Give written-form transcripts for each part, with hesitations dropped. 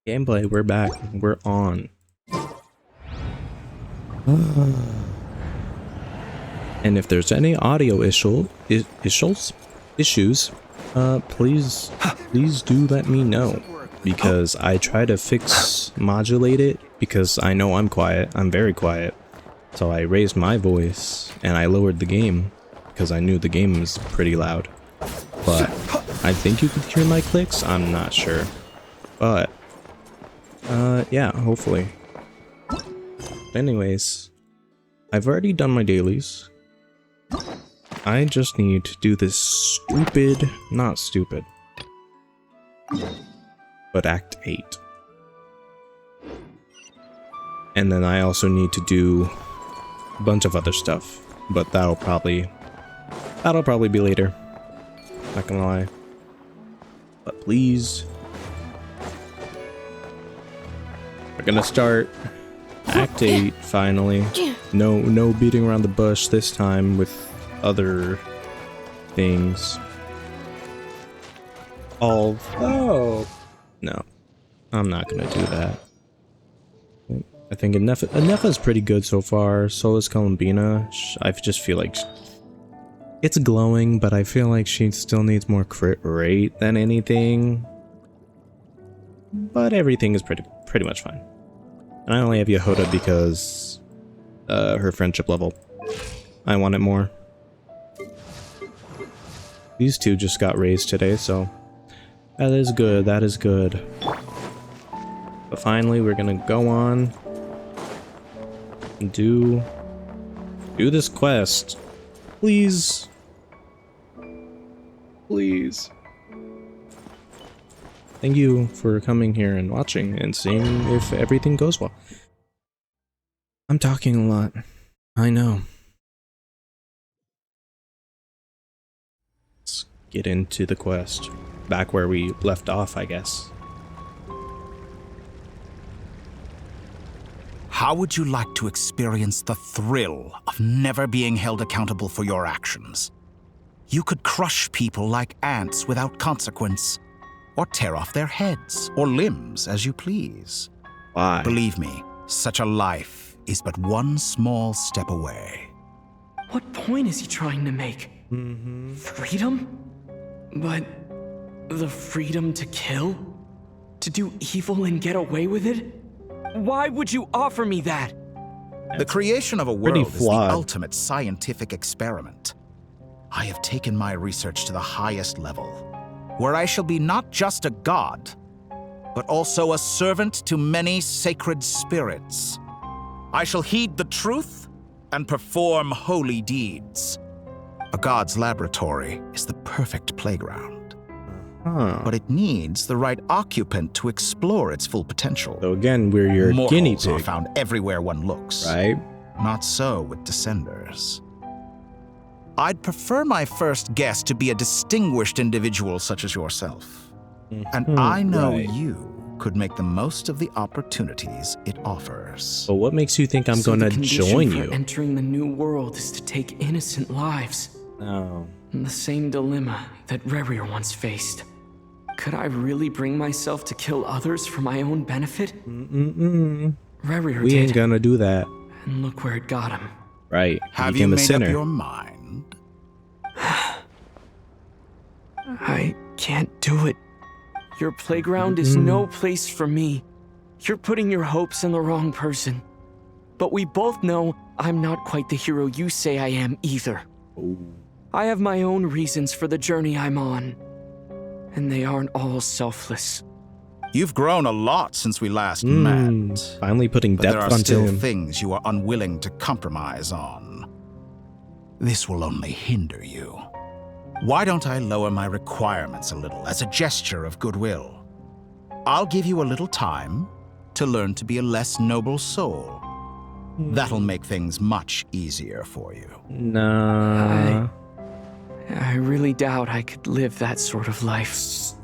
Gameplay, we're back. We're on. And if there's any audio issues, please do let me know, because I try to modulate it, because I know I'm quiet. I'm very quiet. So I raised my voice and I lowered the game because I knew the game was pretty loud. But I think you could hear my clicks. I'm not sure. But yeah, hopefully. Anyways, I've already done my dailies. I just need to do this stupid, not stupid, but Act 8. And then I also need to do a bunch of other stuff, but that'll probably be later. Not gonna lie. But please, we're gonna start Act 8 finally. No beating around the bush this time with other things. Oh no, I'm not gonna do that. I think Nefa's pretty good so far. So is Columbina. I just feel like it's glowing, but I feel like she still needs more crit rate than anything. But everything is pretty much fine. And I only have Yehoda because her friendship level. I want it more. These two just got raised today, so that is good. That is good. But finally, we're gonna go on and do this quest. Please. Please. Thank you for coming here and watching and seeing if everything goes well. I'm talking a lot. I know. Let's get into the quest. Back where we left off, I guess. How would you like to experience the thrill of never being held accountable for your actions? You could crush people like ants without consequence, or tear off their heads or limbs as you please. Why? Believe me, such a life is but one small step away. What point is he trying to make? Freedom? But the freedom to kill? To do evil and get away with it? Why would you offer me that? The creation of a pretty world is the flawed. ultimate scientific experiment. I have taken my research to the highest level, where I shall be not just a god, but also a servant to many sacred spirits. I shall heed the truth and perform holy deeds. A god's laboratory is the perfect playground. But it needs the right occupant to explore its full potential. So again, we're your guinea Mortals are pig, found everywhere one looks. right? Not so with Descenders. I'd prefer my first guest to be a distinguished individual such as yourself. And I know right. you could make the most of the opportunities it offers. But what makes you think I'm So gonna the condition join for you? entering the new world is to take innocent lives. No. The same dilemma that Rerir once faced. Could I really bring myself to kill others for my own benefit? Rerir We did, ain't gonna do that. and look where it got him. Right. Have He you became a made sinner. up your mind? I can't do it. Your playground is no place for me. You're putting your hopes in the wrong person. But we both know I'm not quite the hero you say I am either. I have my own reasons for the journey I'm on. And they aren't all selfless. You've grown a lot since we last met. Finally putting But there depth are onto still him. things you are unwilling to compromise on. This will only hinder you. Why don't I lower my requirements a little as a gesture of goodwill? I'll give you a little time to learn to be a less noble soul. That'll make things much easier for you. Nah. I really doubt I could live that sort of life.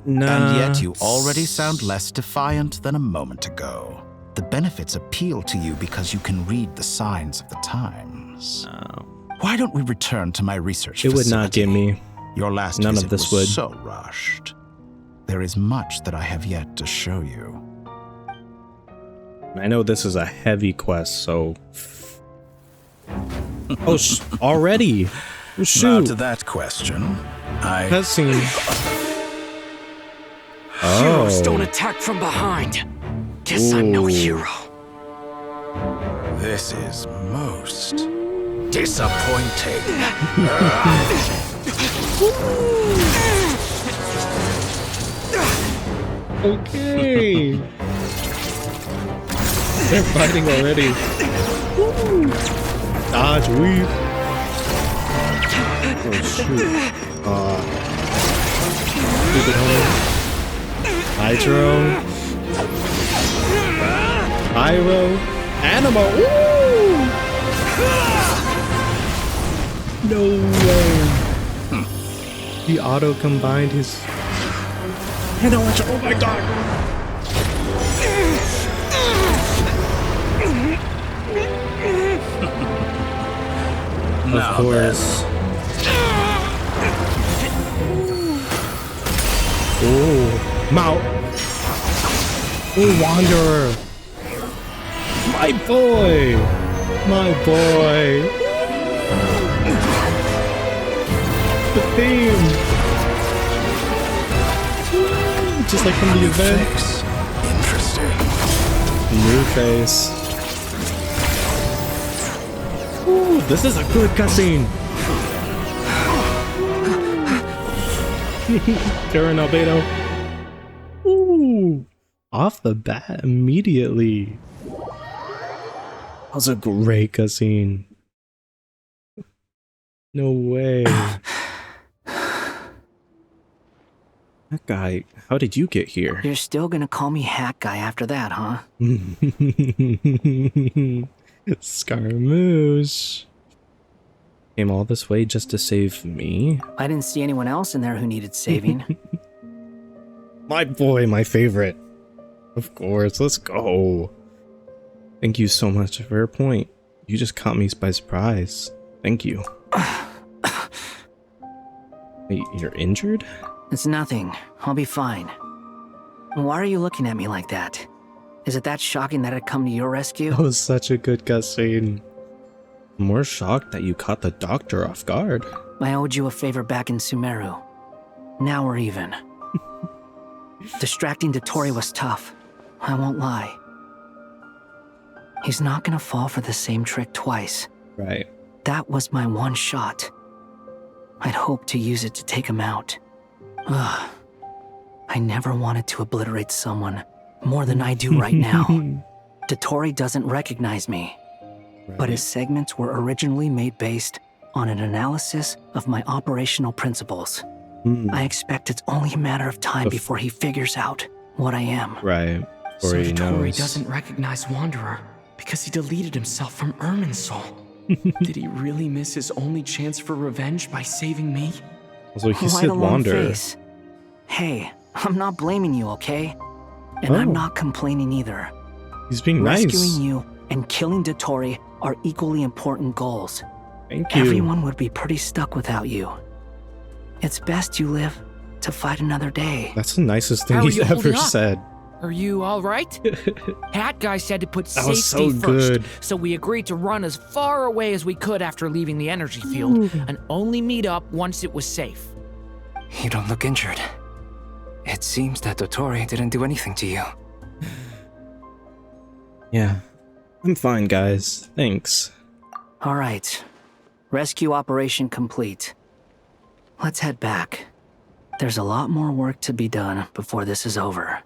Nah. And yet you already sound less defiant than a moment ago. The benefits appeal to you because you can read the signs of the times. No. Why don't we return to my research It would not facility? get me. Your last None of visit this was would. so rushed. There is much that I have yet to show you. I know this is a heavy quest, so... Oh, already? Oh, Now shoot. to that question, Cutscene. Heroes don't Oh. attack from behind. Guess I'm no Ooh. hero. This is most disappointing. Okay. They're fighting already. Dodge, weave. Oh shoot. Stupid homie. Hydro. Pyro. Animo. Woo! No way. He auto combined his. Oh my god. Of course. Oh, Mount. Oh, Wanderer. My boy. My boy. The theme. Just like from the event. Interesting. New face. Ooh, this is a good cutscene. Karen Albedo. Ooh, off the bat immediately. That was a great cutscene. No way. That guy, how did you get here? You're still gonna call me Hat Guy after that, huh? Scaramouche. Came all this way just to save me? I didn't see anyone else in there who needed saving. My boy, my favorite. Of course, let's go. Thank you so much for your point. You just caught me by surprise. Thank you. Wait, you're injured? It's nothing. I'll be fine. Why are you looking at me like that? Is it that shocking that I'd come to your rescue? That was such a good cutscene. I'm more shocked that you caught the doctor off guard. I owed you a favor back in Sumeru. Now we're even. Distracting Dotori was tough. I won't lie. He's not gonna fall for the same trick twice. Right. That was my one shot. I'd hoped to use it to take him out. Ugh. I never wanted to obliterate someone more than I do right now. Dotori doesn't recognize me, but his segments were originally made based on an analysis of my operational principles. I expect it's only a matter of time before he figures out what I am. Right. So Or he Dotori knows. doesn't recognize Wanderer because he deleted himself from Irminsul. Did he really miss his only chance for revenge by saving me? Also, he Right said along Wander. face. Hey, I'm not blaming you, okay? And Oh. I'm not complaining either. He's being nice. Rescuing you and killing Dotori are equally important goals. Thank you. Everyone would be pretty stuck without you. It's best you live to fight another day. That's the nicest thing How are he's you ever holding up? said. Are you all right? Hat Guy said to put That was safety so first, good. so we agreed to run as far away as we could after leaving the energy field, and only meet up once it was safe. You don't look injured. It seems that Dotori didn't do anything to you. Yeah. I'm fine, guys. Thanks. All right. Rescue operation complete. Let's head back. There's a lot more work to be done before this is over.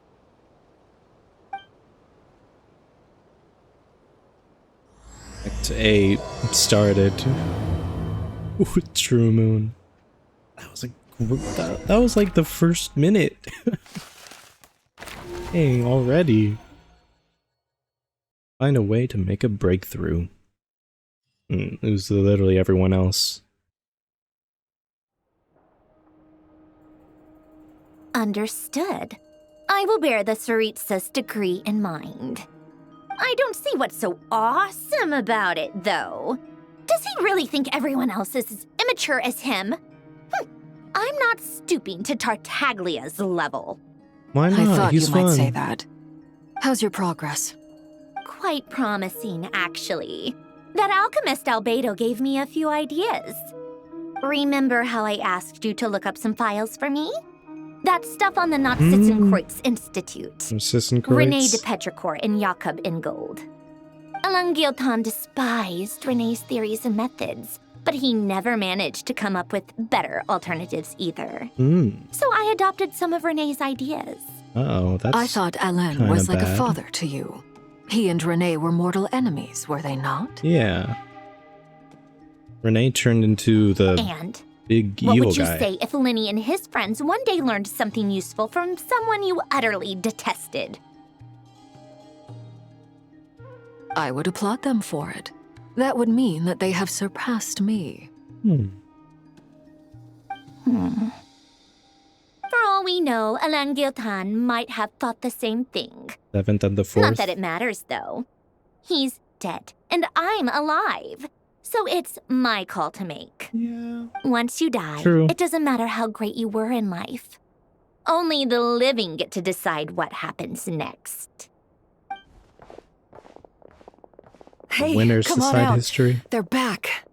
Act 8 started. Ooh, True Moon. That was that was like the first minute. Dang, already. Find a way to make a breakthrough. It was literally everyone else. Understood. I will bear the Tsaritsa's decree in mind. I don't see what's so awesome about it, though. Does he really think everyone else is as immature as him? I'm not stooping to Tartaglia's level. Why not? I thought He's you fun. might say that. How's your progress? quite promising, actually. That alchemist Albedo gave me a few ideas. Remember how I asked you to look up some files for me? That stuff on the Nazi-Kreuz Institute. René de Petrichor and Jakob Ingold. Alain Guillotin despised René's theories and methods, but he never managed to come up with better alternatives either. So I adopted some of René's ideas. Uh-oh, that's I thought Alain was like a father to you. He and René were mortal enemies, were they not? Yeah. René turned into the big evil guy. What would you say if Lenny and his friends one day learned something useful from someone you utterly detested? I would applaud them for it. That would mean that they have surpassed me. For all we know, Alain Guillotin might have thought the same thing. 7th and the 4th. Not that it matters, though. He's dead, and I'm alive. So it's my call to make. Yeah. Once you die, True. It doesn't matter how great you were in life. Only the living get to decide what happens next. Hey, Winners come on decide out. history. They're back.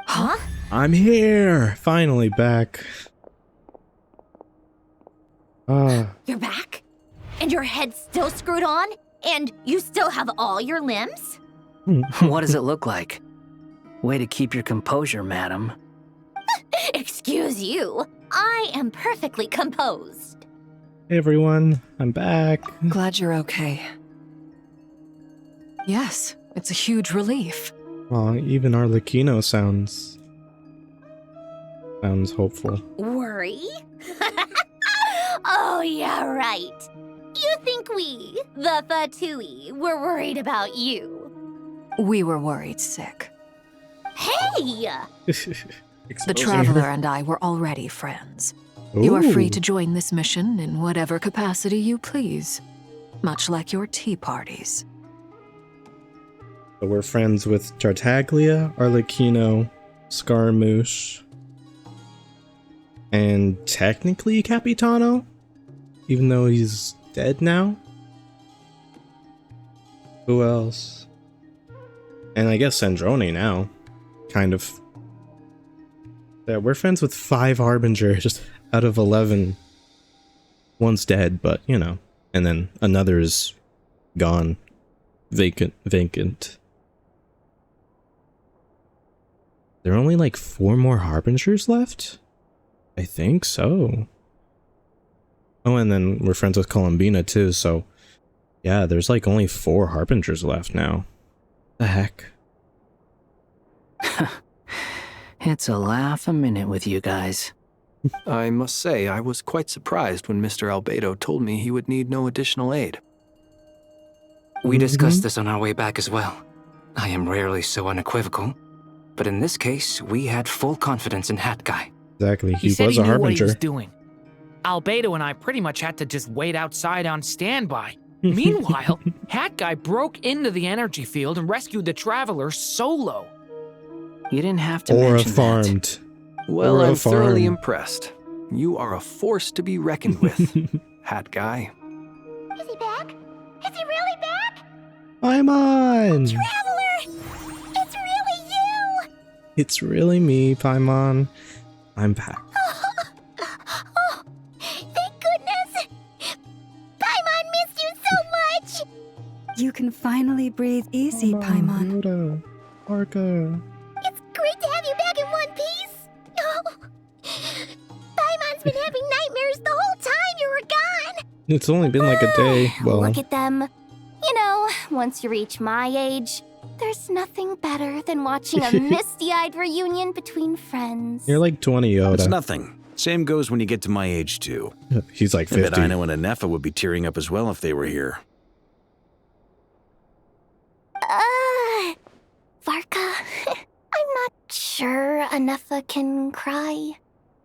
Huh? I'm here! Finally back. You're back? And your head's still screwed on? And you still have all your limbs? What does it look like? Way to keep your composure, madam. Excuse you. I am perfectly composed. Hey everyone, I'm back. Glad you're okay. Yes, it's a huge relief. Well, even Arlecchino sounds hopeful. Worry? Oh, yeah, right. You think we, the Fatui, were worried about you? We were worried sick. Hey! The Traveler and I were already friends. You are free to join this mission in whatever capacity you please, much like your tea parties. So we're friends with Tartaglia, Arlecchino, Scaramouche, and technically Capitano, even though he's dead now. Who else? And I guess Sandrone now, kind of. Yeah, we're friends with 5 Harbingers out of 11. One's dead, but you know, and then another is gone, vacant. There are only like 4 more Harbingers left? I think so. Oh, and then we're friends with Columbina too, so yeah, there's like only 4 Harbingers left now. The heck? It's a laugh a minute with you guys. I must say, I was quite surprised when Mr. Albedo told me he would need no additional aid. We discussed this on our way back as well. I am rarely so unequivocal, but in this case, we had full confidence in Hat Guy. Exactly, He he said was he a knew what he was Harbinger. doing. Albedo and I pretty much had to just wait outside on standby. Meanwhile, Hat Guy broke into the energy field and rescued the Traveler solo. You didn't have to Aura mention farmed. Well, Aura I'm thoroughly farm. impressed. You are a force to be reckoned with, Hat Guy. Is he back? Is he really back? I'm on! Traveler! It's really you! It's really me, Paimon. I'm back. Oh, thank goodness! Paimon missed you so much! You can finally breathe easy, Paimon. Yoda, Arca. It's great to have you back in one piece! Oh, Paimon's been having nightmares the whole time you were gone! It's only been like a day. Well, Look at them. You know, once you reach my age, there's nothing better than watching a misty-eyed reunion between friends. you're like 20, It's Yoda. nothing. Same goes when you get to my age, too. He's like I bet 50. Ino and Anefa would be tearing up as well if they were here. Varka, I'm not sure Anefa can cry.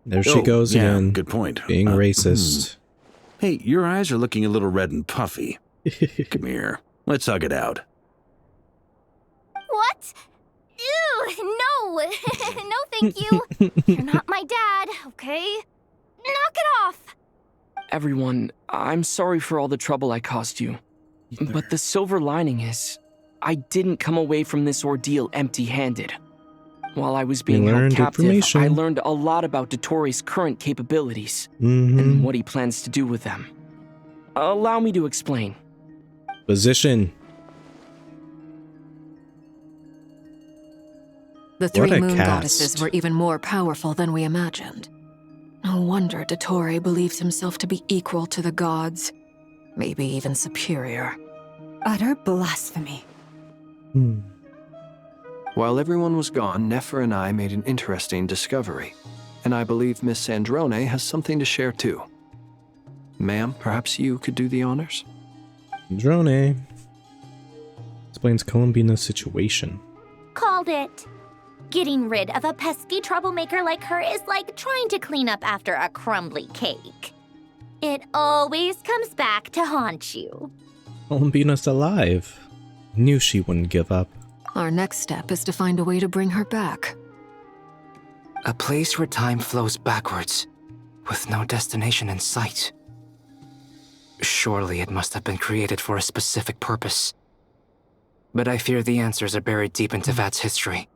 There she goes yeah, again. Good point. Being racist. Hey, your eyes are looking a little red and puffy. Come here. Let's hug it out. What? Ew, no. No, thank you. You're not my dad, okay? Knock it off. Everyone, I'm sorry for all the trouble I caused you. But the silver lining is, I didn't come away from this ordeal empty-handed. While I was being held captive, I learned a lot about Dottoro's current capabilities and what he plans to do with them. Allow me to explain. Position. The three moon goddesses were even more powerful than we imagined. No wonder Dottore believes himself to be equal to the gods, maybe even superior. Utter blasphemy. While everyone was gone, Nefer and I made an interesting discovery, and I believe Miss Sandrone has something to share too. Ma'am, perhaps you could do the honors? Sandrone explains Columbina's situation. Called it. Getting rid of a pesky troublemaker like her is like trying to clean up after a crumbly cake. It always comes back to haunt you. Columbina's alive. Knew she wouldn't give up. Our next step is to find a way to bring her back. A place where time flows backwards, with no destination in sight. Surely it must have been created for a specific purpose. But I fear the answers are buried deep in Tevat's history,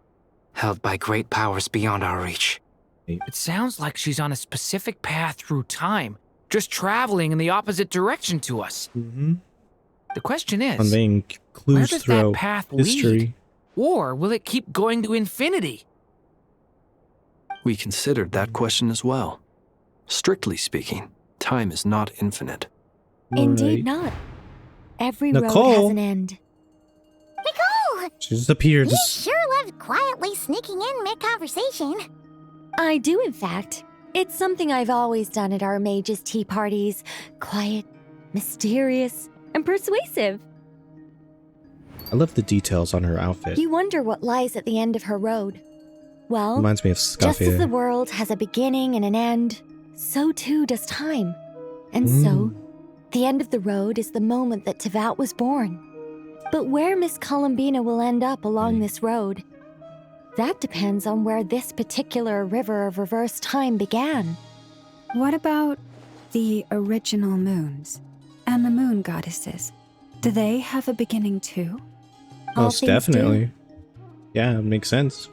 held by great powers beyond our reach. It sounds like she's on a specific path through time, just traveling in the opposite direction to us. The question is, conveying clues where does throughout that path history. lead? Or will it keep going to infinity? We considered that question as well. Strictly speaking, time is not infinite. Indeed not. Every road Nicole. has an end. Nicole! She just appeared. You sure loved quietly sneaking in mid-conversation. I do, in fact. It's something I've always done at our mages' tea parties. Quiet, mysterious, and persuasive. I love the details on her outfit. You wonder what lies at the end of her road. Well, Reminds me of just Scafe. as the world has a beginning and an end, so too does time. And so, the end of the road is the moment that Tevat was born. But where Miss Columbina will end up along this road, that depends on where this particular river of reverse time began. What about the original moons and the moon goddesses? Do they have a beginning too? Most definitely. Yeah, it makes sense.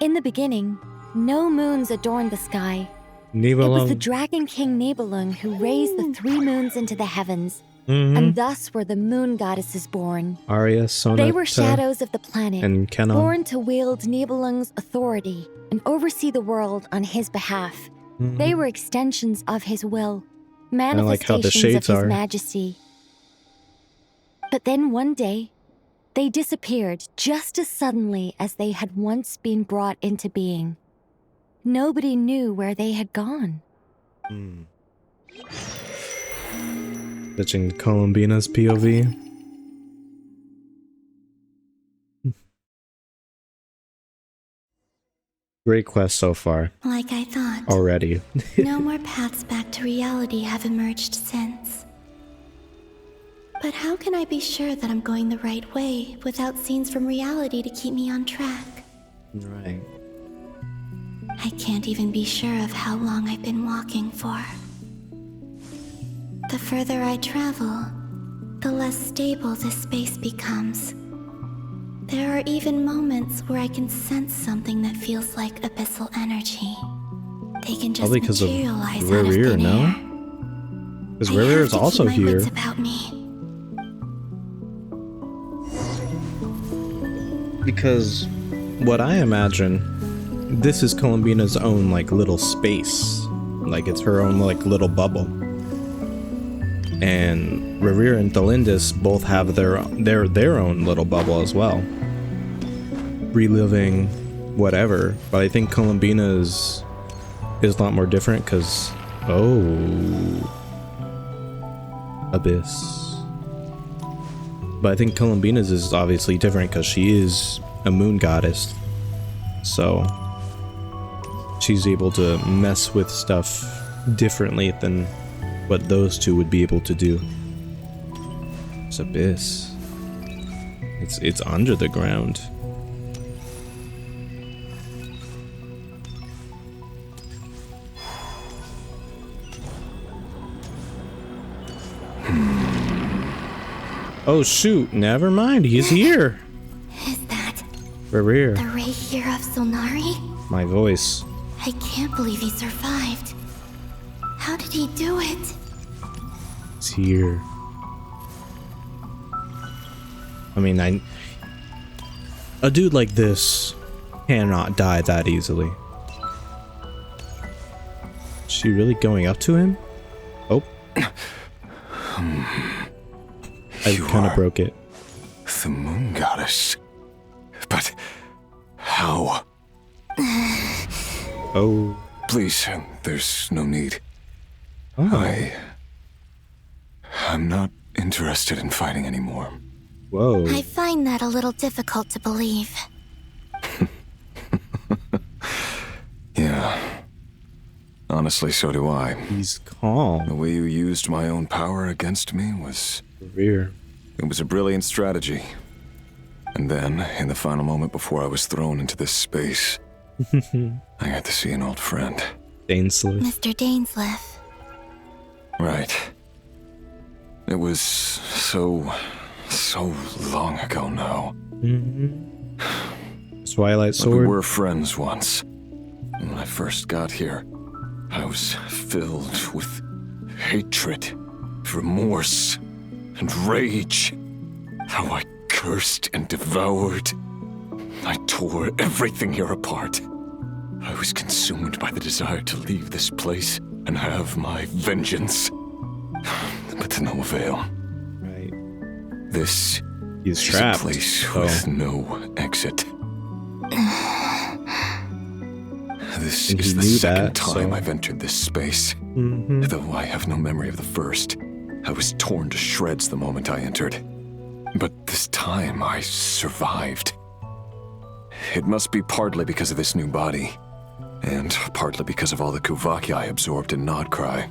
In the beginning, no moons adorned the sky. Nibelung. It was the Dragon King Nibelung who raised the three moons into the heavens, Mhm. and thus were the moon goddesses born. Arya, Sonata, They were shadows of the planet, and Kenon. born to wield Nibelung's authority and oversee the world on his behalf. They were extensions of his will, Kinda like how the manifestations shades of his are. majesty. But then one day, they disappeared just as suddenly as they had once been brought into being. Nobody knew where they had gone. Touching Columbina's POV. Great quest so far. Like I thought. Already. No more paths back to reality have emerged since. But how can I be sure that I'm going the right way without scenes from reality to keep me on track? Right. I can't even be sure of how long I've been walking for. The further I travel, the less stable this space becomes. There are even moments where I can sense something that feels like abyssal energy. They can just Probably because of materialize out of Rerir, thin no? air. Because I Rerir have is to also keep my here. wits about me. Because what I imagine, this is Columbina's own like little space. Like it's her own like little bubble. And Rerir and Thalindis both have their own little bubble as well. Reliving whatever. But I think Columbina is a lot more different because Abyss. But I think Columbina's is obviously different because she is a moon goddess. So she's able to mess with stuff differently than what those two would be able to do. It's Abyss. It's under the ground. Oh shoot, never mind, he's here. Is that Rerir. the Ray here of Solnari? My voice. I can't believe he survived. How did he do it? It's here. I mean, a dude like this cannot die that easily. Is she really going up to him? Oh. I kind of broke it. The moon goddess. But how? Oh. Please, there's no need. Oh. I'm not interested in fighting anymore. Whoa. I find that a little difficult to believe. Yeah. Honestly, so do I. He's calm. The way you used my own power against me was... Rerir. It was a brilliant strategy. And then, in the final moment before I was thrown into this space, I got to see an old friend. Dainsleif. Mr. Dainsleif. Right. It was so long ago now. Twilight Sword. But we were friends once. And when I first got here, I was filled with hatred, remorse, and rage. How I cursed and devoured. I tore everything here apart. I was consumed by the desire to leave this place and have my vengeance. But to no avail. Right. This is a place with no exit. This And is he the knew second that, time so- I've entered this space. Though I have no memory of the first. I was torn to shreds the moment I entered. But this time I survived. It must be partly because of this new body. And partly because of all the Kuvaki I absorbed in Nodcry.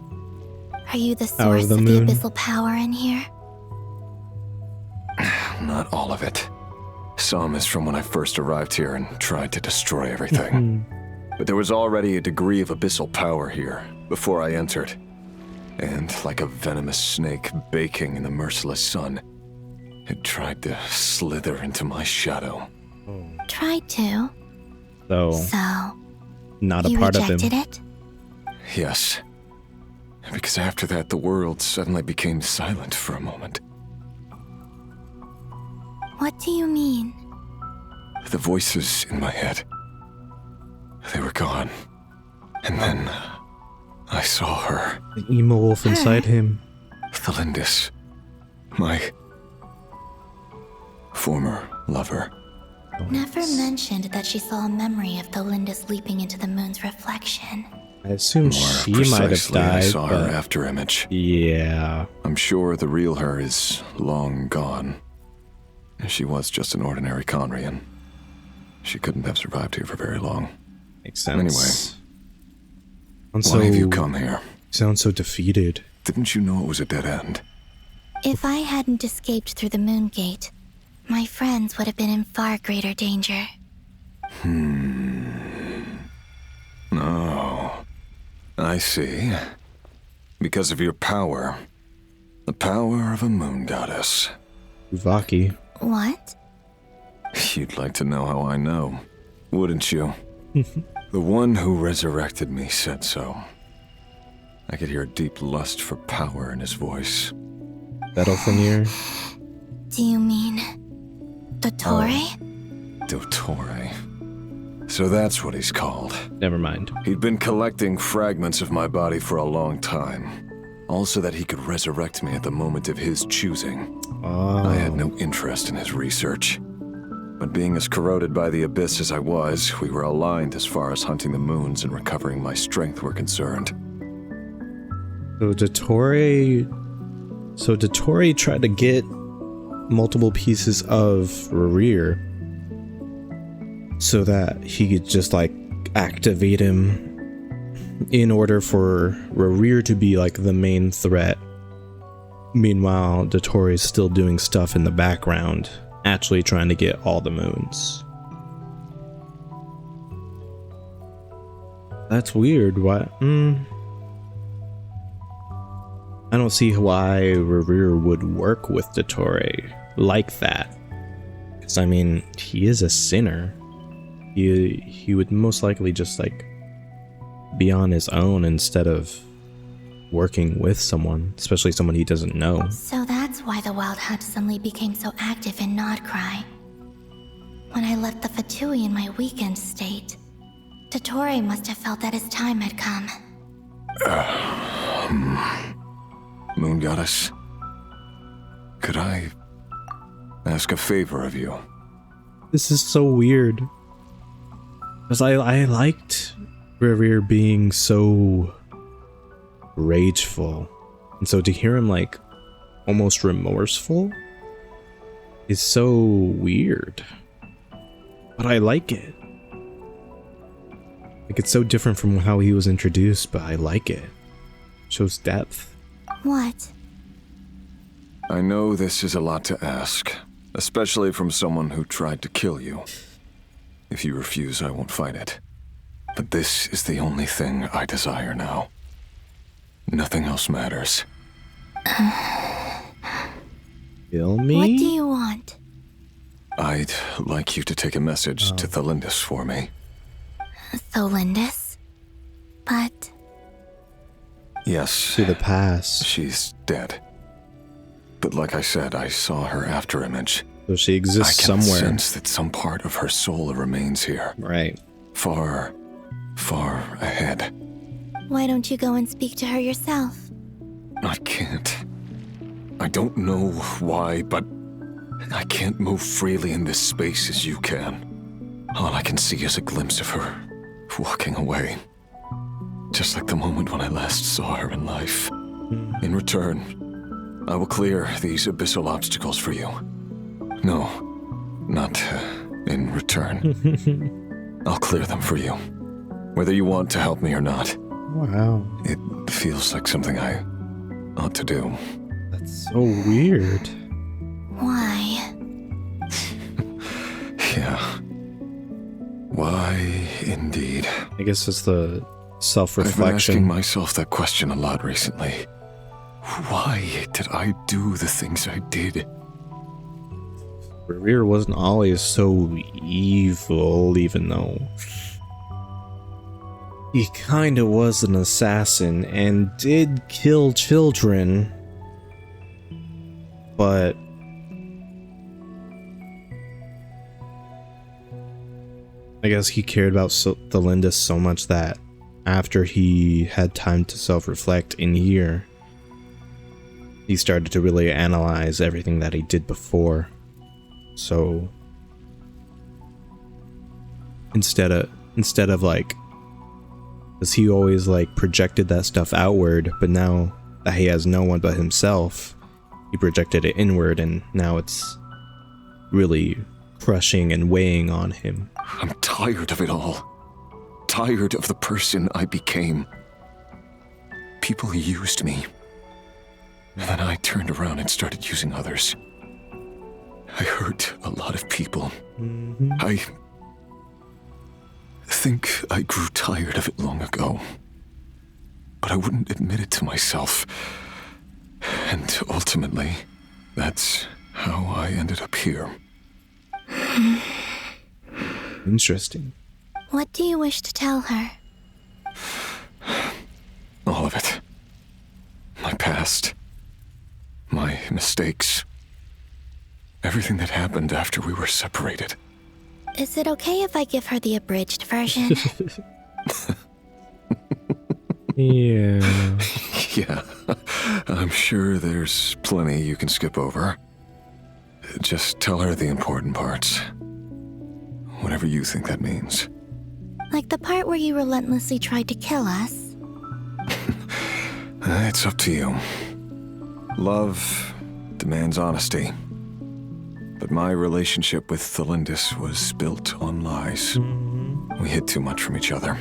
Are you the Power of source the of the moon. abyssal power in here? Not all of it. Some is from when I first arrived here and tried to destroy everything. But there was already a degree of abyssal power here before I entered. And like a venomous snake baking in the merciless sun, it tried to slither into my shadow. Tried to. So, So, not a you part of him. rejected it? Yes. Because after that, the world suddenly became silent for a moment. What do you mean? The voices in my head, they were gone. And then I saw her. The emo wolf inside him. Thelindis. My former lover. Never mentioned that she saw a memory of Thelindis leaping into the moon's reflection. I assume More she might have precisely, died, I saw her but after image. yeah. I'm sure the real her is long gone. She was just an ordinary Conrian. She couldn't have survived here for very long. Makes sense. Anyway, So, why have you come here? Sounds so defeated. Didn't you know it was a dead end? If I hadn't escaped through the moon gate, my friends would have been in far greater danger. Oh, I see. Because of your power. The power of a moon goddess. Kuvaki. What? You'd like to know how I know, wouldn't you? The one who resurrected me said so. I could hear a deep lust for power in his voice. Battlefineer. Do you mean Dottore? Dottore. So that's what he's called. Never mind. He'd been collecting fragments of my body for a long time. Also that he could resurrect me at the moment of his choosing. Oh. I had no interest in his research. But being as corroded by the abyss as I was, we were aligned as far as hunting the moons and recovering my strength were concerned. So Dottore tried to get multiple pieces of Rerir so that he could just like activate him in order for Rerir to be like the main threat. Meanwhile, Dottore is still doing stuff in the background, actually trying to get all the moons. That's weird. What? I don't see why Revere would work with Dottore like that. Because, I mean, he is a sinner. He would most likely just, like, be on his own instead of working with someone, especially someone he doesn't know. So that's why the Wild Hunt suddenly became so active in Nodcry. When I left the Fatui in my weakened state, Dottore must have felt that his time had come. Moon Goddess, could I ask a favor of you? This is so weird. Because I liked Revere being so rageful. And so to hear him like almost remorseful is so weird. But I like it. Like, it's so different from how he was introduced, but I like it. Shows depth. What? I know this is a lot to ask, especially from someone who tried to kill you. If you refuse, I won't fight it. But this is the only thing I desire now. Nothing else matters. Kill me? What do you want? I'd like you to take a message to Thelindis for me. Thelindis? But... Yes. To the past. She's dead. But like I said, I saw her after image. So she exists I can somewhere. sense that some part of her soul remains here. Right. Far, far ahead. why don't you go and speak to her yourself? I can't. I don't know why, but I can't move freely in this space as you can. All I can see is a glimpse of her walking away. Just like the moment when I last saw her in life. In return, I will clear these abyssal obstacles for you. No, not in return. I'll clear them for you, whether you want to help me or not. Wow. It feels like something I ought to do. That's so weird. Why? Yeah. Why, indeed. I guess it's the I've self-reflection. been asking myself that question a lot recently. Why did I do the things I did? Revere wasn't always so evil, even though he kinda was an assassin and did kill children, but I guess he cared about Thelindis so much that after he had time to self-reflect in here, he started to really analyze everything that he did before. So instead of like, because he always like projected that stuff outward, but now that he has no one but himself, he projected it inward, and now it's really crushing and weighing on him. I'm tired of it all. Tired of the person I became. People used me. And then I turned around and started using others. I hurt a lot of people. I think I grew tired of it long ago. But I wouldn't admit it to myself. And ultimately, that's how I ended up here. Interesting. What do you wish to tell her? All of it. My past. My mistakes. Everything that happened after we were separated. Is it okay if I give her the abridged version? Yeah. Yeah. I'm sure there's plenty you can skip over. Just tell her the important parts. Whatever you think that means. Like the part where you relentlessly tried to kill us? It's up to you. Love demands honesty. But my relationship with Thelindis was built on lies. We hid too much from each other.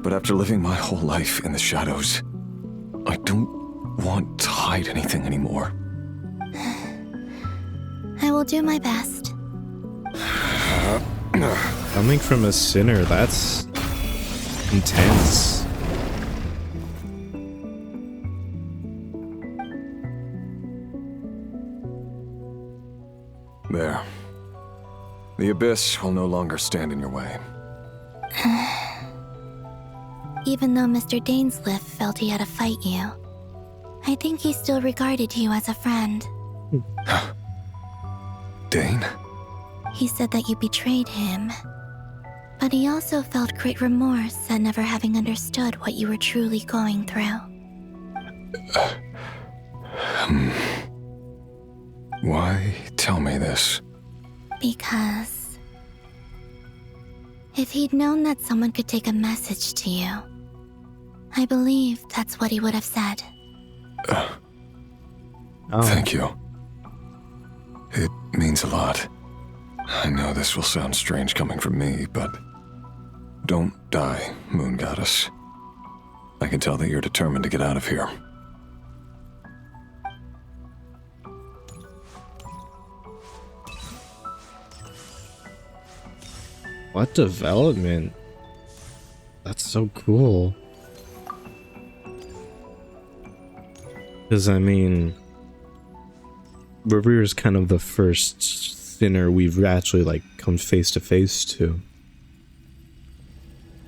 But after living my whole life in the shadows, I don't want to hide anything anymore. I will do my best. Coming from a sinner, that's intense. The Abyss will no longer stand in your way. Even though Mr. Dainsleif felt he had to fight you, I think he still regarded you as a friend. Dane? He said that you betrayed him, but he also felt great remorse at never having understood what you were truly going through. Why tell me this? Because if he'd known that someone could take a message to you, I believe that's what he would have said. Thank you. It means a lot. I know this will sound strange coming from me, but don't die, Moon Goddess. I can tell that you're determined to get out of here. What development? That's so cool. Because, I mean, Revere's kind of the first sinner we've actually, like, come face to face to.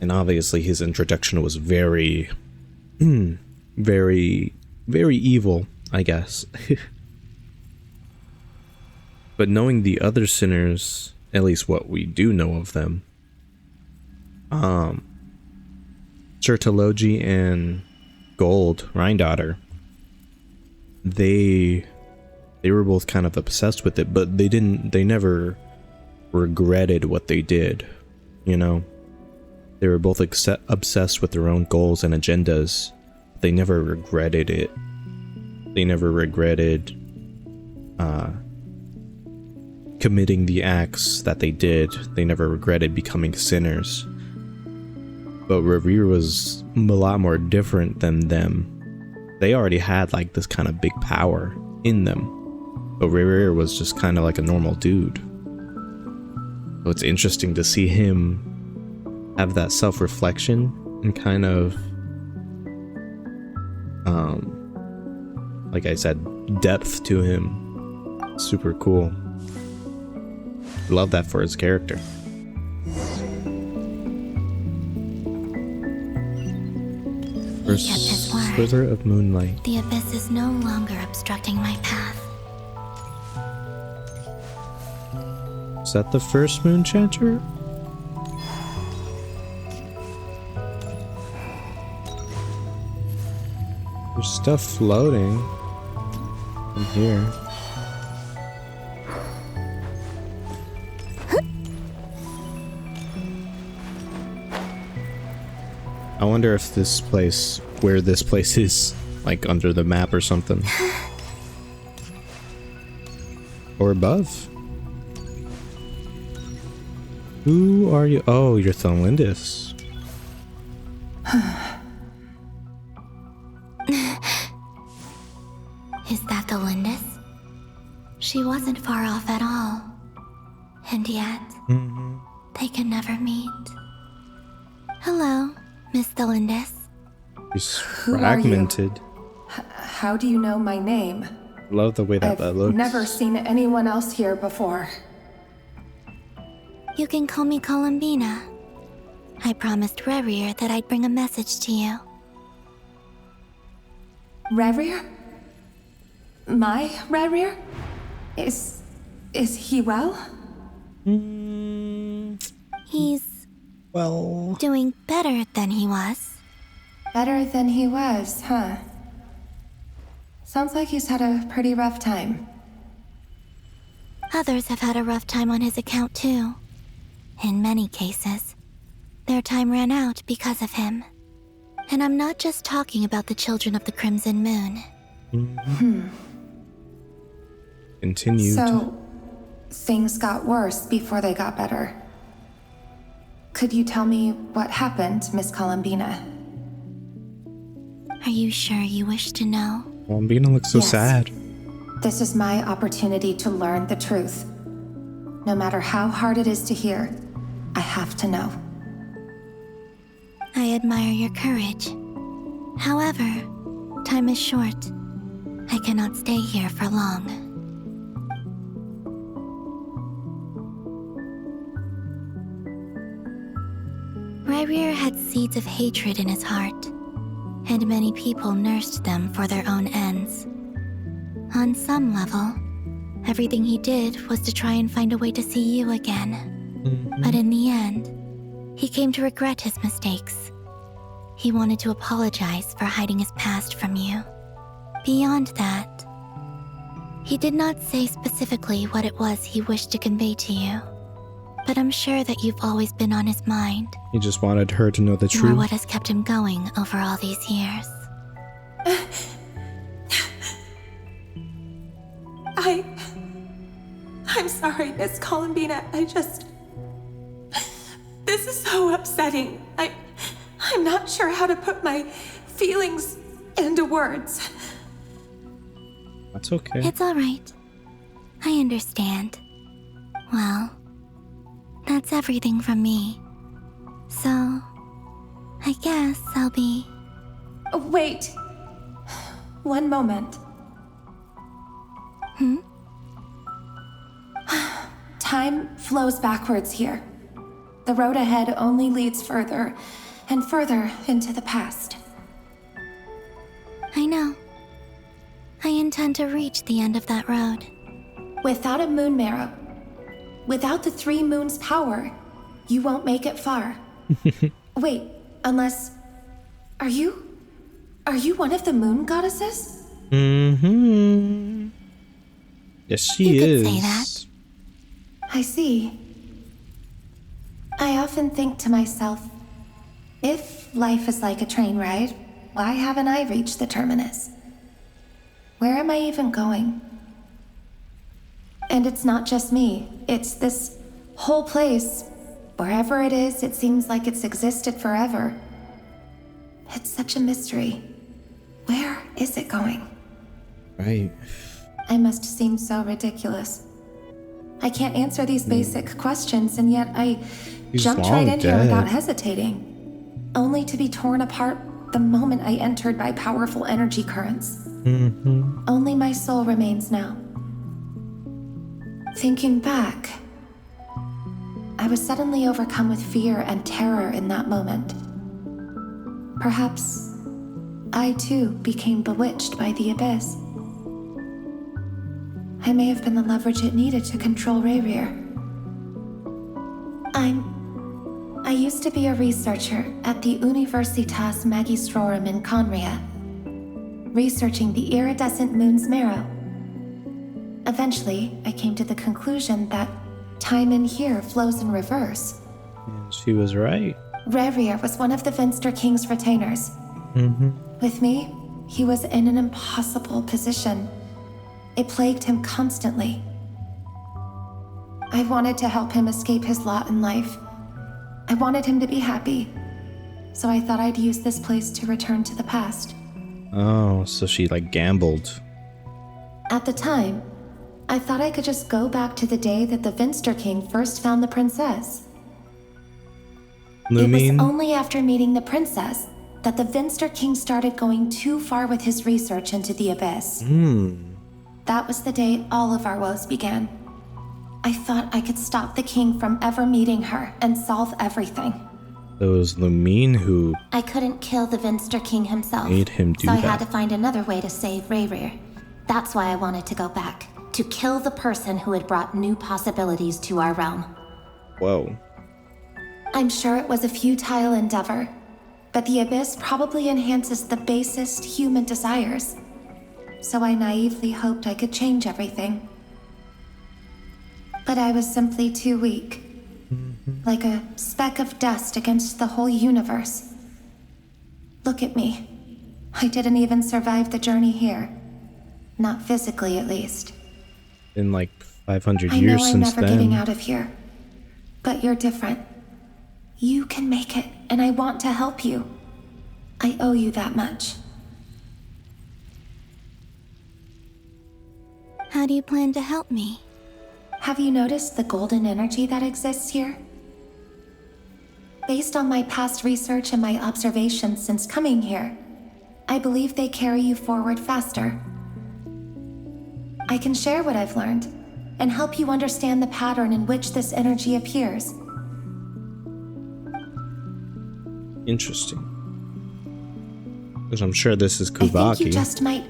And obviously his introduction was very, very evil, I guess. But knowing the other sinners, at least what we do know of them, Chertology and Gold, Rhindaughter, they were both kind of obsessed with it, but they never regretted what they did, you know? They were both obsessed with their own goals and agendas. They never regretted it. They never regretted committing the acts that they did. They never regretted becoming sinners. But Revere was a lot more different than them. They already had like this kind of big power in them. But Revere was just kind of like a normal dude. So it's interesting to see him have that self-reflection and kind of, like I said, depth to him. Super cool. Love that for his character. He kept his word. Slither of moonlight. The Abyss is no longer obstructing my path. Is that the first moon chanter? There's stuff floating in here. I wonder if this place, where this place is, like under the map or something. Or above. Who are you? Oh, you're Thelindis. Is that Thelindis? She wasn't far off at all. And yet, they can never meet. Hello, Miss Thelindis. She's fragmented. How do you know my name? Love the way that looks. I've never seen anyone else here before. You can call me Columbina. I promised Rerir that I'd bring a message to you. Rerir? My Rerir? Is he well? He's... well... doing better than he was. Better than he was, huh? Sounds like he's had a pretty rough time. Others have had a rough time on his account too. In many cases, their time ran out because of him. And I'm not just talking about the children of the Crimson Moon. Continued. So, things got worse before they got better. Could you tell me what happened, Miss Columbina? Are you sure you wish to know? Columbina looks so Yes. sad. This is my opportunity to learn the truth. No matter how hard it is to hear, I have to know. I admire your courage. However, time is short. I cannot stay here for long. Rayrir had seeds of hatred in his heart, and many people nursed them for their own ends. On some level, everything he did was to try and find a way to see you again. But in the end, he came to regret his mistakes. He wanted to apologize for hiding his past from you. Beyond that, he did not say specifically what it was he wished to convey to you, but I'm sure that you've always been on his mind. He just wanted her to know the You are truth. what has kept him going over all these years. I'm sorry, Miss Columbina. This is so upsetting. I'm not sure how to put my feelings into words. That's okay. It's all right. I understand. Well, that's everything from me. So, I guess I'll be... Wait. One moment. Time flows backwards here. The road ahead only leads further and further into the past. I know. I intend to reach the end of that road. Without a moon marrow, without the 3 moons' power, you won't make it far. Wait, unless... Are you one of the moon goddesses? Yes, she is. You could say that. I see. I often think to myself, if life is like a train ride, why haven't I reached the terminus? Where am I even going? And it's not just me, it's this whole place. Wherever it is, it seems like it's existed forever. It's such a mystery. Where is it going? Right. I must seem so ridiculous. I can't answer these basic questions, and yet I jumped right in here without hesitating, only to be torn apart the moment I entered by powerful energy currents. Only my soul remains now. Thinking back, I was suddenly overcome with fear and terror in that moment. Perhaps I too became bewitched by the abyss. I may have been the leverage it needed to control Rayrir. I used to be a researcher at the Universitas Magistrorum in Conria, researching the iridescent moon's marrow. Eventually, I came to the conclusion that time in here flows in reverse. And she was right. Rayrir was one of the Vinster King's retainers. With me, he was in an impossible position. It plagued him constantly. I wanted to help him escape his lot in life. I wanted him to be happy. So I thought I'd use this place to return to the past. Oh, so she like gambled. At the time, I thought I could just go back to the day that the Vinster King first found the princess. It was only after meeting the princess that the Vinster King started going too far with his research into the abyss. That was the day all of our woes began. I thought I could stop the king from ever meeting her and solve everything. It was Lumine who I couldn't kill the Vinster King himself, made him do so I that. had to find another way to save Rayrir. That's why I wanted to go back, to kill the person who had brought new possibilities to our realm. Whoa. I'm sure it was a futile endeavor, but the abyss probably enhances the basest human desires. So I naively hoped I could change everything. But I was simply too weak. Like a speck of dust against the whole universe. Look at me. I didn't even survive the journey here. Not physically, at least. In like 500 I years know I'm since never then. getting out of here. But you're different. You can make it, and I want to help you. I owe you that much. How do you plan to help me? Have you noticed the golden energy that exists here? Based on my past research and my observations since coming here, I believe they carry you forward faster. I can share what I've learned and help you understand the pattern in which this energy appears. Interesting. Because I'm sure this is I think you Kubaki. just might...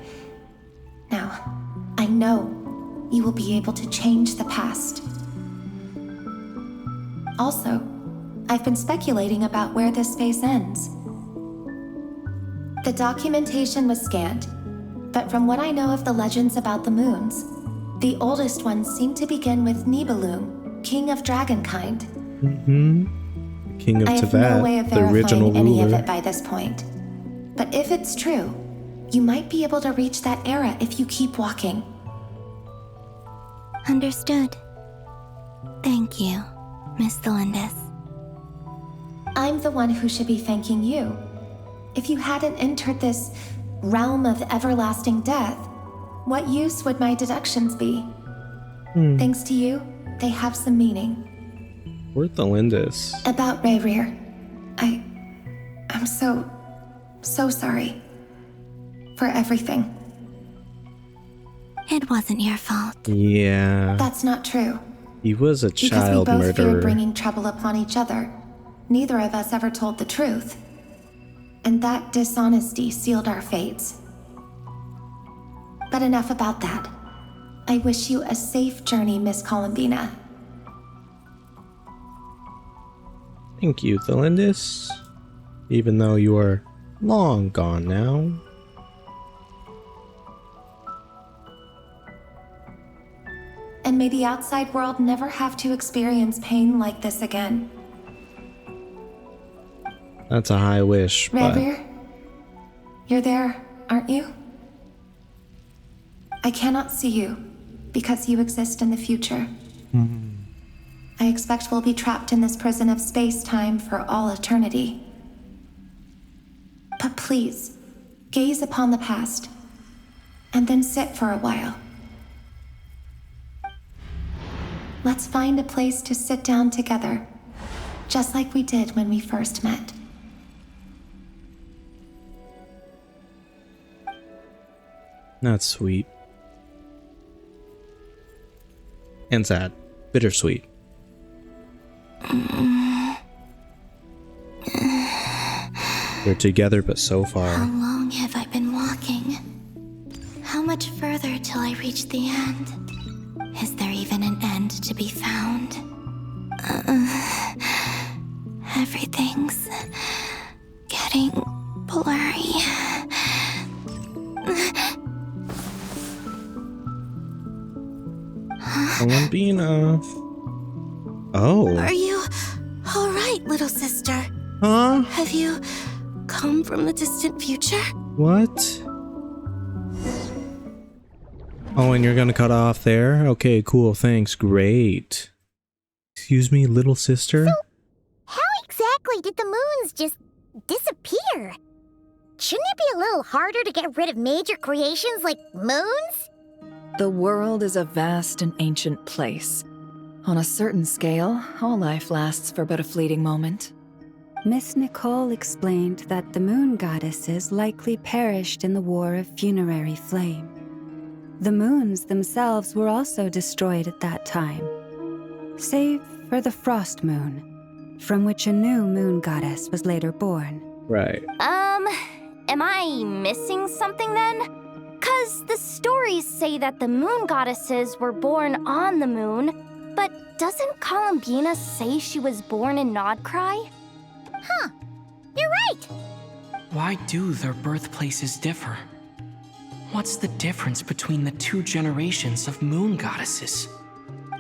Now, I know you will be able to change the past. Also, I've been speculating about where this space ends. The documentation was scanned, but from what I know of the legends about the moons, the oldest ones seem to begin with Nibelung, king of dragonkind. King of I have no way of Teyvat, the original verifying any of ruler. it by this point. But if it's true, you might be able to reach that era if you keep walking. Understood. Thank you, Miss Thelindis. I'm the one who should be thanking you. If you hadn't entered this realm of everlasting death, what use would my deductions be? Thanks to you, they have some meaning. Where's the Lindis? About Rayrear, I'm so sorry. For everything. It wasn't your fault. Yeah. That's not true. He was a Because child we both feared murderer. bringing trouble upon each other. Neither of us ever told the truth. And that dishonesty sealed our fates. But enough about that. I wish you a safe journey, Miss Columbina. Thank you, Thelindis. Even though you are long gone now. And may the outside world never have to experience pain like this again. That's a high wish, but Rayrear, you're there, aren't you? I cannot see you because you exist in the future. I expect we'll be trapped in this prison of space-time for all eternity. But please, gaze upon the past, and then sit for a while. Let's find a place to sit down together, just like we did when we first met. that's sweet. And sad. Bittersweet. We're together, but so How far. long have I been walking? How much further till I reach the end? Is there even an end to be found? Everything's getting blurry. Columbina. Oh. Are you all right, little sister? Huh? Have you come from the distant future? What? Oh, and you're gonna cut off there? Okay, cool, thanks, great. Excuse me, little sister? How exactly did the moons just disappear? Shouldn't it be a little harder to get rid of major creations like moons? The world is a vast and ancient place. On a certain scale, all life lasts for but a fleeting moment. Miss Nicole explained that the moon goddesses likely perished in the War of Funerary Flame. The moons themselves were also destroyed at that time, save for the Frost Moon, from which a new moon goddess was later born. Right. Am I missing something then? 'Cause the stories say that the moon goddesses were born on the moon, but doesn't Columbina say she was born in Nodcry? Huh, you're right! Why do their birthplaces differ? What's the difference between the two generations of moon goddesses?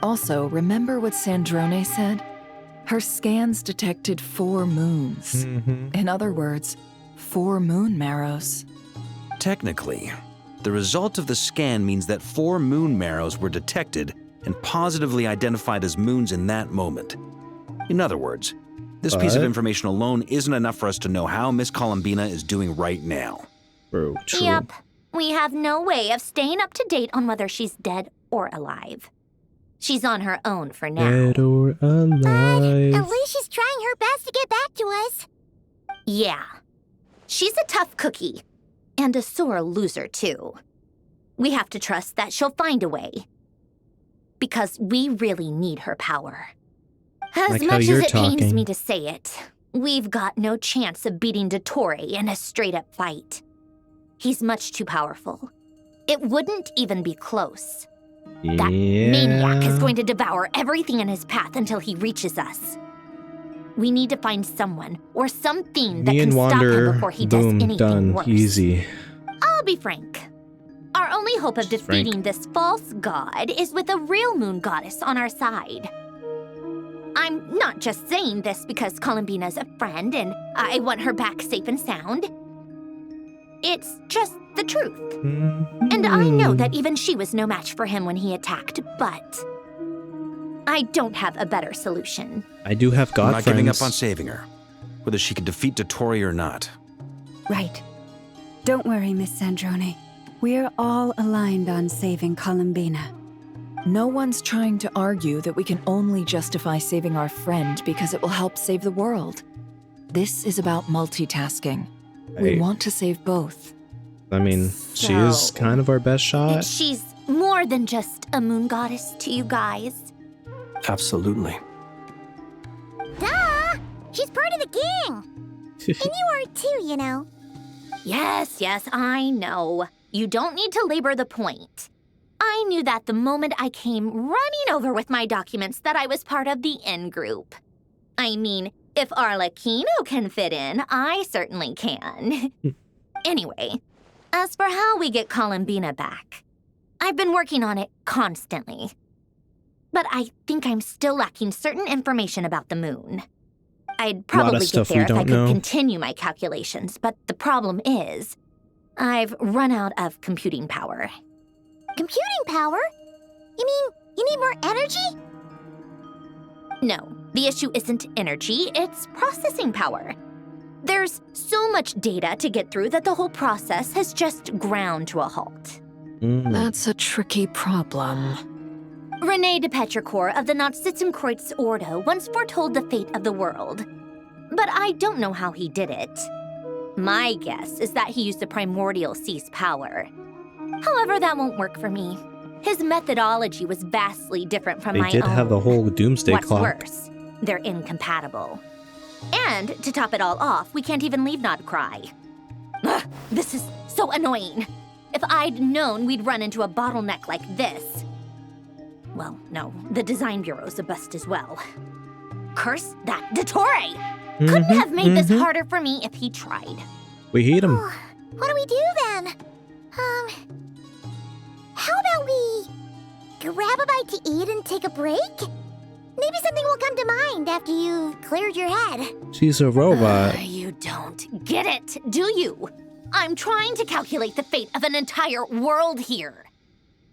Also, remember what Sandrone said? Her scans detected 4 moons. In other words, 4 moon marrows. Technically, the result of the scan means that 4 moon marrows were detected and positively identified as moons in that moment. In other words, this piece of information alone isn't enough for us to know how Miss Columbina is doing right now. True. Yep, we have no way of staying up to date on whether she's dead or alive. She's on her own for now. Dead or alive. At least she's trying her best to get back to us. Yeah. She's a tough cookie. And a sore loser, too. We have to trust that she'll find a way. Because we really need her power. As Like how much as you're it pains talking. me to say it, We've got no chance of beating Dottore in a straight-up fight. He's much too powerful. It wouldn't even be close. That maniac is going to devour everything in his path until he reaches us. We need to find someone or something that can stop him before he does anything worse. Easy. I'll be frank. Our only hope of defeating this false god is with a real moon goddess on our side. I'm not just saying this because Columbina's a friend and I want her back safe and sound. It's just the truth. And I know that even she was no match for him when he attacked, but I don't have a better solution. I do have God I'm not friends. giving up on saving her, whether she can defeat Dottore or not. Right. Don't worry, Miss Sandrone. We're all aligned on saving Columbina. No one's trying to argue that we can only justify saving our friend because it will help save the world. This is about multitasking. We want to save both. I mean, she is kind of our best shot. She's more than just a moon goddess to you guys. Absolutely. Duh! She's part of the gang! And you are too, you know. Yes, I know. You don't need to labor the point. I knew that the moment I came running over with my documents that I was part of the in-group. I mean, if Arlecchino can fit in, I certainly can. Anyway, as for how we get Columbina back, I've been working on it constantly. But I think I'm still lacking certain information about the moon. I'd probably get there if I could continue my calculations, but the problem is, I've run out of computing power. Computing power? You mean you need more energy? No, the issue isn't energy, it's processing power. There's so much data to get through that the whole process has just ground to a halt. That's a tricky problem. René de Petrichor of the Nazissenkreuz Ordo once foretold the fate of the world. But I don't know how he did it. My guess is that he used the primordial sea's power. However, that won't work for me. His methodology was vastly different from my own. They did have the whole doomsday clock. What's worse, they're incompatible. And to top it all off, we can't even leave Nodcry. Ugh, this is so annoying. If I'd known we'd run into a bottleneck like this. Well, no, the design bureau's a bust as well. Curse that Dottore! Couldn't have made this harder for me if he tried. We hate him. What do we do then? How about we grab a bite to eat and take a break? Maybe something will come to mind after you've cleared your head. She's a robot. You don't get it, do you? I'm trying to calculate the fate of an entire world here.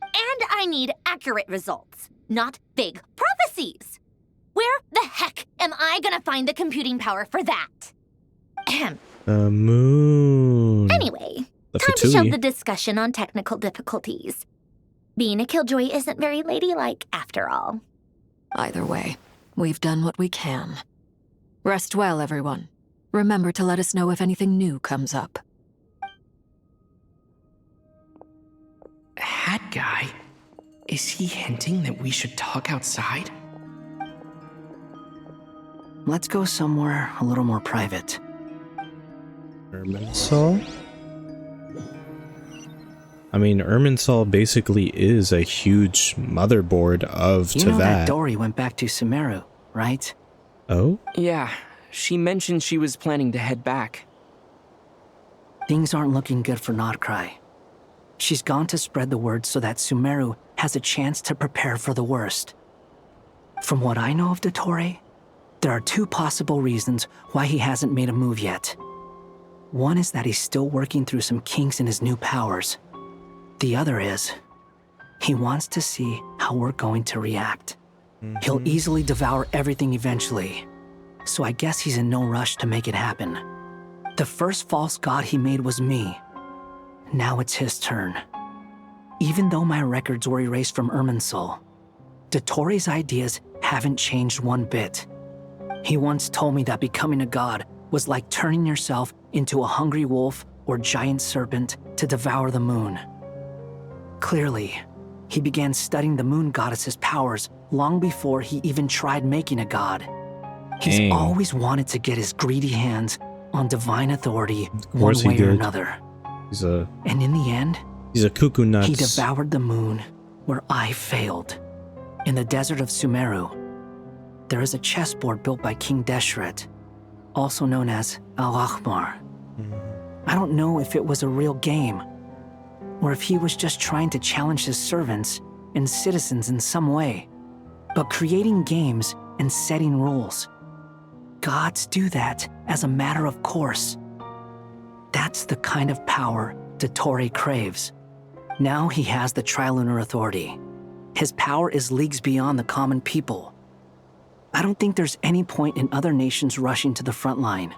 And I need accurate results, not big prophecies. Where the heck am I gonna find the computing power for that? Ahem. The moon. Anyway, time to shelve the discussion on technical difficulties. Being a killjoy isn't very ladylike, after all. Either way, we've done what we can. Rest well, everyone. Remember to let us know if anything new comes up. Hat guy? Is he hinting that we should talk outside? Let's go somewhere a little more private. Irminsul? I mean, Irminsul basically is a huge motherboard of Tevat. You know that Dory went back to Sumeru, right? Oh? Yeah, she mentioned she was planning to head back. Things aren't looking good for Nodcry. She's gone to spread the word so that Sumeru has a chance to prepare for the worst. From what I know of Dottore, there are two possible reasons why he hasn't made a move yet. One is that he's still working through some kinks in his new powers. The other is, he wants to see how we're going to react. He'll easily devour everything eventually, so I guess he's in no rush to make it happen. The first false god he made was me. Now it's his turn. Even though my records were erased from Irminsul, Dottore's ideas haven't changed one bit. He once told me that becoming a god was like turning yourself into a hungry wolf or giant serpent to devour the moon. Clearly, he began studying the moon goddess's powers long before he even tried making a god. He's Dang. always wanted to get his greedy hands on divine authority Of one course he way or did. another. He's a And in the end, cuckoo nuts. he devoured the moon where I failed. In the desert of Sumeru, there is a chessboard built by King Deshret, also known as Al-Ahmar. I don't know if it was a real game, or if he was just trying to challenge his servants and citizens in some way. But creating games and setting rules, gods do that as a matter of course. That's the kind of power Dottore craves. Now he has the Trilunar Authority. His power is leagues beyond the common people. I don't think there's any point in other nations rushing to the front line.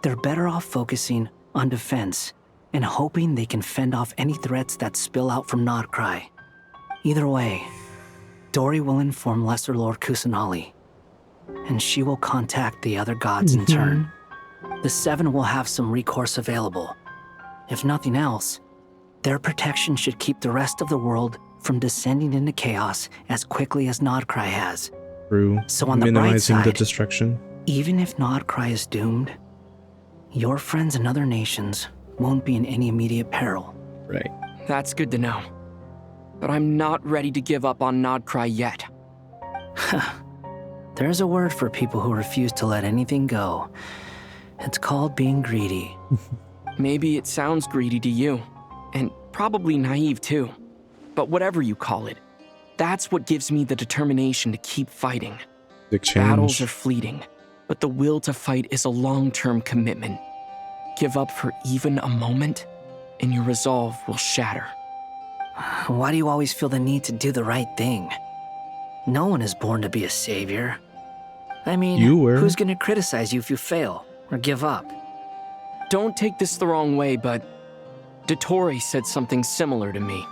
They're better off focusing on defense and hoping they can fend off any threats that spill out from Nodcry. Either way, Dori will inform Lesser Lord Kusanali, and she will contact the other gods in turn. The Seven will have some recourse available. If nothing else, their protection should keep the rest of the world from descending into chaos as quickly as Nodcry has. True. So on the bright Minimizing the side, destruction. even if Nodcry is doomed, your friends in other nations won't be in any immediate peril. Right. That's good to know. But I'm not ready to give up on Nodcry yet. There's a word for people who refuse to let anything go. It's called being greedy. Maybe it sounds greedy to you, and probably naive too. But whatever you call it, that's what gives me the determination to keep fighting. Big change. Battles are fleeting, but the will to fight is a long-term commitment. Give up for even a moment, and your resolve will shatter. Why do you always feel the need to do the right thing? No one is born to be a savior. I mean, You were. who's gonna criticize you if you fail or give up? Don't take this the wrong way, but Dottore said something similar to me.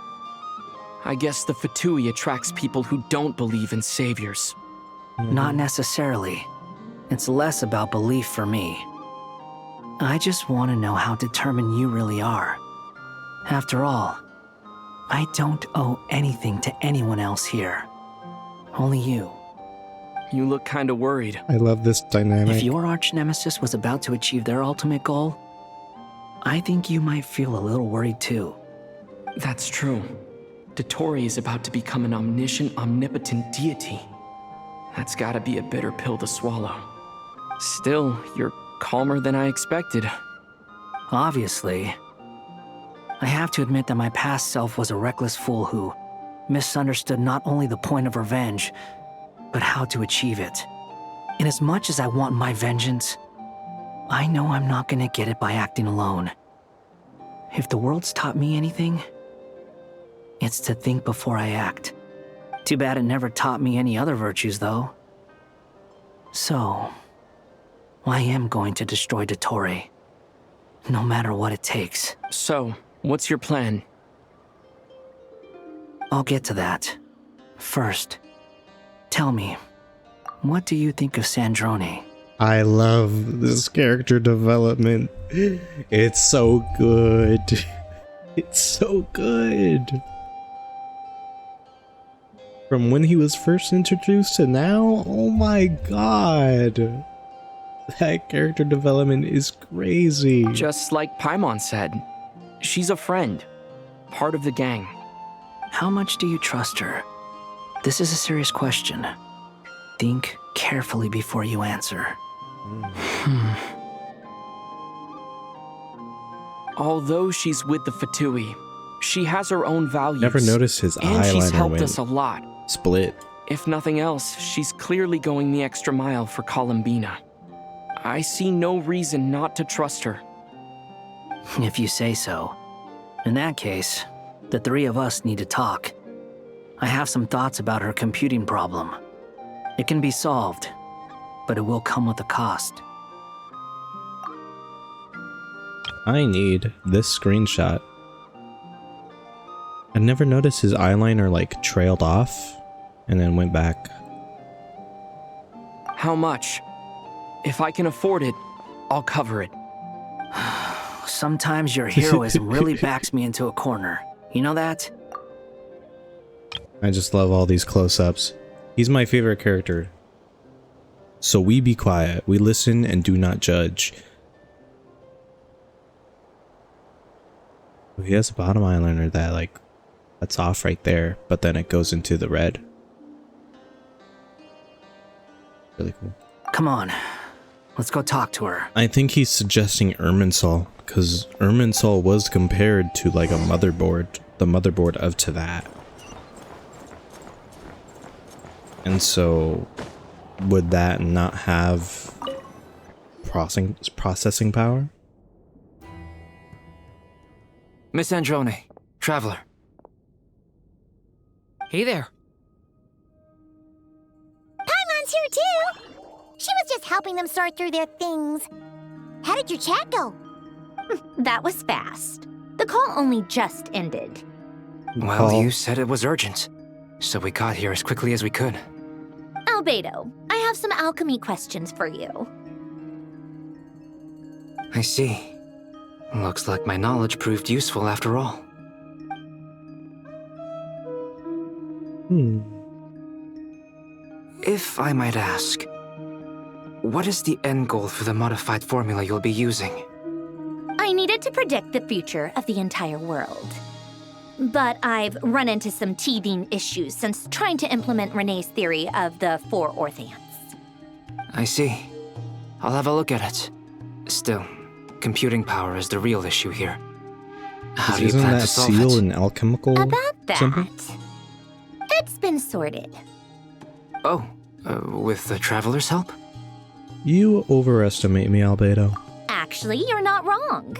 I guess the Fatui attracts people who don't believe in saviors. Not necessarily. It's less about belief for me. I just want to know how determined you really are. After all, I don't owe anything to anyone else here. Only you. You look kinda worried. I love this dynamic. If your arch-nemesis was about to achieve their ultimate goal, I think you might feel a little worried too. That's true. Dottore is about to become an omniscient, omnipotent deity. That's gotta be a bitter pill to swallow. Still, you're calmer than I expected. Obviously. I have to admit that my past self was a reckless fool who misunderstood not only the point of revenge, but how to achieve it. And as much as I want my vengeance, I know I'm not gonna get it by acting alone. If the world's taught me anything, it's to think before I act. Too bad it never taught me any other virtues, though. So, I am going to destroy Dottore, no matter what it takes. So, what's your plan? I'll get to that. First, tell me, what do you think of Sandrone? I love this character development. It's so good. It's so good. From when he was first introduced to now, oh my god. That character development is crazy. Just like Paimon said, she's a friend, part of the gang. How much do you trust her? This is a serious question. Think carefully before you answer. Although she's with the Fatui, she has her own values. Never noticed his and she's eyeliner helped went us a lot. split. If nothing else, she's clearly going the extra mile for Columbina. I see no reason not to trust her. If you say so. In that case, the three of us need to talk. I have some thoughts about her computing problem. It can be solved, but it will come with a cost. I need this screenshot. I never noticed his eyeliner like trailed off and then went back. How much? If I can afford it, I'll cover it. Sometimes your heroism really backs me into a corner. You know that? I just love all these close-ups. He's my favorite character. So we be quiet. We listen and do not judge. He has a bottom eyeliner that like that's off right there, but then it goes into the red. Really cool. Come on, let's go talk to her. I think he's suggesting Irminsul, because Irminsul was compared to like a motherboard, the motherboard of to that. And so would that not have processing power? Miss Androne, Traveler. Hey there. Paimon's here too. She was just helping them sort through their things. How did your chat go? That was fast. The call only just ended. Well, you said it was urgent, so we got here as quickly as we could. Albedo, I have some alchemy questions for you. I see. Looks like my knowledge proved useful after all. If I might ask, what is the end goal for the modified formula you'll be using? I needed to predict the future of the entire world. But I've run into some teething issues since trying to implement Renee's theory of the 4 orthants. I see. I'll have a look at it. Still, computing power is the real issue here. How do you Isn't plan that to solve seal it? an alchemical? About that, symbol? it's been sorted. Oh, with the Traveler's help? You overestimate me, Albedo. Actually, you're not wrong.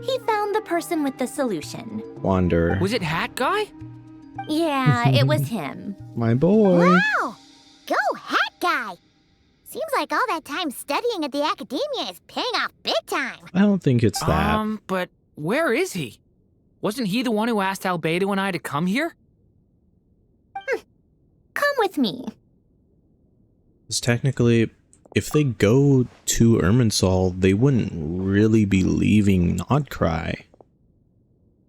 He found the person with the solution. Wanderer. Was it Hat Guy? Yeah, it was him. My boy. Wow! Go Hat Guy! Seems like all that time studying at the academia is paying off big time. I don't think it's that. But where is he? Wasn't he the one who asked Albedo and I to come here? Come with me. Because technically, if they go to Irminsul, they wouldn't really be leaving Nodcry.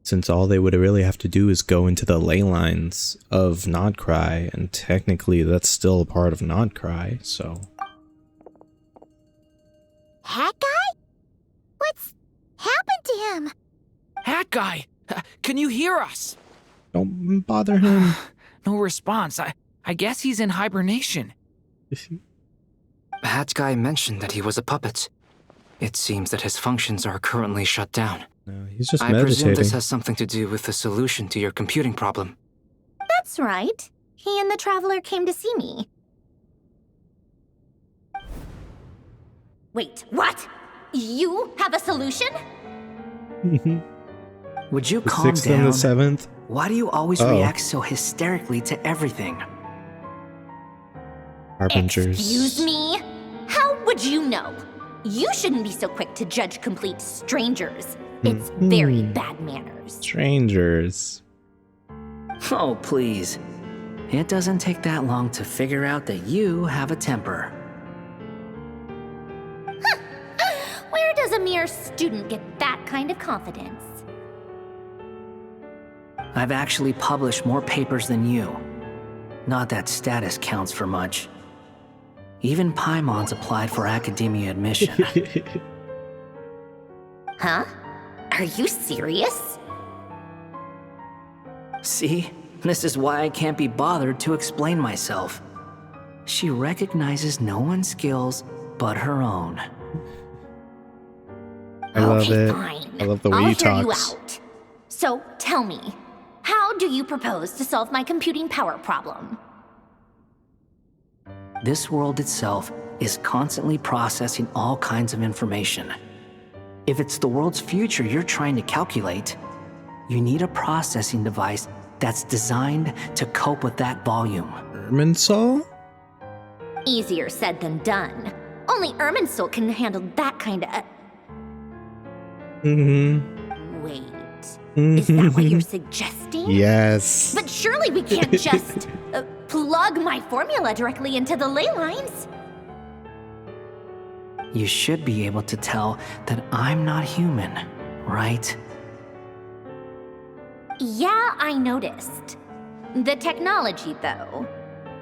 Since all they would really have to do is go into the ley lines of Nodcry, and technically that's still a part of Nodcry, so... Hat Guy? What's happened to him? Hat Guy! Can you hear us? Don't bother him. No response. I guess he's in hibernation. Hat Guy mentioned that he was a puppet. It seems that his functions are currently shut down. No, he's just I presume meditating. this has something to do with the solution to your computing problem. That's right. He and the Traveler came to see me. Wait, what? You have a solution? Would you The calm 6th down? and the 7th? Why do you always react so hysterically to everything? Harbingers. Excuse me? How would you know? You shouldn't be so quick to judge complete strangers. It's very bad manners. Strangers. Oh, please. It doesn't take that long to figure out that you have a temper. Where does a mere student get that kind of confidence? I've actually published more papers than you. Not that status counts for much. Even Paimon's applied for academia admission. Huh? Are you serious? See? This is why I can't be bothered to explain myself. She recognizes no one's skills but her own. I love it. Fine. I love the way I'll he hear you talks. out. So tell me, how do you propose to solve my computing power problem? This world itself is constantly processing all kinds of information. If it's the world's future you're trying to calculate, you need a processing device that's designed to cope with that volume. Irminsul? Easier said than done. Only Irminsul can handle that kind of... Wait, is that what you're suggesting? Yes. But surely we can't just plug my formula directly into the ley lines. You should be able to tell that I'm not human, right? Yeah, I noticed. The technology, though,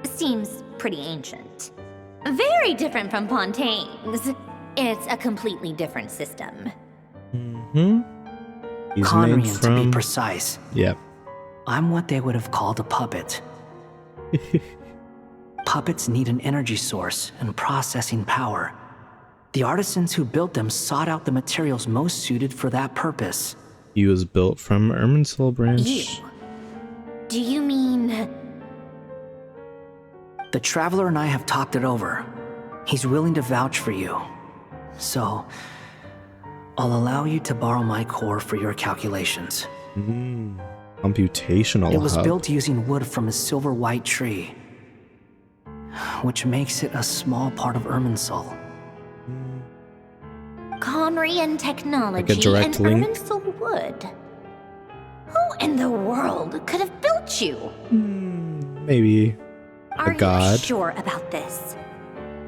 seems pretty ancient. Very different from Fontaine's. It's a completely different system. He's Conrian, made from... to be precise. Yep. I'm what they would have called a puppet. Puppets need an energy source and processing power. The artisans who built them sought out the materials most suited for that purpose. He was built from Irminsul branch. Ew. Do you mean... The Traveler and I have talked it over. He's willing to vouch for you. So, I'll allow you to borrow my core for your calculations. Computational It was hub. built using wood from a silver white tree, which makes it a small part of Irminsul. Conrian technology direct and link. Irminsul wood. Who in the world could have built you? Maybe Are a god. you sure about this?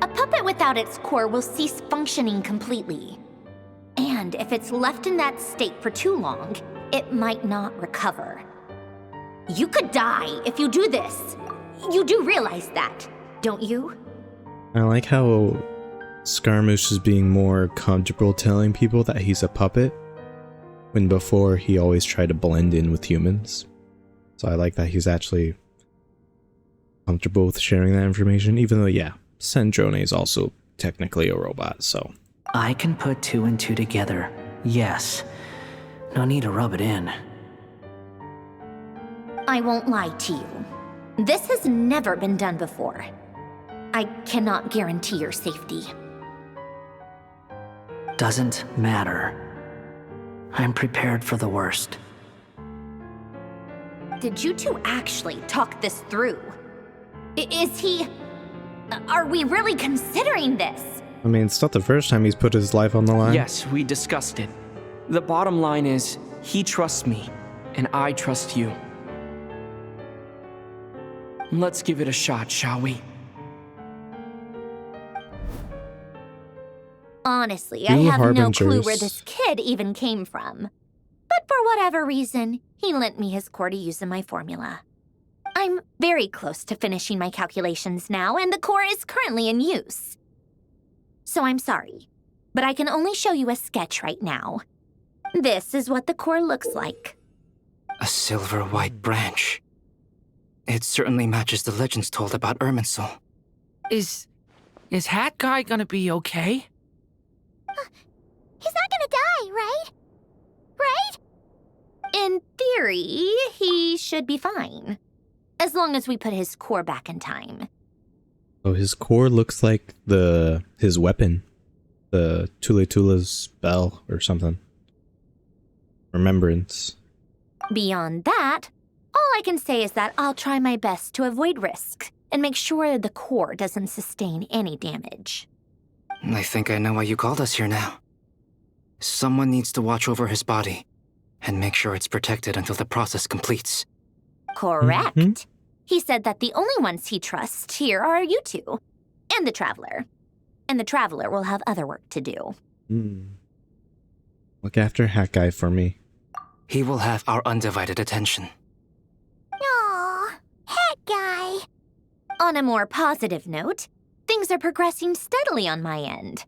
A puppet without its core will cease functioning completely. And if it's left in that state for too long, it might not recover. You could die if you do this. You do realize that, don't you? I like how Scaramouche is being more comfortable telling people that he's a puppet, when before he always tried to blend in with humans. So I like that he's actually comfortable with sharing that information, even though, yeah, Sandrone is also technically a robot, so... I can put 2 and 2 together, yes. No need to rub it in. I won't lie to you. This has never been done before. I cannot guarantee your safety. Doesn't matter. I'm prepared for the worst. Did you two actually talk this through? Is he... Are we really considering this? I mean, it's not the first time he's put his life on the line. Yes, we discussed it. The bottom line is, he trusts me, and I trust you. Let's give it a shot, shall we? Honestly, I have no clue where this kid even came from. But for whatever reason, he lent me his core to use in my formula. I'm very close to finishing my calculations now, and the core is currently in use. So I'm sorry, but I can only show you a sketch right now. This is what the core looks like. A silver white branch. It certainly matches the legends told about Irminsul. Is Hat Guy gonna be okay? He's not gonna die, right? Right? In theory, he should be fine. As long as we put his core back in time. So his core looks like his weapon. The Tula's bell or something. Remembrance. Beyond that, all I can say is that I'll try my best to avoid risk and make sure the core doesn't sustain any damage. I think I know why you called us here now. Someone needs to watch over his body and make sure it's protected until the process completes. Correct. He said that the only ones he trusts here are you two, and the Traveler. And the Traveler will have other work to do. Look after Hat Guy for me. He will have our undivided attention. Aw, Hat Guy. On a more positive note, things are progressing steadily on my end.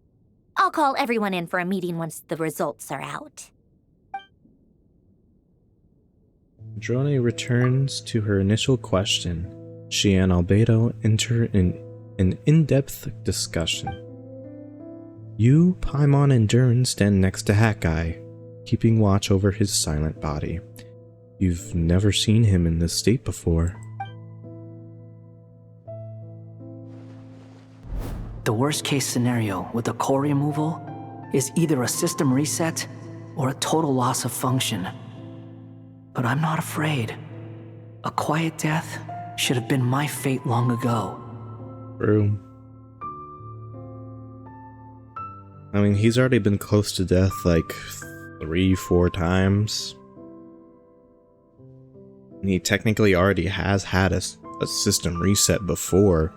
I'll call everyone in for a meeting once the results are out. Drone returns to her initial question. She and Albedo enter in an in-depth discussion. You, Paimon, and Durin stand next to Hat Guy, keeping watch over his silent body. You've never seen him in this state before. The worst case scenario with the core removal is either a system reset or a total loss of function. But I'm not afraid. A quiet death should have been my fate long ago. True. I mean, he's already been close to death like 3-4 times. And he technically already has had a system reset before,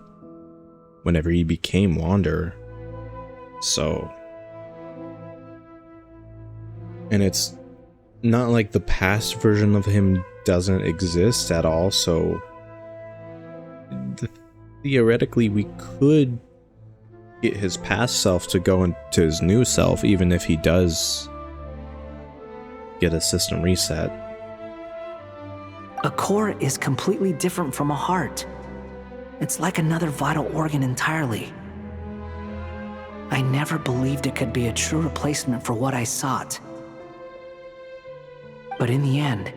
whenever he became Wanderer. So... And it's not like the past version of him doesn't exist at all, so... Theoretically, we could get his past self to go into his new self, even if he does get a system reset. A core is completely different from a heart. It's like another vital organ entirely. I never believed it could be a true replacement for what I sought. But in the end,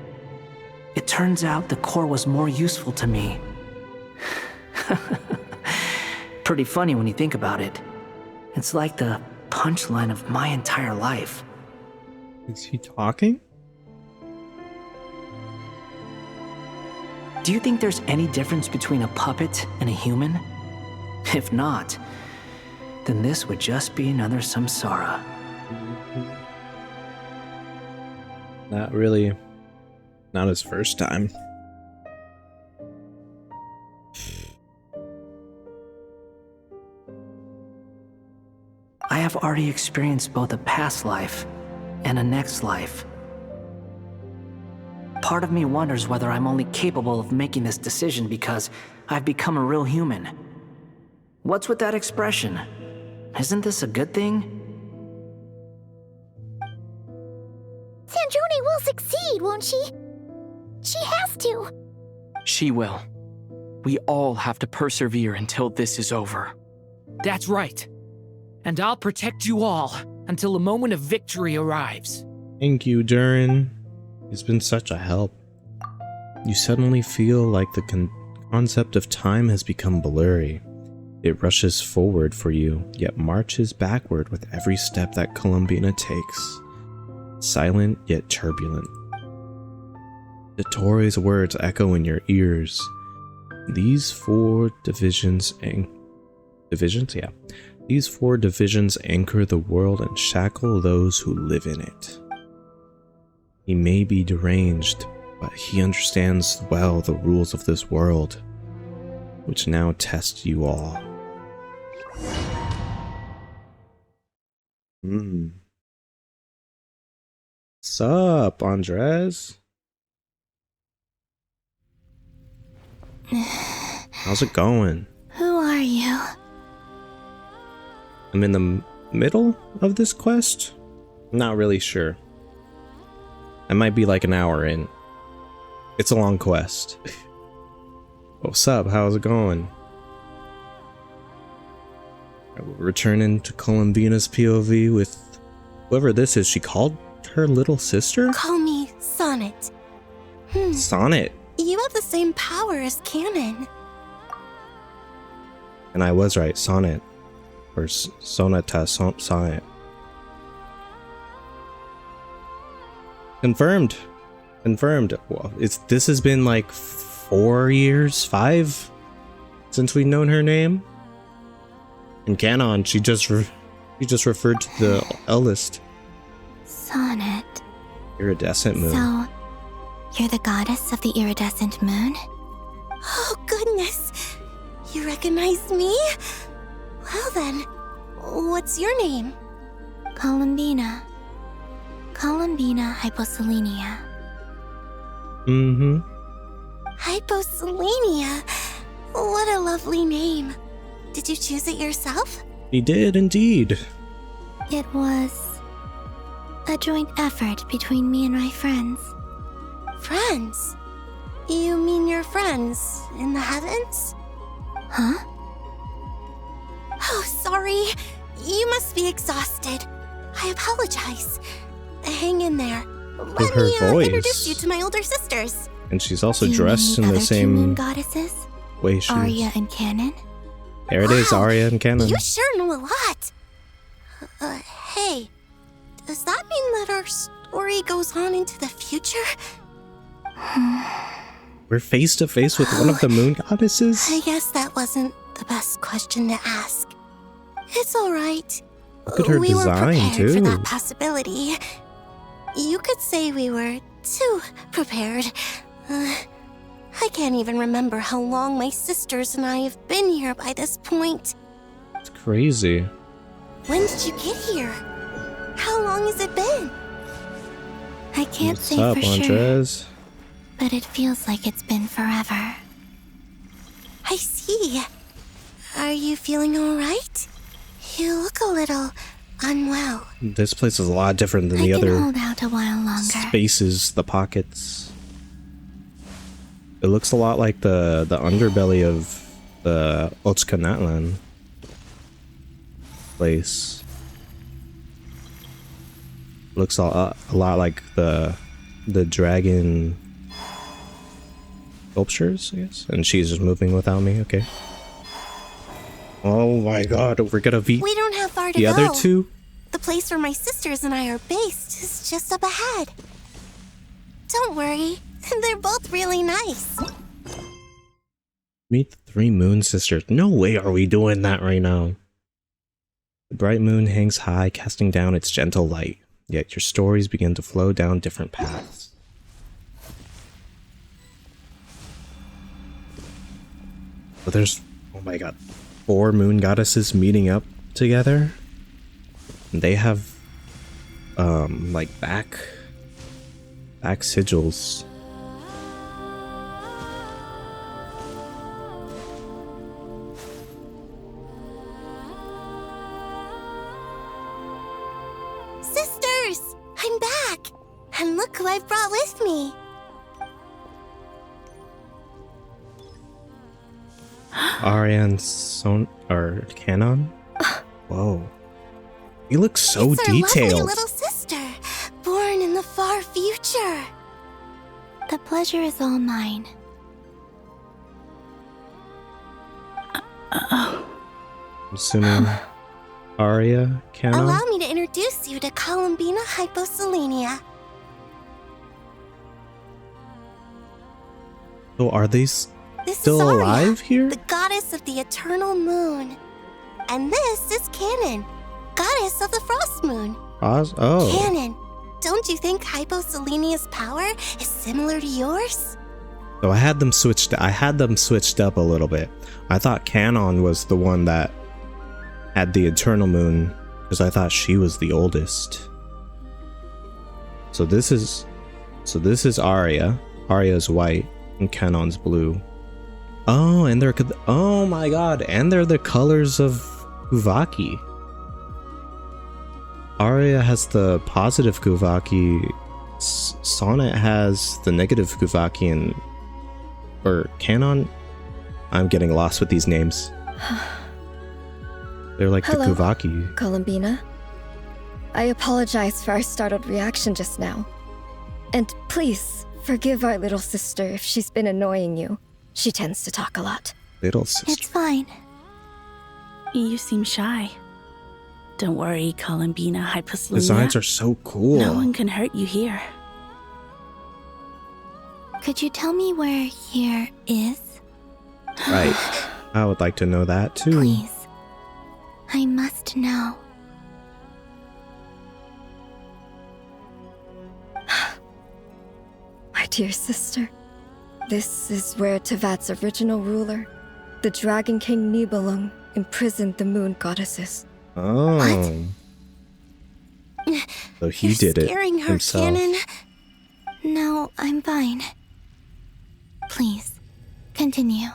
it turns out the core was more useful to me. Pretty funny when you think about it. It's like the punchline of my entire life. Is he talking? Do you think there's any difference between a puppet and a human? If not, then this would just be another samsara. Not really. Not his first time. I have already experienced both a past life and a next life. Part of me wonders whether I'm only capable of making this decision because I've become a real human. What's with that expression? Isn't this a good thing? Sandrone will succeed, won't she? She has to. She will. We all have to persevere until this is over. That's right. And I'll protect you all until a moment of victory arrives. Thank you, Durin. It's been such a help. You suddenly feel like the concept of time has become blurry. It rushes forward for you, yet marches backward with every step that Columbina takes. Silent yet turbulent. Dottoro's words echo in your ears. These four divisions These four divisions anchor the world and shackle those who live in it. He may be deranged, but he understands well the rules of this world, which now test you all. Sup, Andres? How's it going? Who are you? I'm in the middle of this quest? Not really sure. I might be like an hour in. It's a long quest. What's up? How's it going? We're returning to Columbina's POV with whoever this is. She called her little sister? Call me Sonnet. Sonnet. You have the same power as Canon. And I was right, Sonnet. Or Sonata, Sonnet. Confirmed. Confirmed. Well, this has been like 4 years, 5, since we've known her name. In canon, she just referred to the eldest. Sonnet. Iridescent moon. So, you're the goddess of the iridescent moon? Oh, goodness. You recognize me? Well then, what's your name? Columbina. Columbina Hyposelenia. Hyposelenia? What a lovely name. Did you choose it yourself? He did indeed. It was a joint effort between me and my friends. Friends? You mean your friends in the heavens? Huh? Oh, sorry. You must be exhausted. I apologize. Hang in there. Let me introduce you to my older sisters. And she's also dressed in the same moon goddesses? way she Arya is. and Canon? There it is, Arya and Canon. You sure know a lot. Hey, does that mean that our story goes on into the future? We're face to face with one of the moon goddesses? I guess that wasn't the best question to ask. It's alright. Look at her we were design, prepared too. for that possibility. You could say we were too prepared. I can't even remember how long my sisters and I have been here by this point. It's crazy. When did you get here? How long has it been? I can't What's say up, for Andres? sure, but it feels like it's been forever. I see. Are you feeling alright? You look a little unwell. This place is a lot different than I the can other hold out a while longer. spaces, the pockets. It looks a lot like the underbelly of the Otskanatlan place. Looks a lot like the dragon sculptures, I guess. And she's just moving without me. Okay. Oh my god, we're gonna beat We don't have far to the go. other two? The place where my sisters and I are based is just up ahead. Don't worry, they're both really nice. Meet the 3 moon sisters. No way are we doing that right now. The bright moon hangs high, casting down its gentle light. Yet your stories begin to flow down different paths. But there's, oh my god, 4 moon goddesses meeting up together. And they have, like back sigils. Sisters, I'm back. And look who I've brought with me. Ariane or Canon? Whoa. You look so It's our lovely detailed. little sister, born in the far future. The pleasure is all mine. I'm assuming Aria Canon? Allow me to introduce you to Columbina Hyposelenia. So are these This still is Aria, alive here? the goddess of the eternal moon. And this is Canon, goddess of the frost moon. Oh. Canon, don't you think Hyposelenia's power is similar to yours? So I had them switched up a little bit. I thought Canon was the one that had the eternal moon, because I thought she was the oldest. So this is Aria. Aria's white and Canon's blue. Oh, and they're, oh my god, and they're the colors of Kuvaki. Aria has the positive Kuvaki, Sonnet has the negative Kuvaki, and or Canon. I'm getting lost with these names. They're like Hello, the Kuvaki. Columbina. I apologize for our startled reaction just now. And please, forgive our little sister if she's been annoying you. She tends to talk a lot. Little sister. It's fine. You seem shy. Don't worry, Columbina Hyposelenia. Designs are so cool. No one can hurt you here. Could you tell me where here is? Right. I would like to know that too. Please. I must know. My dear sister, this is where Tevat's original ruler, the Dragon King Nibelung, imprisoned the moon goddesses. Oh. So he You're did it scaring her, himself. Canon. No, I'm fine. Please, continue.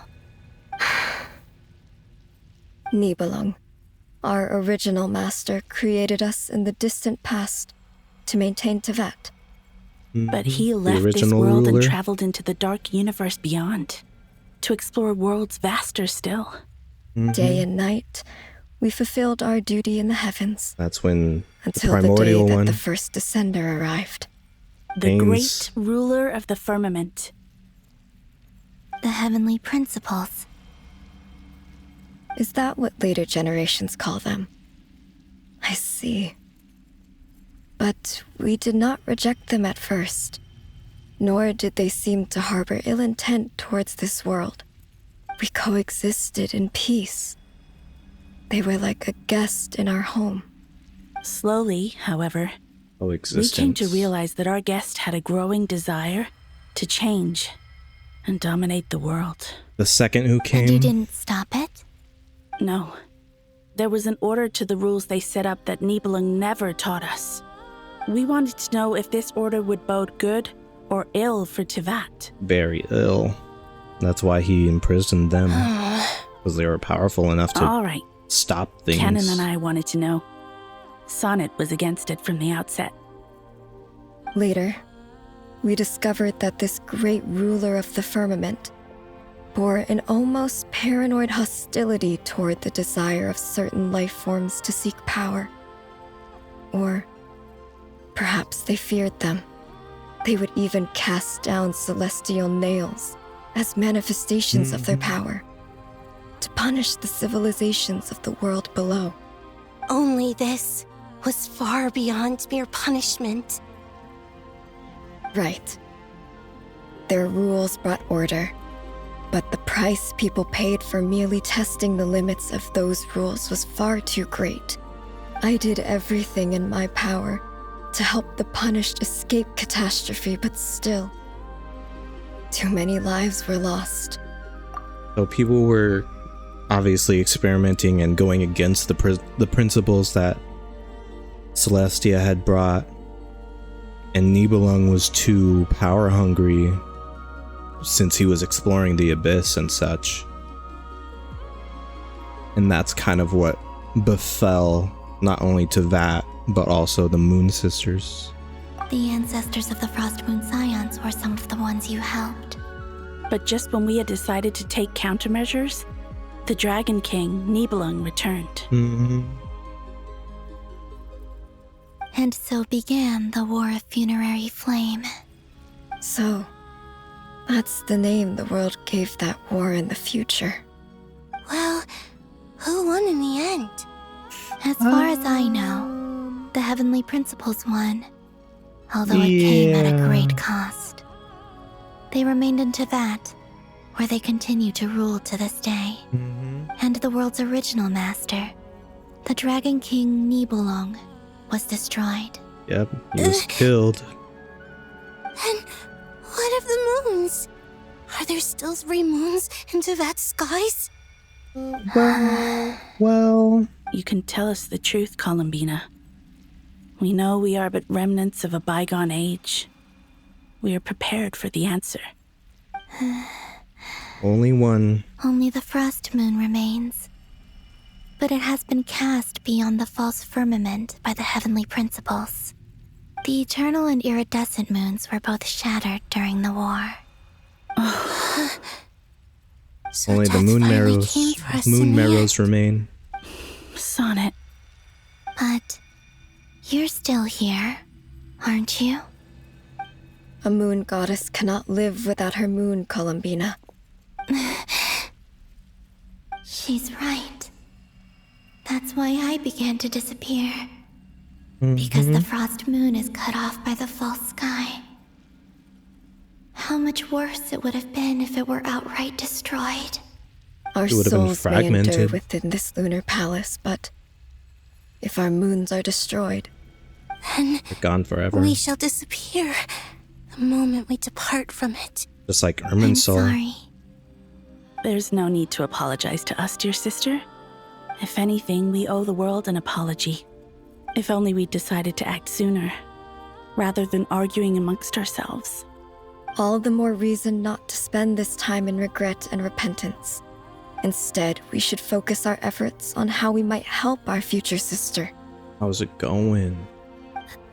Nibelung, our original master, created us in the distant past to maintain Tevat. But he left this original world ruler? and traveled into the dark universe beyond, to explore worlds vaster still. Day and night, we fulfilled our duty in the heavens. That's when Until the primordial the day that one. the first descender arrived. The Names. great ruler of the firmament. The heavenly principles. Is that what later generations call them? I see. But we did not reject them at first, nor did they seem to harbor ill intent towards this world. We coexisted in peace. They were like a guest in our home. Slowly, however, we came to realize that our guest had a growing desire to change and dominate the world. The second who came. And you didn't stop it? No. There was an order to the rules they set up that Nibelung never taught us. We wanted to know if this order would bode good or ill for Tevat. Very ill. That's why he imprisoned them. Because they were powerful enough to All right. stop things. Canon and I wanted to know. Sonnet was against it from the outset. Later, we discovered that this great ruler of the firmament bore an almost paranoid hostility toward the desire of certain life forms to seek power. Or perhaps they feared them. They would even cast down celestial nails as manifestations of their power, to punish the civilizations of the world below. Only this was far beyond mere punishment. Right. Their rules brought order, but the price people paid for merely testing the limits of those rules was far too great. I did everything in my power to help the punished escape catastrophe, but still, too many lives were lost. So people were obviously experimenting and going against the principles that Celestia had brought, and Nibelung was too power hungry since he was exploring the abyss and such. And that's kind of what befell not only to that, but also the Moon Sisters. The ancestors of the Frost Moon Scions were some of the ones you helped. But just when we had decided to take countermeasures, the Dragon King, Nibelung, returned. And so began the War of Funerary Flame. So, that's the name the world gave that war in the future. Well, who won in the end? As far as I know, the Heavenly Principles won. Although it came at a great cost. They remained in Teyvat, where they continue to rule to this day. And the world's original master, the Dragon King Nibelung, was destroyed. Yep, he was killed. And what of the moons? Are there still 3 moons in Teyvat's skies? Well... You can tell us the truth, Columbina. We know we are but remnants of a bygone age. We are prepared for the answer. Only one. Only the Frost Moon remains. But it has been cast beyond the false firmament by the Heavenly Principles. The eternal and iridescent moons were both shattered during the war. So only the moon marrows remain. Sonnet. But you're still here, aren't you? A moon goddess cannot live without her moon, Columbina. She's right. That's why I began to disappear. Because the Frost Moon is cut off by the false sky. How much worse it would have been if it were outright destroyed. Our souls may endure within this lunar palace, but if our moons are destroyed, then they're gone forever. We shall disappear the moment we depart from it. Just like Irminsul. I'm sorry. There's no need to apologize to us, dear sister. If anything, we owe the world an apology. If only we'd decided to act sooner, rather than arguing amongst ourselves. All the more reason not to spend this time in regret and repentance. Instead, we should focus our efforts on how we might help our future sister. How's it going?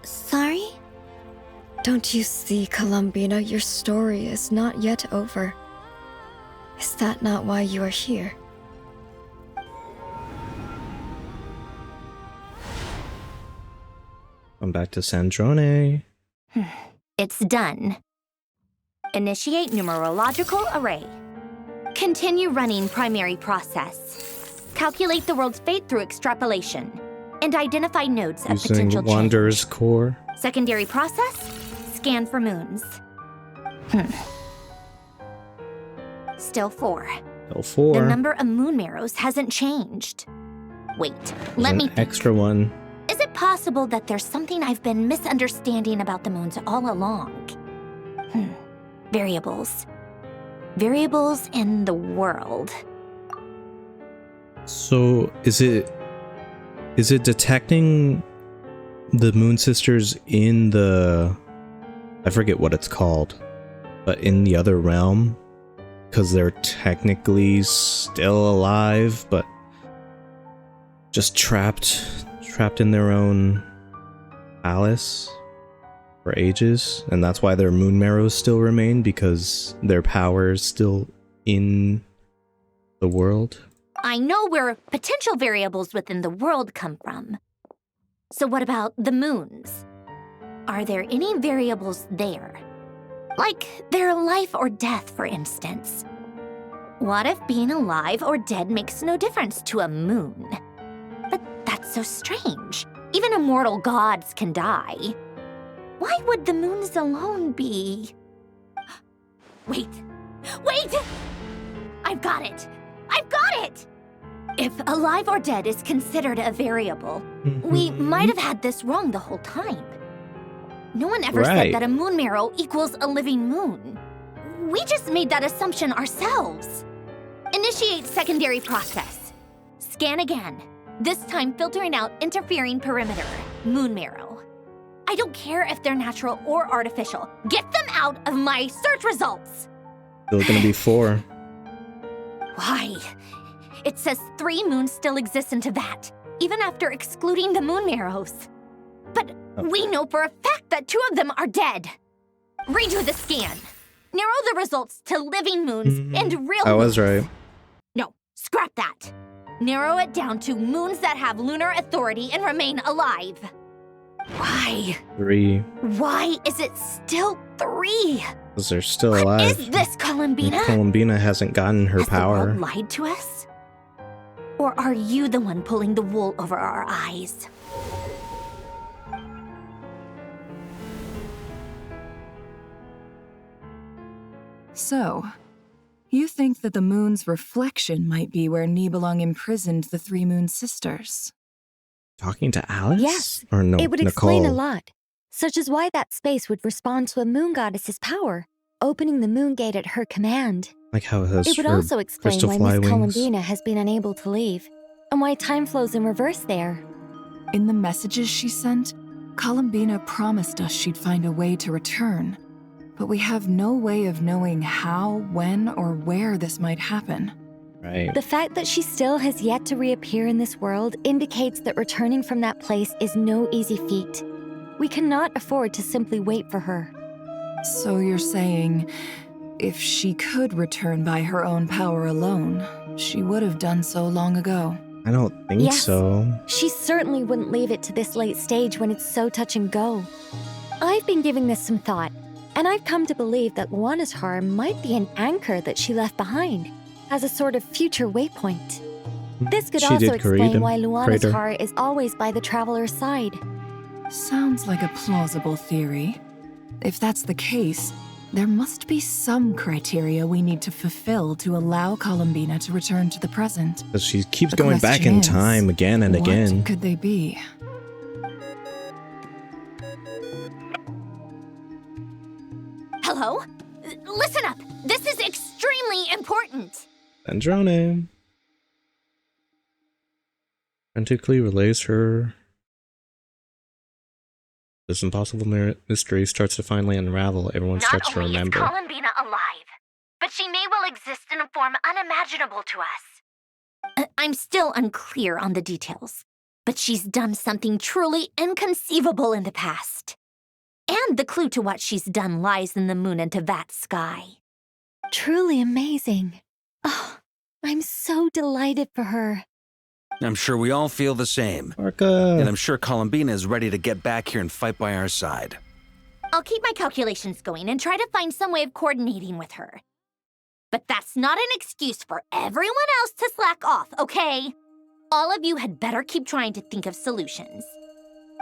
Sorry? Don't you see, Columbina, your story is not yet over. Is that not why you are here? I'm back to Sandrone. It's done. Initiate numerological array. Continue running primary process. Calculate the world's fate through extrapolation. And identify nodes of Using potential Wanderer's change. Core. Secondary process. Scan for moons. Still 4. Still 4. The number of moon marrows hasn't changed. Wait, let me think. Extra one. Is it possible that there's something I've been misunderstanding about the moons all along? Variables. Variables in the world. So, is it detecting the Moon Sisters in the... I forget what it's called, but in the other realm? Because they're technically still alive, but just trapped in their own palace for ages, and that's why their moon marrows still remain, because their power is still in the world. I know where potential variables within the world come from. So what about the moons? Are there any variables there? Like their life or death, for instance. What if being alive or dead makes no difference to a moon? But that's so strange. Even immortal gods can die. Why would the moons alone be? Wait! I've got it! If alive or dead is considered a variable, we might have had this wrong the whole time. No one ever said that a moon marrow equals a living moon. We just made that assumption ourselves. Initiate secondary process. Scan again. This time filtering out interfering perimeter, moon marrow. I don't care if they're natural or artificial. Get them out of my search results! Still gonna be 4. Why? It says 3 moons still exist in Teyvat, even after excluding the moon marrows. But we know for a fact that 2 of them are dead. Redo the scan. Narrow the results to living moons and real I was moons. right. No, scrap that. Narrow it down to moons that have lunar authority and remain alive. Why? 3. Why is it still 3? Because they're still alive. Is this Columbina? Columbina hasn't gotten her Has power. the world lied to us? Or are you the one pulling the wool over our eyes? So, you think that the moon's reflection might be where Nibelung imprisoned the 3 moon sisters? Talking to Alice? Yes, Or no, it would Nicole? explain a lot, such as why that space would respond to a moon goddess's power, opening the moon gate at her command. Like how it has It would her also explain crystal why fly Miss wings. Columbina has been unable to leave, and why time flows in reverse there. In the messages she sent, Columbina promised us she'd find a way to return, but we have no way of knowing how, when, or where this might happen. Right. The fact that she still has yet to reappear in this world indicates that returning from that place is no easy feat. We cannot afford to simply wait for her. So you're saying, if she could return by her own power alone, she would have done so long ago? I don't think Yes. so. She certainly wouldn't leave it to this late stage when it's so touch and go. I've been giving this some thought, and I've come to believe that Luana's Har might be an anchor that she left behind, as a sort of future waypoint. This could She also did create explain him. why Luana's Crater. Har is always by the traveler's side. Sounds like a plausible theory. If that's the case, there must be some criteria we need to fulfill to allow Columbina to return to the present. Because she keeps The going back question in is, time again and what again. could they be? Hello? Listen up. This is extremely important. Androne frantically relays her. This impossible mystery starts to finally unravel. Everyone starts to remember. Not only is Columbina alive, but she may well exist in a form unimaginable to us. I'm still unclear on the details, but she's done something truly inconceivable in the past. And the clue to what she's done lies in the moon and Teyvat sky. Truly amazing. Oh, I'm so delighted for her. I'm sure we all feel the same. Arca. And I'm sure Columbina is ready to get back here and fight by our side. I'll keep my calculations going and try to find some way of coordinating with her. But that's not an excuse for everyone else to slack off, okay? All of you had better keep trying to think of solutions.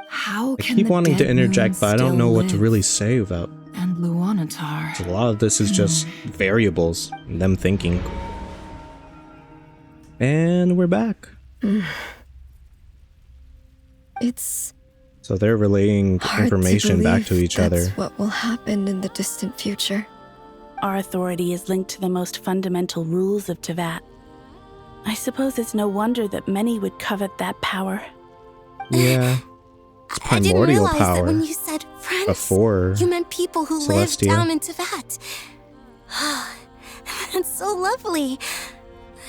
How I can keep the wanting to dead interject, moon but I don't still know what to live? really say about. And Luanatar. A lot of this is just variables, them thinking. And we're back. It's So they're relaying hard information back to believe each other. that's what will happen in the distant future. Our authority is linked to the most fundamental rules of Teyvat. I suppose it's no wonder that many would covet that power. Yeah. It's I didn't primordial realize that power. when you said friends, Before you meant people who Celestia. lived down in Teyvat. That's so lovely.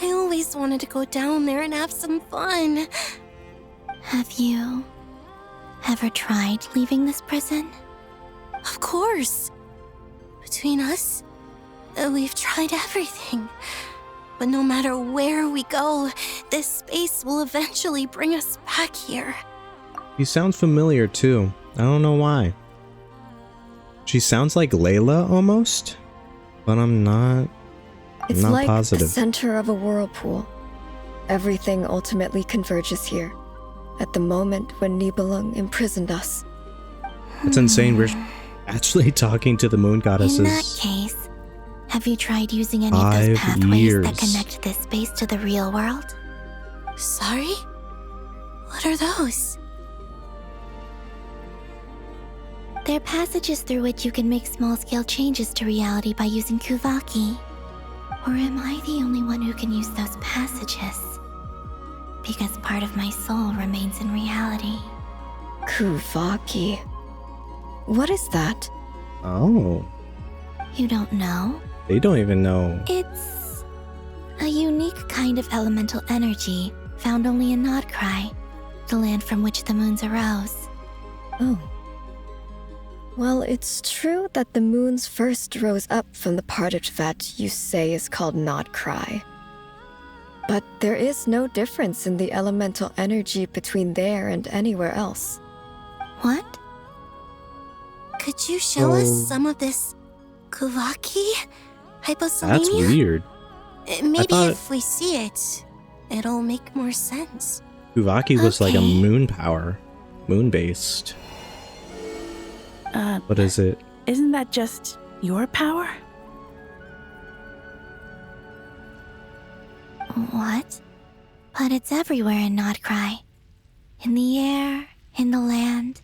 I always wanted to go down there and have some fun. Have you ever tried leaving this prison? Of course. Between us, we've tried everything. But no matter where we go, this space will eventually bring us back here. He sounds familiar too. I don't know why. She sounds like Layla almost, but I'm not like positive. The center of a whirlpool. Everything ultimately converges here, at the moment when Nibelung imprisoned us. It's insane. We're actually talking to the moon goddesses. In that case, have you tried using any of those pathways that connect this space to the real world? Sorry? What are those? They're passages through which you can make small-scale changes to reality by using Kuvaki. Or am I the only one who can use those passages? Because part of my soul remains in reality. Kuvaki. What is that? Oh. You don't know? They don't even know. It's a unique kind of elemental energy found only in Nodcry, the land from which the moons arose. Oh. Well, it's true that the moons first rose up from the part of that you say is called Nodcry. But there is no difference in the elemental energy between there and anywhere else. What? Could you show us some of this Kuvaki? Hyposalemia? That's weird. Maybe if we see it, it'll make more sense. Kuvaki was like a moon power. Moon-based. What is it? Isn't that just your power? What? But it's everywhere in Nodcry. In the air, in the land.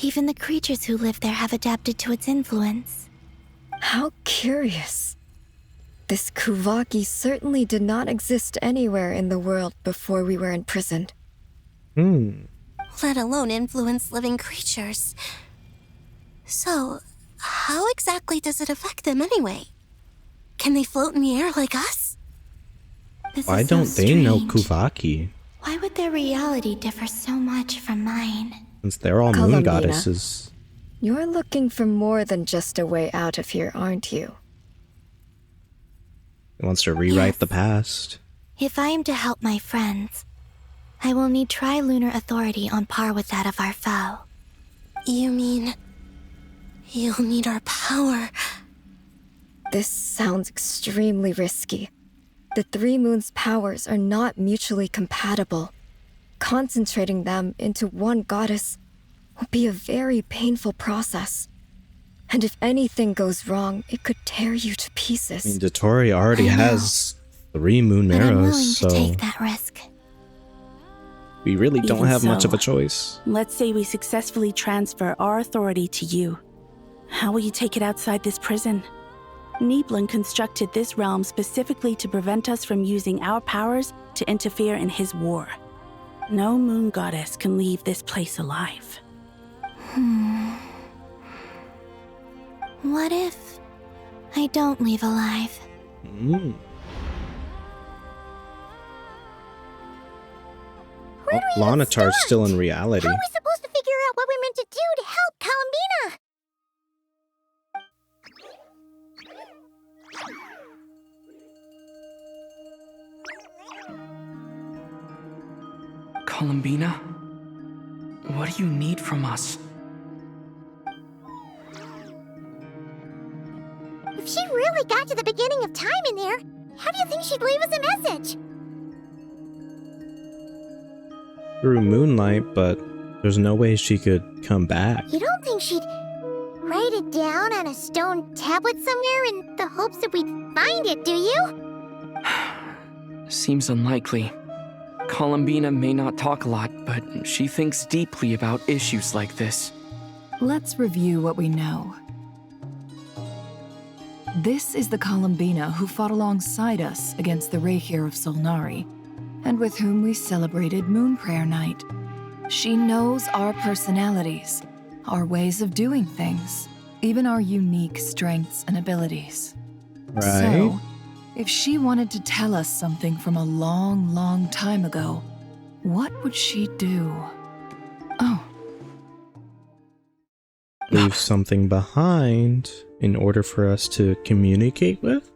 Even the creatures who live there have adapted to its influence. How curious. This Kuvaki certainly did not exist anywhere in the world before we were imprisoned. Let alone influence living creatures. So, how exactly does it affect them anyway? Can they float in the air like us? Why don't they know Kuvaki? Why would their reality differ so much from mine? Since they're all moon goddesses. You're looking for more than just a way out of here, aren't you? He wants to rewrite the past. If I am to help my friends, I will need trilunar authority on par with that of our foe. You mean you'll need our power? This sounds extremely risky. The three moons' powers are not mutually compatible. Concentrating them into one goddess will be a very painful process. And if anything goes wrong, it could tear you to pieces. I mean, Dotori already has 3 moon arrows, so to take that risk. We really don't Even have much so, of a choice. Let's say we successfully transfer our authority to you. How will you take it outside this prison? Nibelung constructed this realm specifically to prevent us from using our powers to interfere in his war. No moon goddess can leave this place alive. What if I don't leave alive? Well, Lanatar's still in reality. How are we supposed to figure out what we're meant to do to help Columbina? Columbina? What do you need from us? If she really got to the beginning of time in there, how do you think she'd leave us a message? Through moonlight, but there's no way she could come back. You don't think she'd write it down on a stone tablet somewhere in the hopes that we'd find it, do you? Seems unlikely. Columbina may not talk a lot, but she thinks deeply about issues like this. Let's review what we know. This is the Columbina who fought alongside us against the Rehir of Solnari, and with whom we celebrated Moon Prayer Night. She knows our personalities, our ways of doing things, even our unique strengths and abilities. Right. So, if she wanted to tell us something from a long, long time ago, What would she do? Oh. Leave something behind in order for us to communicate with?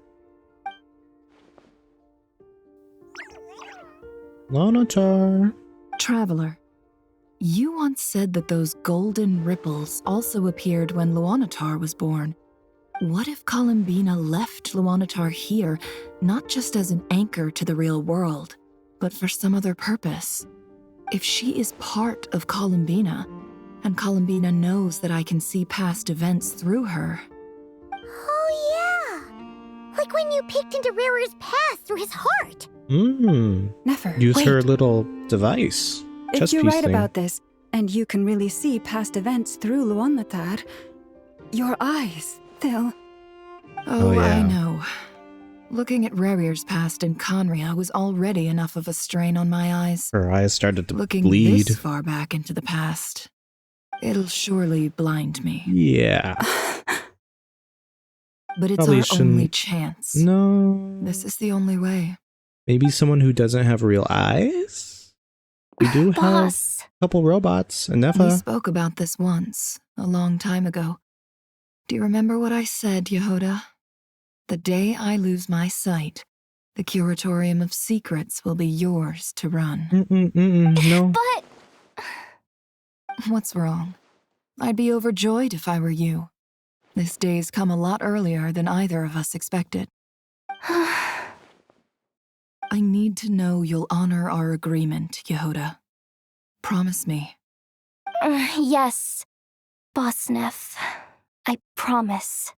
Lonatar. Traveler, you once said that those golden ripples also appeared when Luonatar was born. What if Columbina left Luonatar here, not just as an anchor to the real world, but for some other purpose? If she is part of Columbina, and Columbina knows that I can see past events through her. Oh yeah! Like when you peeked into Rarer's past through his heart! Never. Use Wait. her little device. If you're piece right thing. about this, and you can really see past events through Luonatar, your eyes, they'll... Oh, yeah. I know. Looking at Rerir's past in Conria was already enough of a strain on my eyes. Her eyes started to Looking bleed. this far back into the past, it'll surely blind me. Yeah. But it's Probably our only shouldn't- chance. No. This is the only way. Maybe someone who doesn't have real eyes? We do have Boss. a couple robots. We Nefa. spoke about this once, a long time ago. Do you remember what I said, Yehoda? The day I lose my sight, the Curatorium of Secrets will be yours to run. No. But What's wrong? I'd be overjoyed if I were you. This day's come a lot earlier than either of us expected. I need to know you'll honor our agreement, Yehoda. Promise me. yes, Boss Neff. I promise.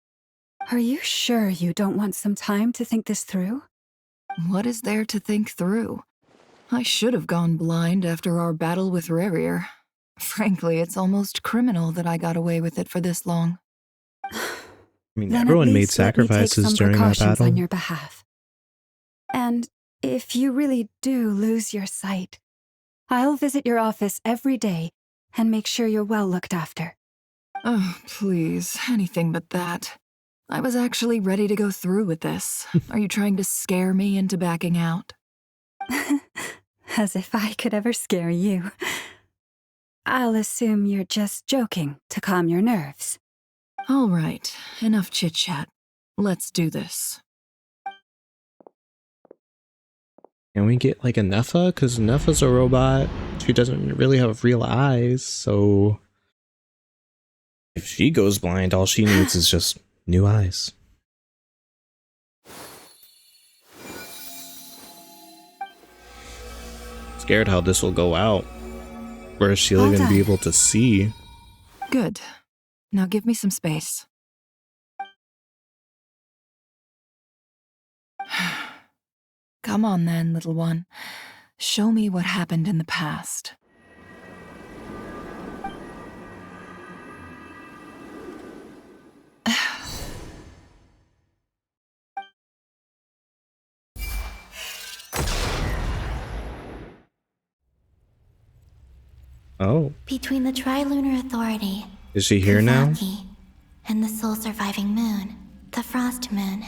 Are you sure you don't want some time to think this through? What is there to think through? I should have gone blind after our battle with Rerir. Frankly, it's almost criminal that I got away with it for this long. I mean, Then everyone at made least let me take sacrifices some during that precautions battle. on your behalf. And if you really do lose your sight, I'll visit your office every day and make sure you're well looked after. Oh, please, anything but that. I was actually ready to go through with this. Are you trying to scare me into backing out? As if I could ever scare you. I'll assume you're just joking to calm your nerves. All right, enough chit-chat. Let's do this. Can we get like a Nefa? Because Nefa's a robot. She doesn't really have real eyes, so if she goes blind, all she needs is just new eyes. Scared how this will go out. Where she'll All even done. be able to see. Good. Now give me some space. Come on then, little one. Show me what happened in the past. Oh, Between the Trilunar Authority, is she here now? Kuzaki, and the sole surviving moon, the Frost Moon,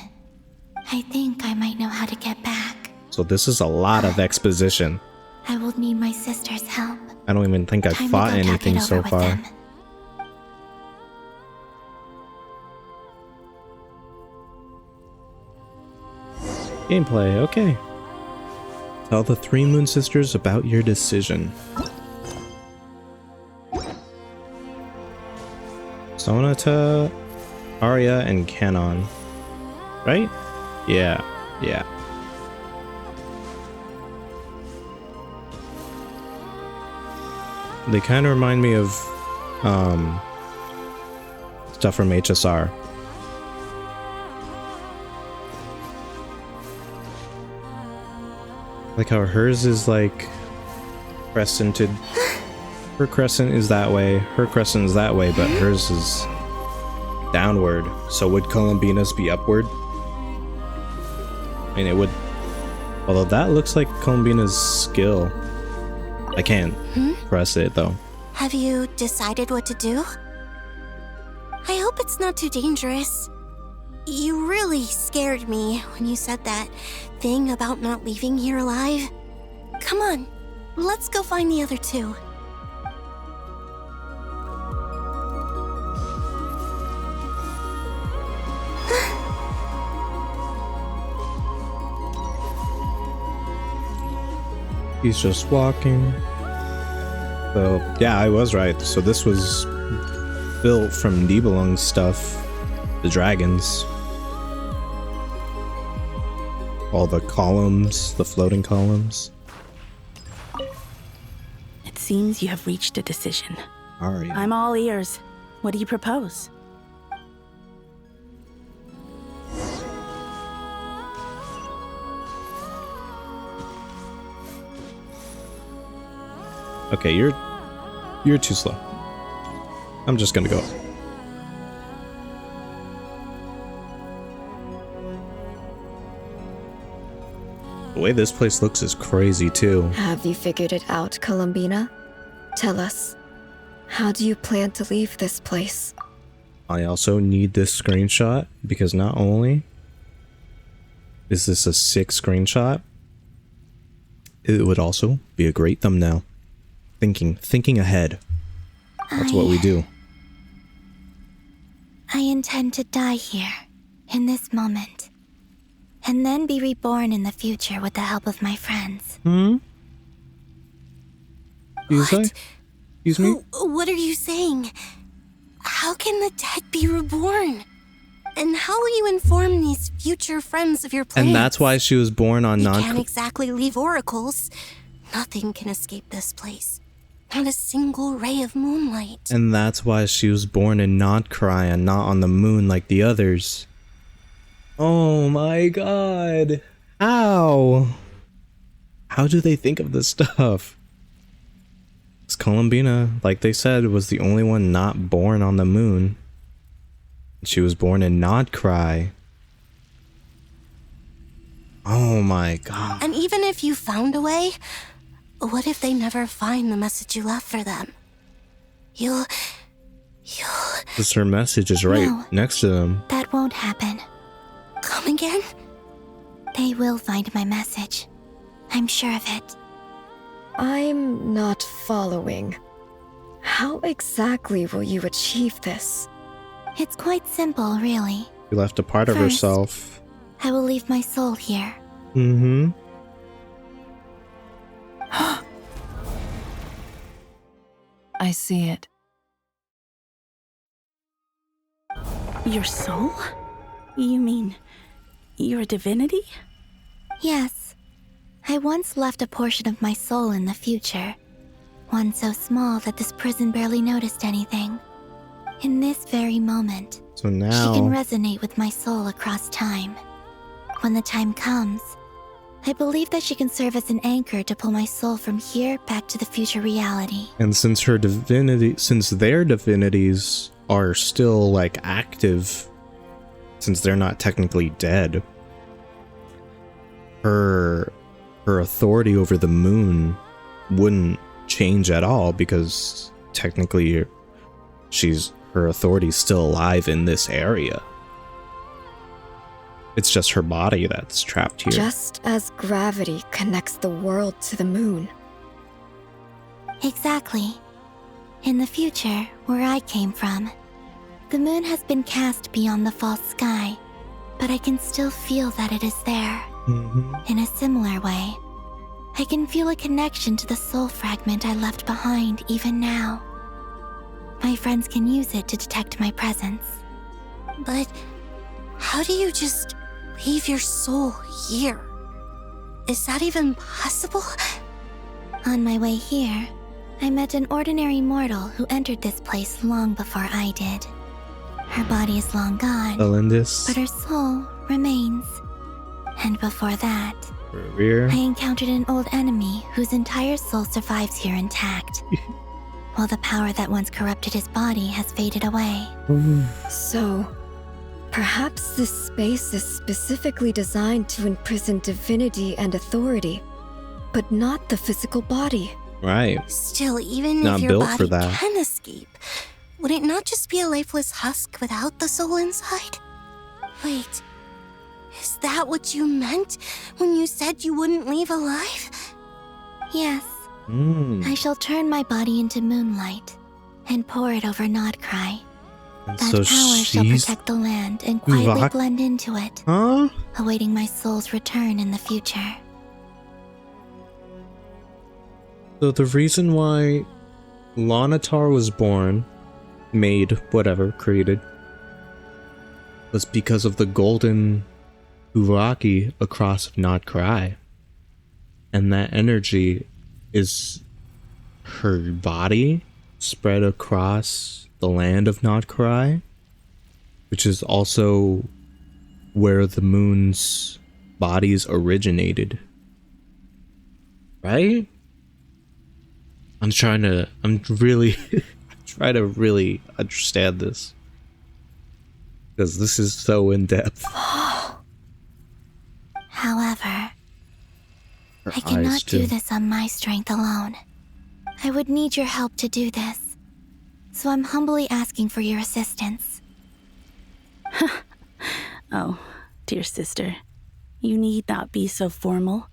I think I might know how to get back. So this is a lot of exposition. I will need my sister's help. I don't even think I've Time to fought go talk anything it so over with far. them. Gameplay, okay. Tell the three Moon Sisters about your decision. Sonata, Arya, and Canon. Right? Yeah, yeah. They kind of remind me of stuff from HSR. Like how hers is like crescented. Her crescent is that way, her crescent is that way, but hers is downward. So would Columbina's be upward? I mean, it would. Although that looks like Columbina's skill. I can't press it though. Have you decided what to do? I hope it's not too dangerous. You really scared me when you said that thing about not leaving here alive. Come on, Let's go find the other two. He's just walking. So, yeah, I was right. So this was built from Nibelung's stuff. The dragons. All the columns, the floating columns. It seems you have reached a decision. Alright. I'm all ears. What do you propose? Okay, you're too slow. I'm just gonna go. The way this place looks is crazy too. Have you figured it out, Columbina? Tell us, how do you plan to leave this place? I also need this screenshot because not only is this a sick screenshot, it would also be a great thumbnail. Thinking ahead. That's what we do. I intend to die here, in this moment, and then be reborn in the future with the help of my friends. Excuse me? What are you saying? How can the dead be reborn? And how will you inform these future friends of your plans? And that's why she was born on You can't exactly leave oracles. Nothing can escape this place. Not a single ray of moonlight. And that's why she was born in Notcry and not on the moon like the others. Oh my god. How? How do they think of this stuff? Because Columbina, like they said, was the only one not born on the moon. She was born in Notcry. Oh my god. And even if you found a way, what if they never find the message you left for them? You'll... Because her message is right No. next to them. That won't happen. Come again? They will find my message. I'm sure of it. I'm not following. How exactly will you achieve this? It's quite simple, really. She left a part of First, herself. I will leave my soul here. Mm-hmm. I see it. Your soul? You mean your divinity? Yes. I once left a portion of my soul in the future. One so small that this prison barely noticed anything. In this very moment, So she now... can resonate with my soul across time. When the time comes, I believe that she can serve as an anchor to pull my soul from here back to the future reality. And since her divinity, since their divinities are still like active, since they're not technically dead, her authority over the moon wouldn't change at all because technically her authority's still alive in this area. It's just her body that's trapped here. Just as gravity connects the world to the moon. Exactly. In the future, where I came from, the moon has been cast beyond the false sky, but I can still feel that it is there. In a similar way, I can feel a connection to the soul fragment I left behind even now. My friends can use it to detect my presence. But how do you just leave your soul here? Is that even possible? On my way here, I met an ordinary mortal who entered this place long before I did. Her body is long gone, Elendis. but her soul remains. And before that, Rear. I encountered an old enemy whose entire soul survives here intact, while the power that once corrupted his body has faded away. So, perhaps this space is specifically designed to imprison divinity and authority, but not the physical body. Right. Still, even Not if your built body for that. can escape, would it not just be a lifeless husk without the soul inside? Wait, is that what you meant when you said you wouldn't leave alive? Yes, I shall turn my body into moonlight and pour it over Nodcry. And That so power shall she's protect the land and quietly Uvok- blend into it, Huh? awaiting my soul's return in the future. So the reason why Lanatar was born, made, whatever, created, was because of the golden Uraki across Nodcry. And that energy is her body spread across the land of Nodcry, which is also where the moon's bodies originated. Right? I'm really trying to really understand this. Because this is so in-depth. However, Her I cannot eyes, too. do this on my strength alone. I would need your help to do this. So I'm humbly asking for your assistance. Oh, dear sister, you need not be so formal.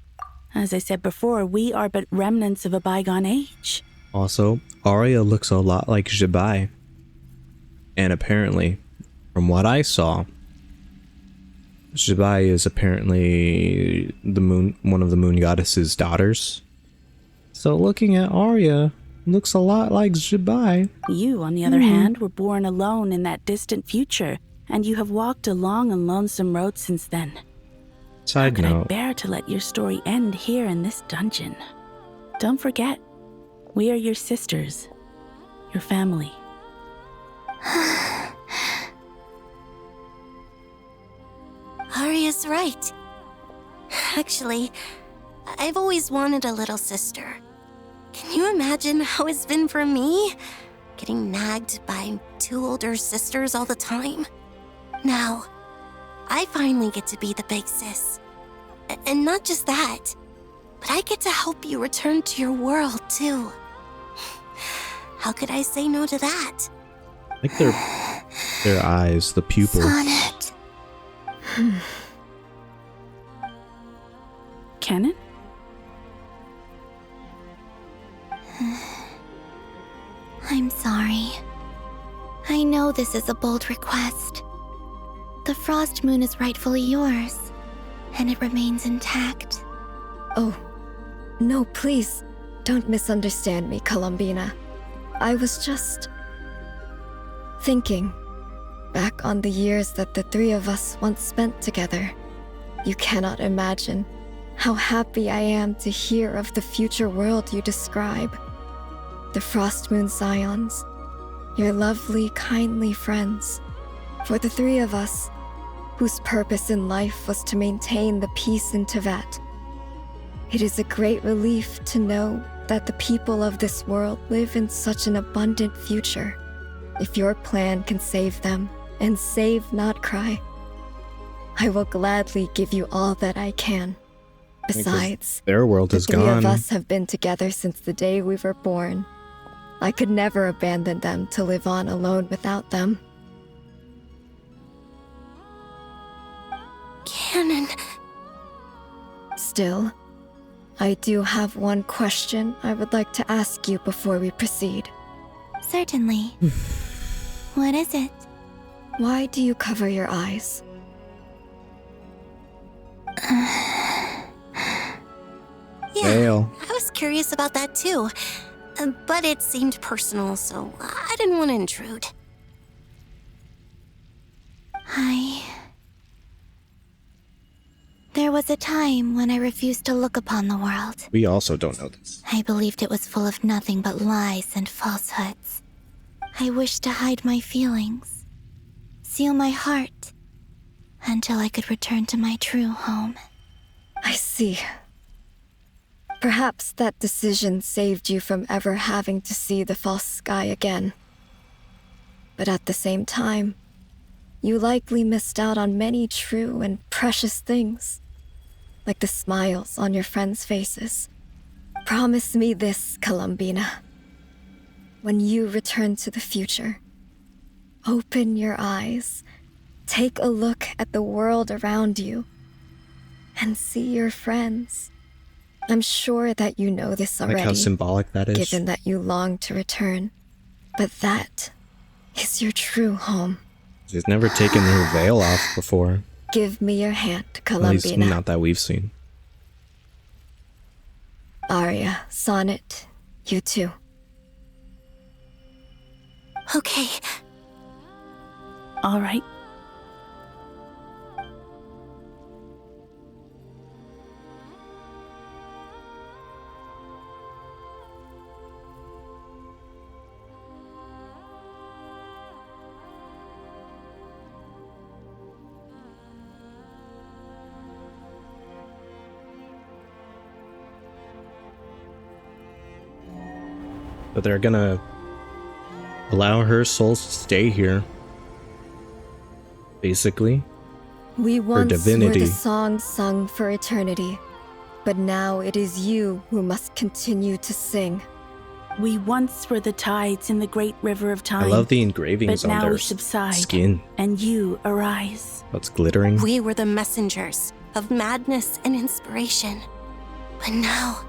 As I said before, we are but remnants of a bygone age. Also, Arya looks a lot like Jibai. And apparently, from what I saw, Jibai is apparently one of the moon goddess's daughters. So looking at Arya, looks a lot like Jibai. You, on the other hand, were born alone in that distant future, and you have walked a long and lonesome road since then. Side How could I note, bear to let your story end here in this dungeon? Don't forget, we are your sisters, your family. Arya's right. Actually, I've always wanted a little sister. Can you imagine how it's been for me? Getting nagged by 2 older sisters all the time. Now, I finally get to be the big sis. And not just that, but I get to help you return to your world, too. How could I say no to that? like their eyes, the pupils. Sonnet. Canon? I'm sorry. I know this is a bold request. The Frost Moon is rightfully yours, and it remains intact. Oh, no, please, don't misunderstand me, Columbina. I was just thinking back on the years that the 3 of us once spent together. You cannot imagine how happy I am to hear of the future world you describe. The Frost Moon Scions, your lovely, kindly friends. For the 3 of us, whose purpose in life was to maintain the peace in Tevat. It is a great relief to know that the people of this world live in such an abundant future. If your plan can save them, and save Nodcry, I will gladly give you all that I can. Besides, Their world the is 3 gone. of us have been together since the day we were born. I could never abandon them to live on alone without them. Canon. Still, I do have one question I would like to ask you before we proceed. Certainly. What is it? Why do you cover your eyes? Yeah, Fail. I was curious about that too. But it seemed personal, so I didn't want to intrude. There was a time when I refused to look upon the world. We also don't know this. I believed it was full of nothing but lies and falsehoods. I wished to hide my feelings, seal my heart, until I could return to my true home. I see. Perhaps that decision saved you from ever having to see the false sky again. But at the same time, you likely missed out on many true and precious things, like the smiles on your friends' faces. Promise me this, Columbina. When you return to the future, open your eyes, take a look at the world around you, and see your friends I'm sure that you know this already. Like how symbolic that is. Given that you long to return. But that is your true home. She's never taken her veil off before. Give me your hand, At least Columbina. not that we've seen. Arya, Sonnet, you too. Okay. All right. But they're gonna allow her soul to stay here. Basically. We once were divinity. the song sung for eternity, but now it is you who must continue to sing. We once were the tides in the great river of time. I love the engravings but on now their we subside, skin. and you arise. That's glittering. We were the messengers of madness and inspiration. But now,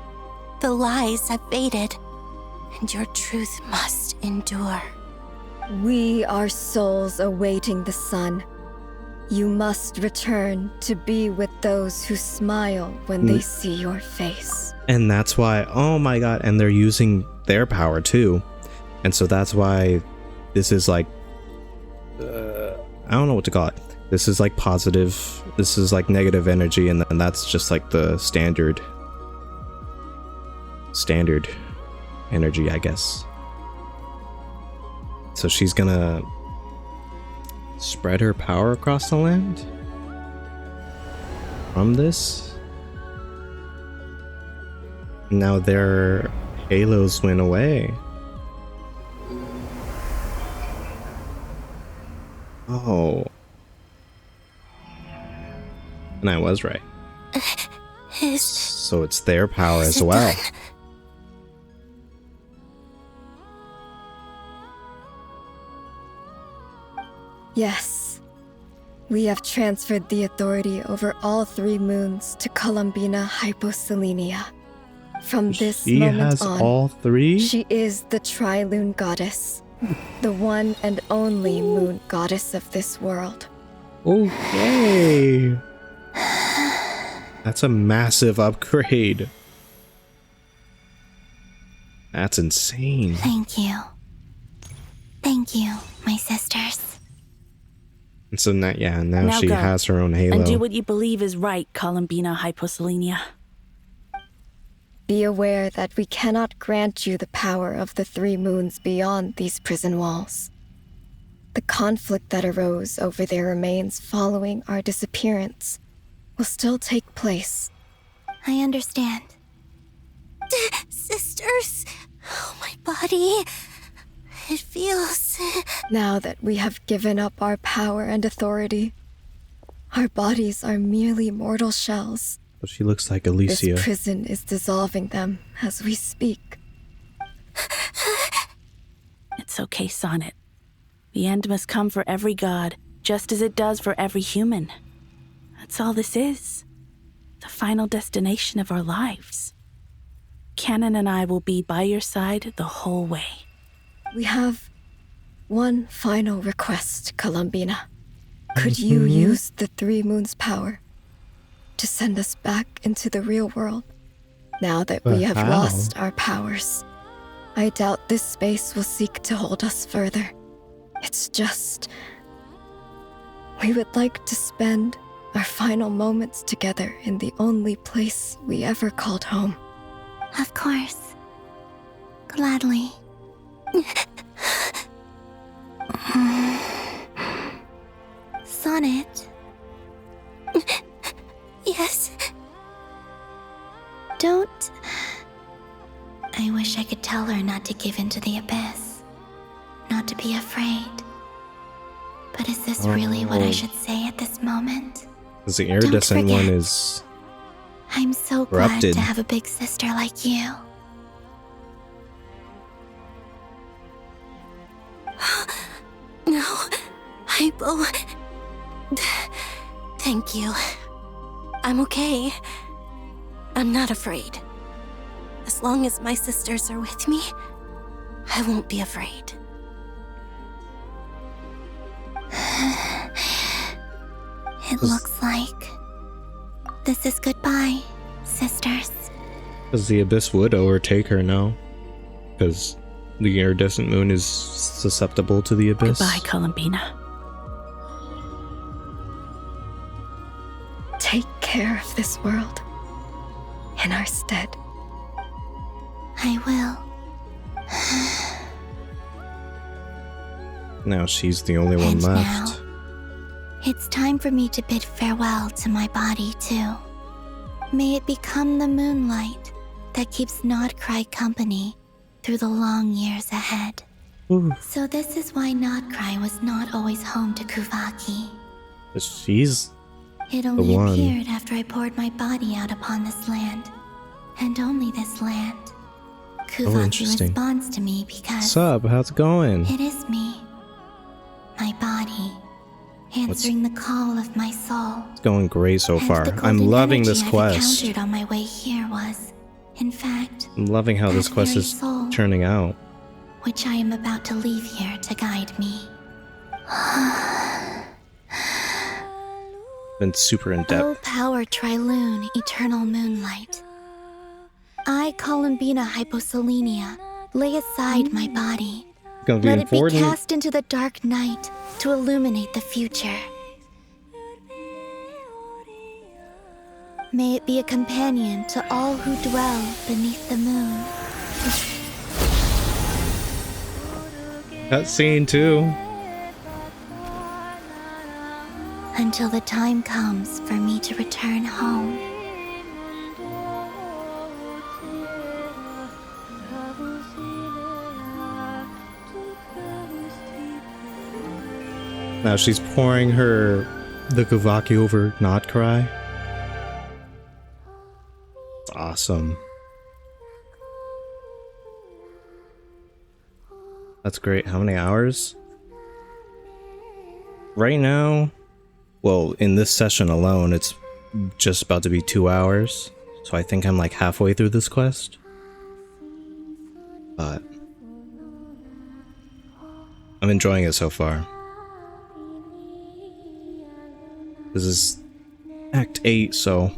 the lies have faded, and your truth must endure. We are souls awaiting the sun. You must return to be with those who smile when they see your face. And that's why, oh my god, and they're using their power too. And so that's why this is like, I don't know what to call it. This is like positive, this is like negative energy, and then that's just like the standard energy, I guess. So she's gonna spread her power across the land from this. Now their halos went away. Oh. And I was right. So it's their power as well. Yes. We have transferred the authority over all 3 moons to Columbina Hyposelenia. From this She moment has on, all 3? she is the Tri-Lune Goddess, the one and only moon goddess of this world. Okay. That's a massive upgrade. That's insane. Thank you. Thank you, my sisters. And so now, yeah, now she go, has her own halo. And do what you believe is right, Columbina Hyposelenia. Be aware that we cannot grant you the power of the 3 moons beyond these prison walls. The conflict that arose over their remains following our disappearance will still take place. I understand. Sisters, oh, my body. It feels... Now that we have given up our power and authority, our bodies are merely mortal shells. But she looks like Alicia. This prison is dissolving them as we speak. It's okay, Sonnet. The end must come for every god, just as it does for every human. That's all this is. The final destination of our lives. Canon and I will be by your side the whole way. We have one final request, Columbina. Could you use the 3 moons' power to send us back into the real world? Now that we have lost our powers, I doubt this space will seek to hold us further. It's just... we would like to spend our final moments together in the only place we ever called home. Of course. Gladly. Sonnet. Yes. Don't... I wish I could tell her not to give in to the abyss. Not to be afraid. But is this really what I should say at this moment? Because the iridescent one is... I'm so corrupted. glad to have a big sister like you. No, Hypo. Thank you. I'm okay. I'm not afraid. As long as my sisters are with me, I won't be afraid. It looks like this is goodbye, sisters. Because the Abyss would overtake her now. Because the iridescent moon is susceptible to the Abyss. Goodbye, Columbina. Take care of this world in our stead. I will. Now she's the only one left. Now, it's time for me to bid farewell to my body, too. May it become the moonlight that keeps Nodcry company through the long years ahead. Ooh. So this is why Nodcry was not always home to Kuvaki. She's It only appeared after I poured my body out upon this land. And only this land. Kuvaki interesting. responds to me because... Sup, how's it going? It is me. My body. Answering the call of my soul. It's going great so And far. the I'm golden loving this energy quest. I've encountered on my way here was, in fact, I'm loving how this that quest very is soul, turning out. which I am about to leave here to guide me. Been super in O depth. power Triloon, eternal moonlight. I, Columbina Hyposelenia, lay aside my body. Gonna be Let it be important. cast into the dark night to illuminate the future. May it be a companion to all who dwell beneath the moon. That scene too. Until the time comes for me to return home. Now she's pouring the Kuvaki over Nodcry. It's awesome. That's great. How many hours? Right now, well, in this session alone, it's just about to be 2 hours. So I think I'm like halfway through this quest. But I'm enjoying it so far. This is Act 8, so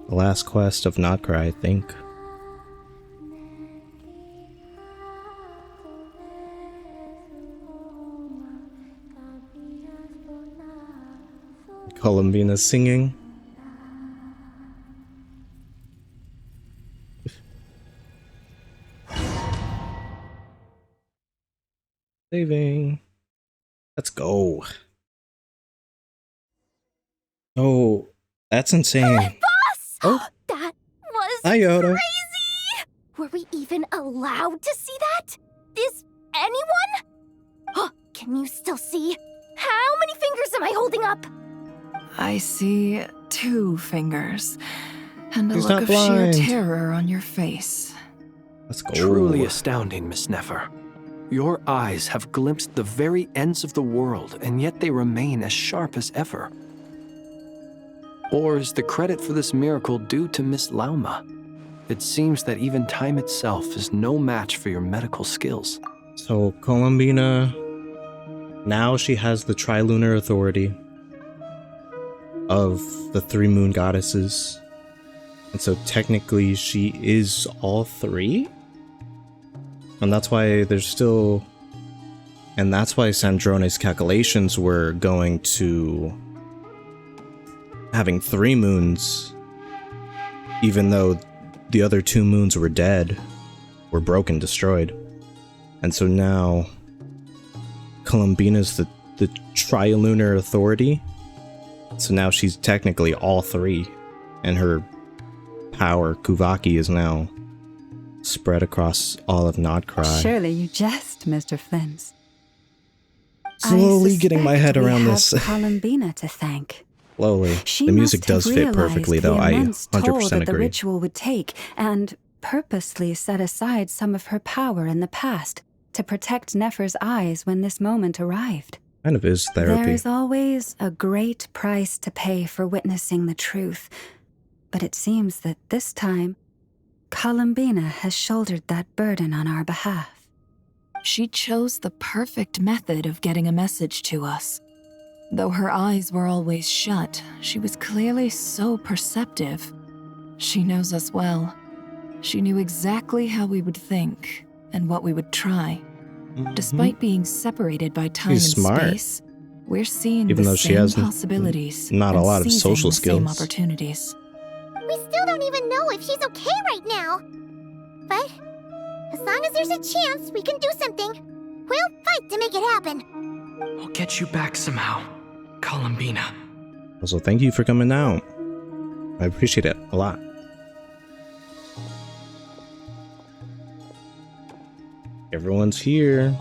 the last quest of Nodcry, I think. Columbina singing. Saving. Let's go. Oh, that's insane. Boss! Oh. That was Hi, Yoda. crazy! Were we even allowed to see that? Is anyone? Oh, can you still see? How many fingers am I holding up? I see 2 fingers, and a He's look not of sheer blind. terror on your face. Let's go. Truly astounding, Miss Nefer. Your eyes have glimpsed the very ends of the world, and yet they remain as sharp as ever. Or is the credit for this miracle due to Miss Lauma? It seems that even time itself is no match for your medical skills. So, Columbina, now she has the Trilunar Authority of the 3 moon goddesses. And so technically she is all 3? And that's why there's still... And that's why Sandrone's calculations were going to having 3 moons, even though the other 2 moons were dead, were broken, destroyed. And so now Columbina's the Trilunar Authority. So now she's technically all 3, and her power, Kuvaki, is now spread across all of Nodcry. Surely you jest, Mr. Flins. Slowly getting my head around this. Columbina to thank. Slowly. She The music must have does fit realized perfectly, though. the I immense toll 100% that the agree. ritual would take, and purposely set aside some of her power in the past to protect Nefer's eyes when this moment arrived. Kind of is therapy. There is always a great price to pay for witnessing the truth, But it seems that this time, Columbina has shouldered that burden on our behalf. She chose the perfect method of getting a message to us. Though her eyes were always shut, she was clearly so perceptive. She knows us well. She knew exactly how we would think and what we would try. Despite being separated by time and space, we're seeing Even the though she same has possibilities not a and lot of seizing social the same skills. opportunities. We still don't even know if she's okay right now. But as long as there's a chance we can do something, we'll fight to make it happen. I'll get you back somehow, Columbina. Also, thank you for coming out. I appreciate it a lot. Everyone's here.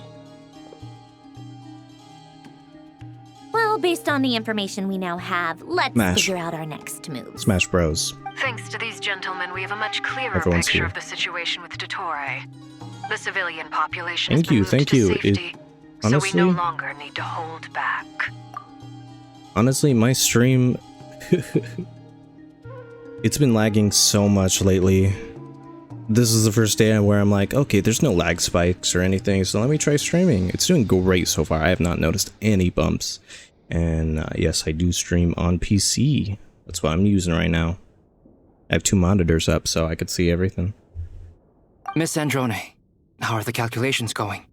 Well, based on the information we now have, let's Smash. figure out our next move. Smash Bros. Thanks to these gentlemen, we have a much clearer Everyone's picture here. of the situation with Dottore. The civilian population Thank has been you, moved thank to you. safety, so we no Honestly, longer need to hold back. honestly, my stream, it's been lagging so much lately. This is the first day where I'm like, okay, there's no lag spikes or anything, so let me try streaming. It's doing great so far. I have not noticed any bumps. And yes, I do stream on PC. That's what I'm using right now. I have 2 monitors up, so I could see everything. Miss Androne, how are the calculations going?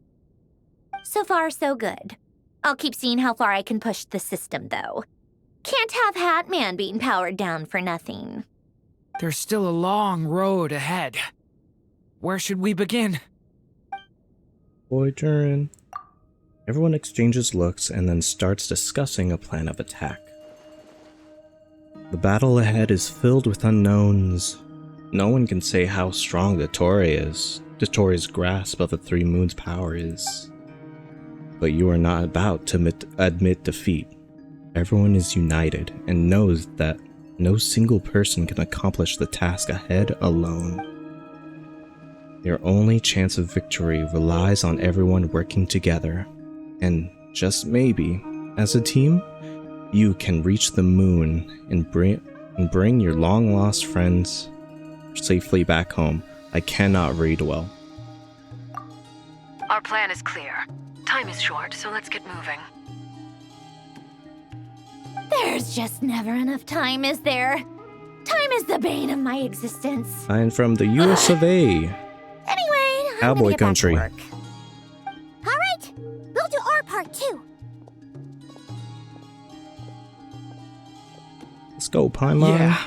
So far, so good. I'll keep seeing how far I can push the system, though. Can't have Hatman being powered down for nothing. There's still a long road ahead. Where should we begin? Boy turn. Everyone exchanges looks and then starts discussing a plan of attack. The battle ahead is filled with unknowns. No one can say how strong Dottore is. Dottore's grasp of the Three Moons' power is. But you are not about to admit defeat. Everyone is united and knows that no single person can accomplish the task ahead alone. Your only chance of victory relies on everyone working together. And just maybe, as a team, you can reach the moon and bring your long-lost friends safely back home. I cannot read well. Our plan is clear. Time is short, so let's get moving. There's just never enough time, is there? Time is the bane of my existence. I'm from the US of A. Anyway, I'm Cowboy gonna get country. back to work. All right, we'll do our part too. Let's go, Paimon. Yeah.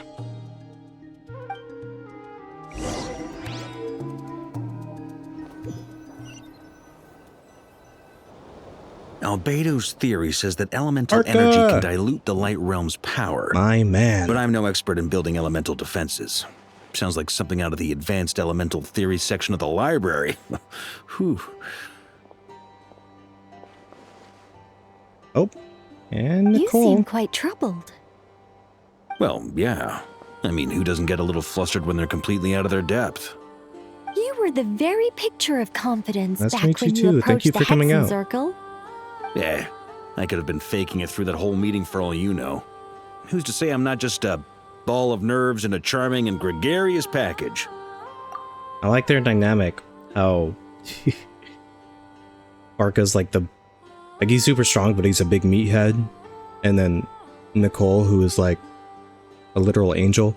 Albedo's theory says that elemental Arca! energy can dilute the light realm's power. My man. But I'm no expert in building elemental defenses. Sounds like something out of the advanced elemental theory section of the library. Whew. Oh, and You Nicole. seem quite troubled. Well, yeah. I mean, who doesn't get a little flustered when they're completely out of their depth? You were the very picture of confidence Nice to back meet you when you too. approached Thank you the for coming Hexen out. Circle. Yeah, I could have been faking it through that whole meeting for all you know. Who's to say I'm not just a ball of nerves in a charming and gregarious package? I like their dynamic. How Arca's like he's super strong, but he's a big meathead. And then Nicole, who is like a literal angel,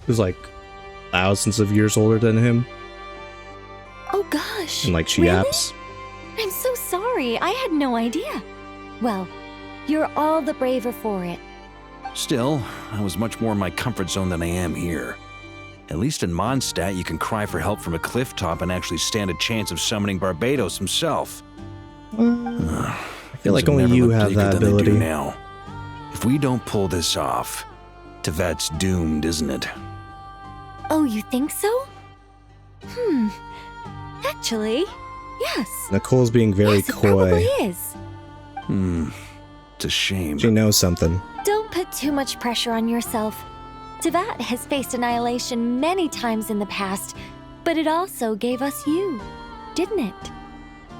who's like thousands of years older than him. Oh gosh. And like she really? yaps. I'm so sorry. I had no idea. Well, you're all the braver for it. Still, I was much more in my comfort zone than I am here. At least in Mondstadt, you can cry for help from a cliff top and actually stand a chance of summoning Barbados himself. I feel like only you have that ability. Now. If we don't pull this off, Tevat's doomed, isn't it? Oh, you think so? Actually, yes. Nicole's being very Yes, it coy. probably is. It's a shame. She knows something. Don't put too much pressure on yourself. Tevat has faced annihilation many times in the past, but it also gave us you, didn't it?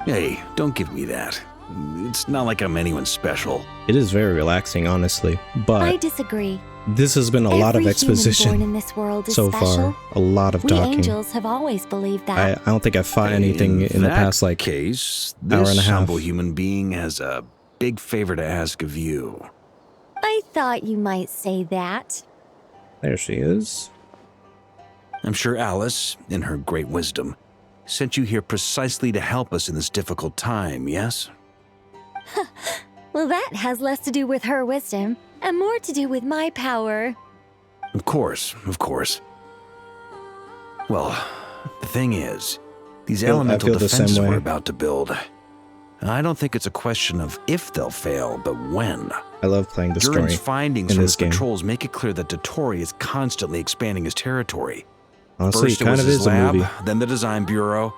Hey, don't give me that. It's not like I'm anyone special. It is very relaxing, honestly. But I disagree. this has been a lot of Every human exposition born in this world is so special. far. A lot of We talking. angels have always believed that. I don't think I've fought anything in the that past, like, case, hour and a this half. humble human being has a big favor to ask of you. I thought you might say that. There she is. I'm sure Alice, in her great wisdom, sent you here precisely to help us in this difficult time, yes? Well, that has less to do with her wisdom and more to do with my power. Of course, of course. Well, the thing is, these elemental feel the same defenses way. we're about to build, I don't think it's a question of if they'll fail, but when. I love playing the Durin's story findings in from this his game. patrols make it clear that Dottore is constantly expanding his territory. Honestly, First it it kind was of his is a lab, movie. then the design bureau,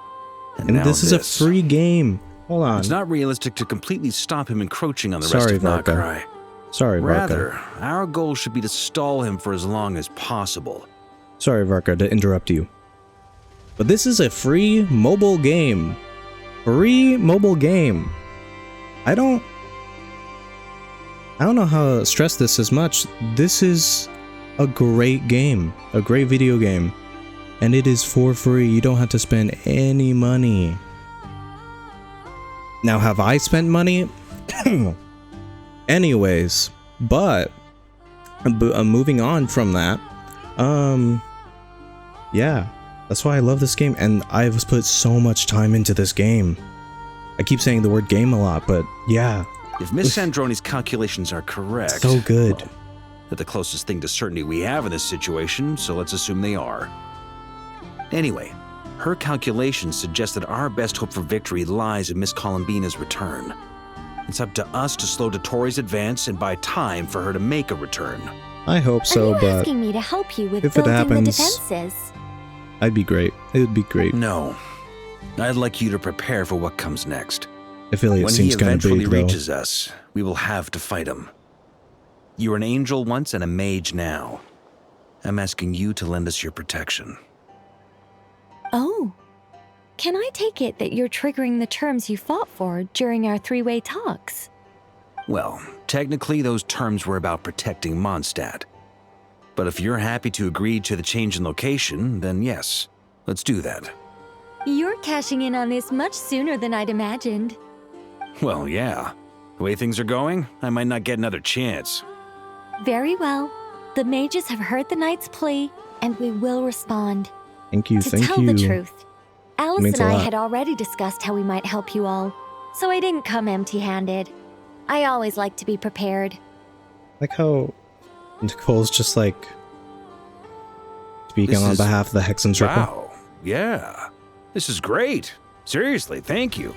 and And now this is a free game. Hold on. It's not realistic to completely stop him encroaching on the Sorry, rest of Varka. Nokrai. Sorry, Rather, Varka. our goal should be to stall him for as long as possible. Sorry, Varka, to interrupt you. But this is a free mobile game. Free mobile game. I don't know how to stress this as much. This is a great game. A great video game. And it is for free. You don't have to spend any money. Now, have I spent money? Anyways, but moving on from that, yeah, that's why I love this game, and I've put so much time into this game. I keep saying the word game a lot, but yeah. If Miss Sandroni's calculations are correct, So good. well, they're the closest thing to certainty we have in this situation, so let's assume they are. Anyway, her calculations suggest that our best hope for victory lies in Miss Columbina's return. It's up to us to slow Dottore's advance and buy time for her to make a return. I hope so, Are you but asking me to help you with if it building happens, the defenses? I'd be great. It would be great. No. I'd like you to prepare for what comes next. Affiliate When he seems kind of eventually big, though. reaches us, we will have to fight him. You were an angel once and a mage now. I'm asking you to lend us your protection. Oh. Can I take it that you're triggering the terms you fought for during our three-way talks? Well, technically those terms were about protecting Mondstadt. But if you're happy to agree to the change in location, then yes, let's do that. You're cashing in on this much sooner than I'd imagined. Well, yeah. The way things are going, I might not get another chance. Very well. The mages have heard the knight's plea, and we will respond. Thank you, To thank tell you. the truth, Alice means and a I lot. had already discussed how we might help you all, so I didn't come empty-handed. I always like to be prepared. Like how Nicole's just like speaking This on is- behalf of the Hexen Circle. Wow, yeah. This is great. Seriously, thank you.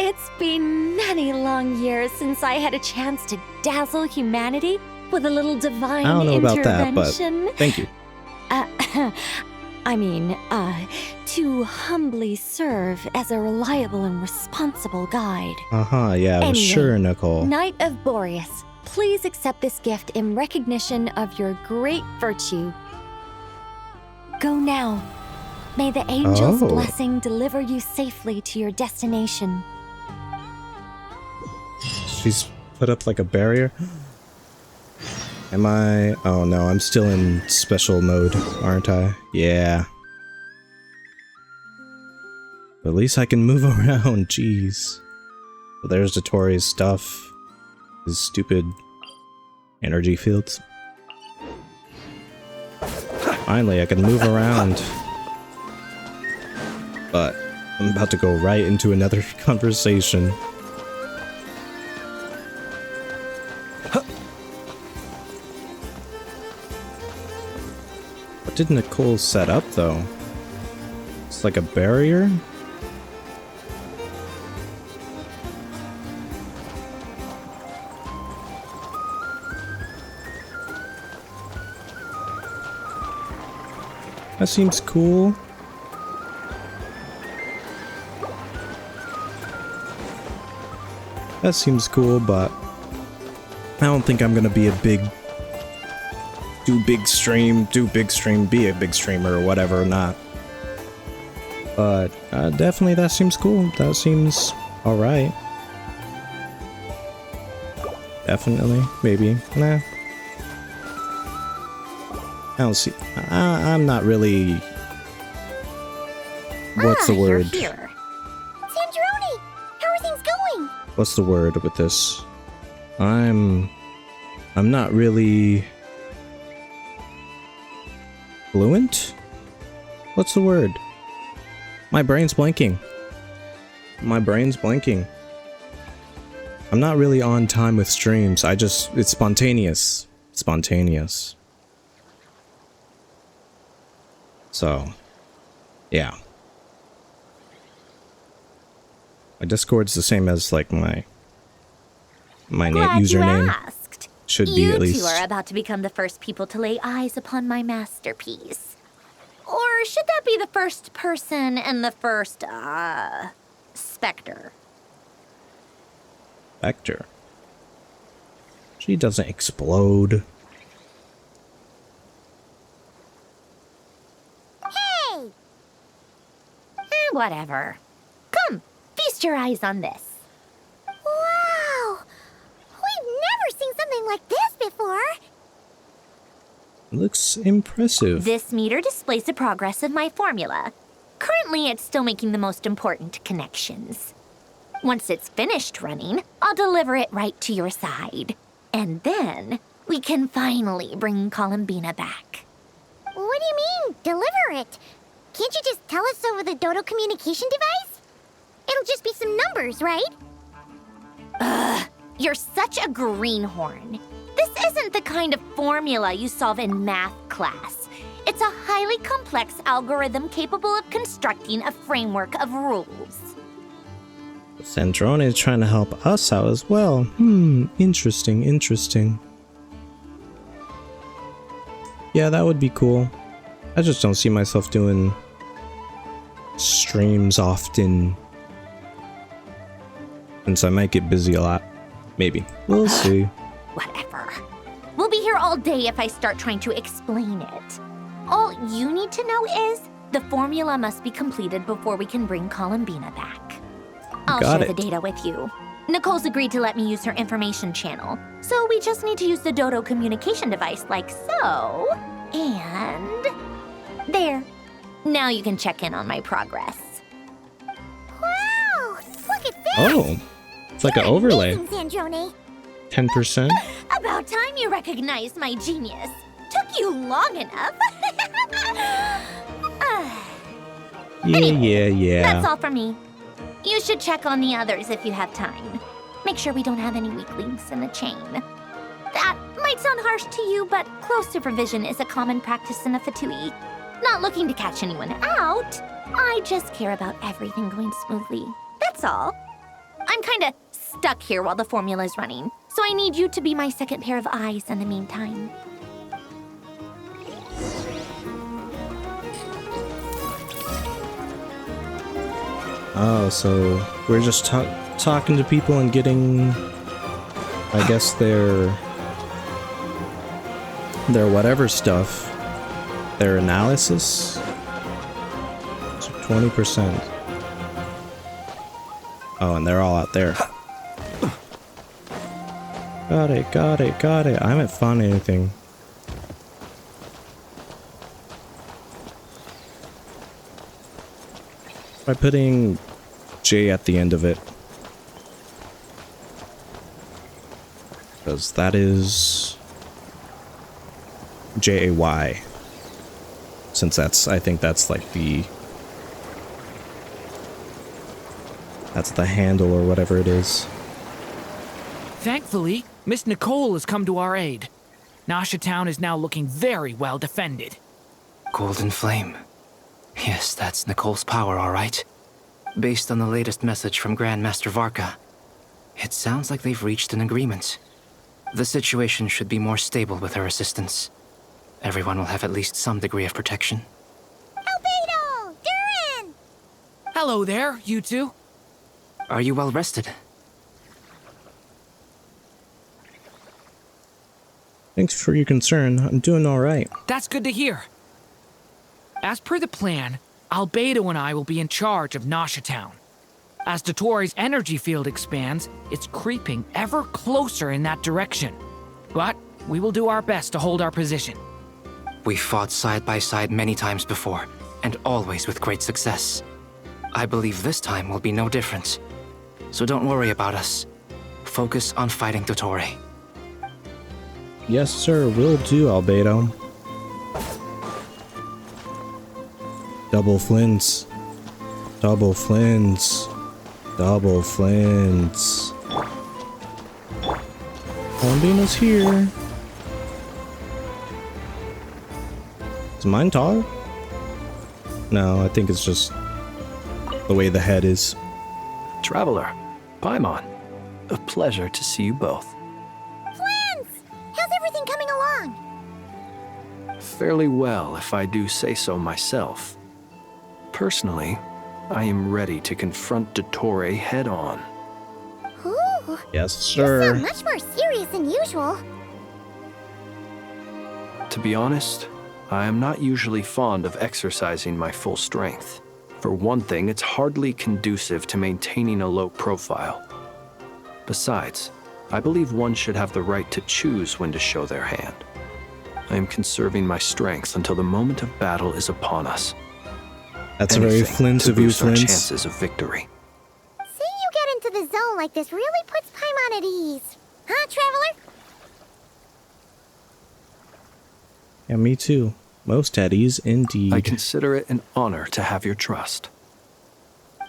It's been many long years since I had a chance to dazzle humanity with a little divine I don't know about that, but intervention. thank you. To humbly serve as a reliable and responsible guide. Yeah, Anyway, sure, Nicole. Knight of Boreas, please accept this gift in recognition of your great virtue. Go now. May the angel's Oh. blessing deliver you safely to your destination. She's put up like a barrier. Am I? Oh no, I'm still in special mode, aren't I? Yeah. But at least I can move around, jeez. So there's Dottore's stuff. His stupid energy fields. Finally, I can move around. But I'm about to go right into another conversation. What did Nicole set up, though? It's like a barrier? That seems cool. That seems cool, but I don't think I'm gonna be a big... do big stream, be a big streamer or whatever, not. But definitely that seems cool. That seems alright. Definitely. Maybe. Nah. I don't see. I'm not really. What's the word? You're here. Sandrone, how are things going? What's the word with this? I'm not really fluent? What's the word? My brain's blanking. My brain's blanking. I'm not really on time with streams. It's spontaneous. Spontaneous. So, yeah. My Discord's the same as like my username. Should be at least. You two are about to become the first people to lay eyes upon my masterpiece. Or should that be the first person and the first, specter? Spectre. She doesn't explode. Hey! Whatever. Come, feast your eyes on this. Wow! We've never seen something like this before. Looks impressive. This meter displays the progress of my formula. Currently, it's still making the most important connections. Once it's finished running, I'll deliver it right to your side. And then, we can finally bring Columbina back. What do you mean, deliver it? Can't you just tell us over the Dodo communication device? It'll just be some numbers, right? Ugh, you're such a greenhorn. This isn't the kind of formula you solve in math class. It's a highly complex algorithm capable of constructing a framework of rules. Sandrone is trying to help us out as well. Interesting, interesting. Yeah, that would be cool. I just don't see myself doing streams often. Since I might get busy a lot. Maybe. We'll see. Whatever. We'll be here all day if I start trying to explain it. All you need to know is the formula must be completed before we can bring Columbina back. I'll share the data with you. Nicole's agreed to let me use her information channel, so we just need to use the Dodo communication device like so. And there. Now you can check in on my progress. Wow! Look at this! Oh, it's like an overlay. Amazing, Sandrone. 10%? About time you recognized my genius. Took you long enough. Yeah. That's all for me. You should check on the others if you have time. Make sure we don't have any weak links in the chain. That might sound harsh to you, but close supervision is a common practice in the Fatui. Not looking to catch anyone out. I just care about everything going smoothly. That's all. I'm kinda stuck here while the formula's running, so I need you to be my second pair of eyes in the meantime. Oh, so we're just talking to people and getting, I guess, their whatever stuff, their analysis. So 20%. Oh, and they're all out there. Got it. I haven't found anything. By putting J at the end of it. Because that is Jay. Since I think that's like that's the handle or whatever it is. Thankfully, Miss Nicole has come to our aid. Nasha Town is now looking very well defended. Golden Flame. Yes, that's Nicole's power, all right. Based on the latest message from Grandmaster Varka, it sounds like they've reached an agreement. The situation should be more stable with her assistance. Everyone will have at least some degree of protection. Albedo! Durin! Hello there, you two. Are you well rested? Thanks for your concern. I'm doing all right. That's good to hear. As per the plan, Albedo and I will be in charge of Nasha Town. As Dottoro's energy field expands, it's creeping ever closer in that direction. But we will do our best to hold our position. We fought side by side many times before, and always with great success. I believe this time will be no different. So don't worry about us. Focus on fighting Dottore. Yes, sir, will do, Albedo. Double Flints. Double Flints. Double Flints. Columbina's here. Is mine taller? No, I think it's just the way the head is. Traveler, Paimon, a pleasure to see you both. Flans! How's everything coming along? Fairly well, if I do say so myself. Personally, I am ready to confront Dottore head-on. Ooh, yes, sir. You sound much more serious than usual. To be honest, I am not usually fond of exercising my full strength. For one thing, it's hardly conducive to maintaining a low profile. Besides, I believe one should have the right to choose when to show their hand. I am conserving my strength until the moment of battle is upon us. That's very Flint of you, Flint. Chances of victory. Seeing you get into the zone like this really puts Paimon at ease. Huh, Traveler? Yeah, me too. Most at ease indeed. I consider it an honor to have your trust.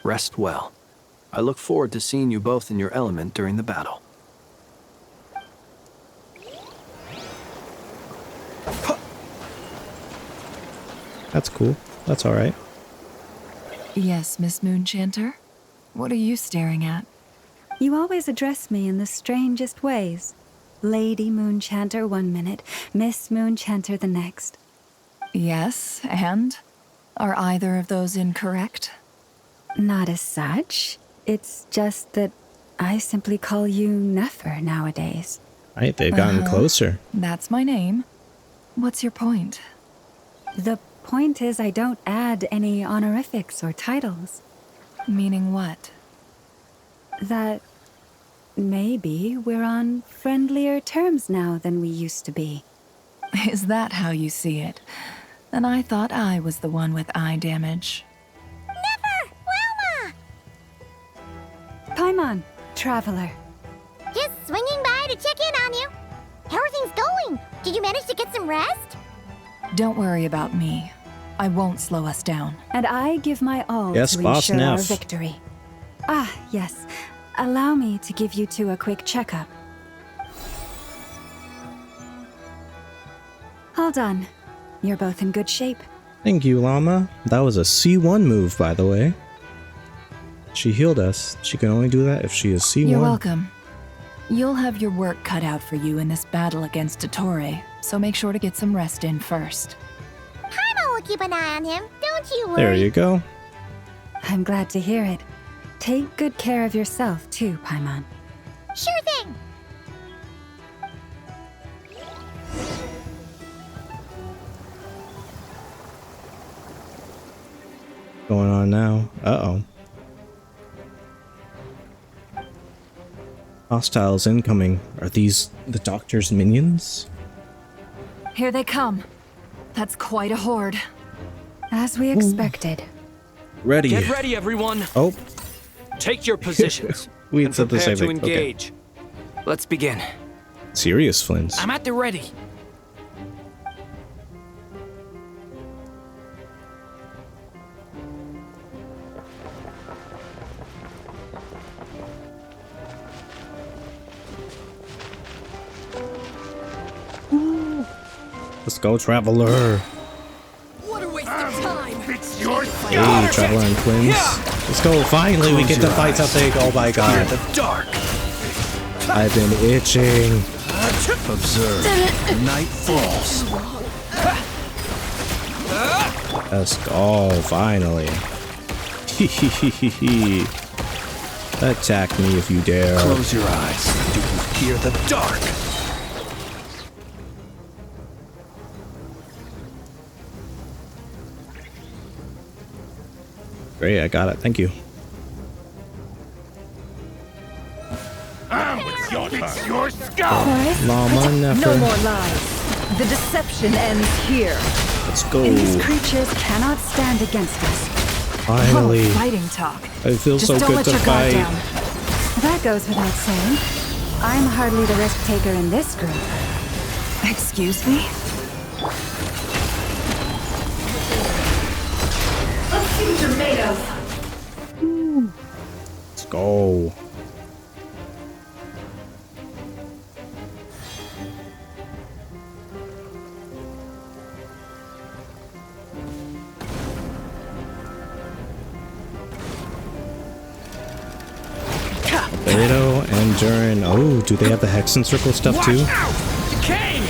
Rest well. I look forward to seeing you both in your element during the battle. That's cool. That's alright. Yes, Miss Moonchanter? What are you staring at? You always address me in the strangest ways. Lady Moonchanter 1 minute, Miss Moonchanter the next. Yes, and? Are either of those incorrect? Not as such. It's just that I simply call you Nefer nowadays. Right, they've gotten closer. That's my name. What's your point? The point is I don't add any honorifics or titles. Meaning what? That maybe we're on friendlier terms now than we used to be. Is that how you see it? Then I thought I was the one with eye damage. Never! Wilma! Paimon, Traveler. Just swinging by to check in on you. How are things going? Did you manage to get some rest? Don't worry about me. I won't slow us down. And I give my all yes, to Boss ensure our Neff. victory. Ah, yes. Allow me to give you two a quick checkup. All done. You're both in good shape. Thank you, Llama. That was a C1 move, by the way. She healed us. She can only do that if she is C1. You're welcome. You'll have your work cut out for you in this battle against Dottore, so make sure to get some rest in first. Paimon will keep an eye on him, don't you worry. There you go. I'm glad to hear it. Take good care of yourself, too, Paimon. Sure thing. Going on now. Uh-oh. Hostiles incoming. Are these the Doctor's minions? Here they come. That's quite a horde. As we expected. Ready. Get ready, everyone. Oh. Take your positions. We and said the prepare same to thing. Okay. engage. Let's begin. Serious Flints. I'm at the ready. Let's go, Traveler. What a waste of time. It's your Hey, Traveler and Twins. Let's go. Finally, we get to fight something. Oh my god. the dark. I've been itching. Observe. Night falls. Let's go. Finally. Attack me if you dare. Close your eyes. You can hear the dark. Great, I got it. Thank you. It's your skull. Llama, Nefer. No more lies. The deception ends here. Let's go. These creatures cannot stand against us. Finally. Oh, fighting talk. I feel Just so don't good let to your guard fight. down. That goes without saying. I'm hardly the risk taker in this group. Excuse me? Let's see what you're made of. Let's go. Beto and Durin. Oh, do they have the Hexen Circle stuff too? Decay!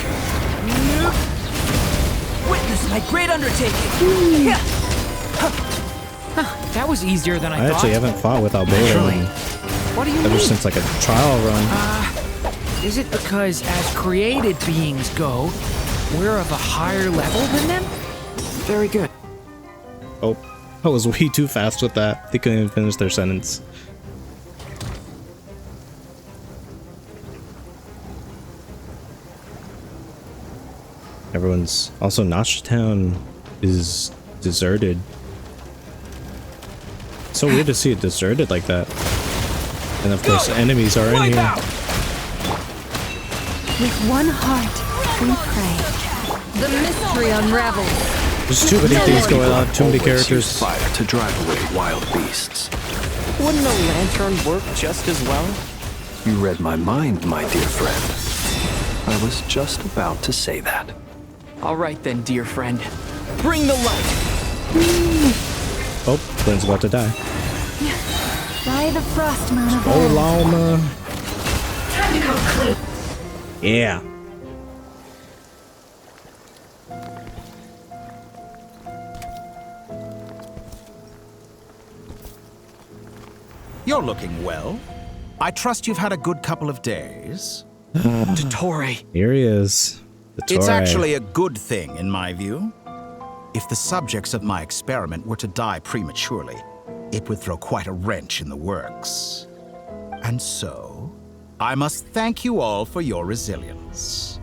Witness my great undertaking! That was easier than I I thought. actually haven't fought without Beto What do you ever mean? since like a trial run. Is it because, as created beings go, we're of a higher level than them? Very good. Oh, I was way too fast with that. They couldn't even finish their sentence. Everyone's also Nosha Town is deserted. So weird to see it deserted like that. And of course, enemies are in here. With one heart, we pray. The mystery unravels. There's too many things going on, too many Always use characters. fire to drive away wild beasts. Wouldn't a lantern work just as well? You read my mind, my dear friend. I was just about to say that. All right then, dear friend. Bring the light! Oh, Flynn's about to die. By the frost moon of Oh, old. llama. Time to come clean. Yeah. You're looking well. I trust you've had a good couple of days. Dottore. Here he is. The It's Torre. actually a good thing, in my view. If the subjects of my experiment were to die prematurely, it would throw quite a wrench in the works. And so, I must thank you all for your resilience.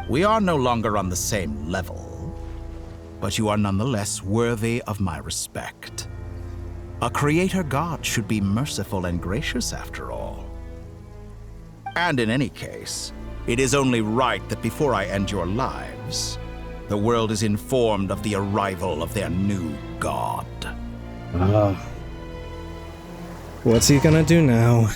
We are no longer on the same level, but you are nonetheless worthy of my respect. A creator god should be merciful and gracious after all. And in any case, it is only right that before I end your lives, the world is informed of the arrival of their new god. What's he gonna do now?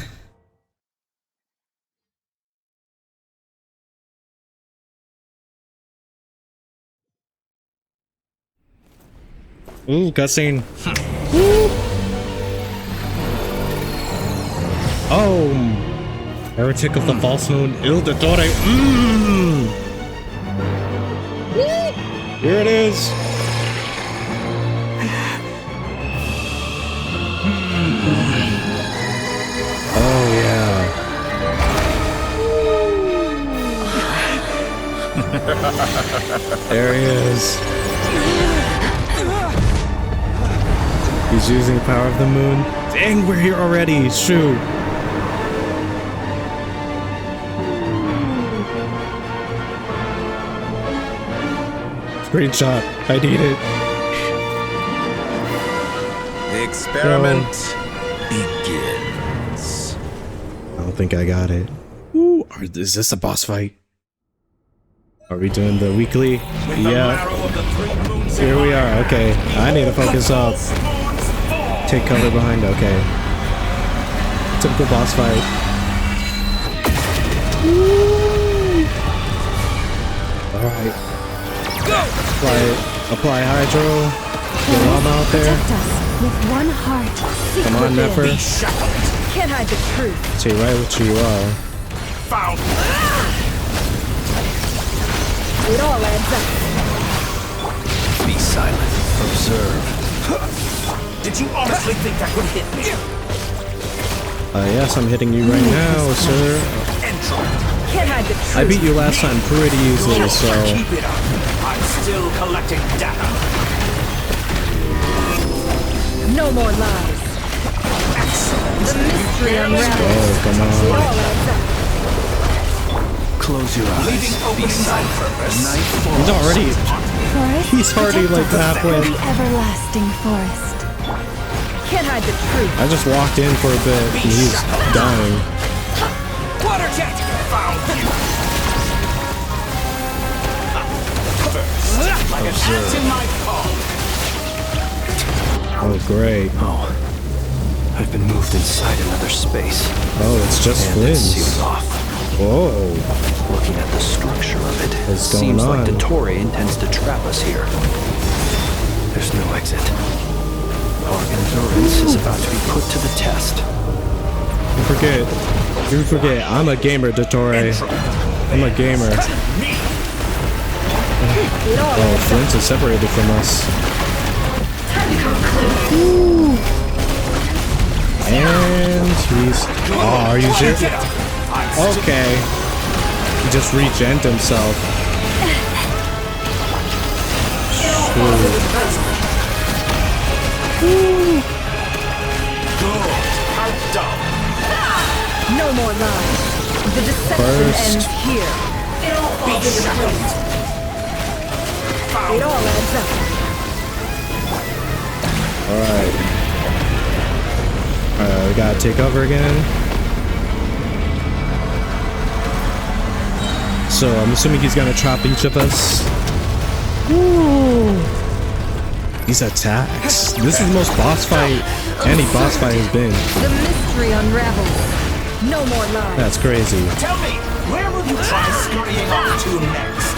Ooh, cutscene. Oh, heretic of the false moon, Il Dottore. Here it is. Oh yeah. There he is. He's using the power of the moon. Dang, we're here already. Shoot. Screenshot. I need it. The experiment begins. I don't think I got it. Ooh, is this a boss fight? Are we doing the weekly? Yeah. Here we are. Okay. I need to focus up. Take cover behind. Okay. Typical boss fight. Alright. Apply hydro. Get llama out there. Protect us with one heart. Come on, Nefer. Can't hide the truth. Say right what you are. Found. It all adds up. Be silent. Observe. Did you honestly think that would hit me? Yes, I'm hitting you right now, sir. Can't hide the truth. I beat you last time pretty easily, so... Keep it up. I'm still collecting data. No more lies. The mystery unravels. Oh, come on. Close your eyes. He's already like halfway. The everlasting forest. Can't hide the truth. I just walked in for a bit and he's dying. Water jet! Found you! Like an ant in my call. Oh, great. Oh, I've been moved inside another space. Oh, it's just and it's Flynn's. sealed off. Whoa. Looking at the structure of it, What's seems going like on? Dottore intends to trap us here. There's no exit. Our endurance is about to be put to the test. You forget, I'm a gamer, Dottore. I'm a gamer. Oh, Flint is separated from us. Woo. And he's... Oh, are you serious? Okay. He just regened himself. No more lies. The deception ends here. It all falls into place. It all adds up. Alright. We gotta take over again. So I'm assuming he's gonna trap each of us. Woo. These attacks. This is the most boss fight any boss fight has been. The mystery unravels. No more lies. That's crazy. Tell me, where will you try scurrying off to next?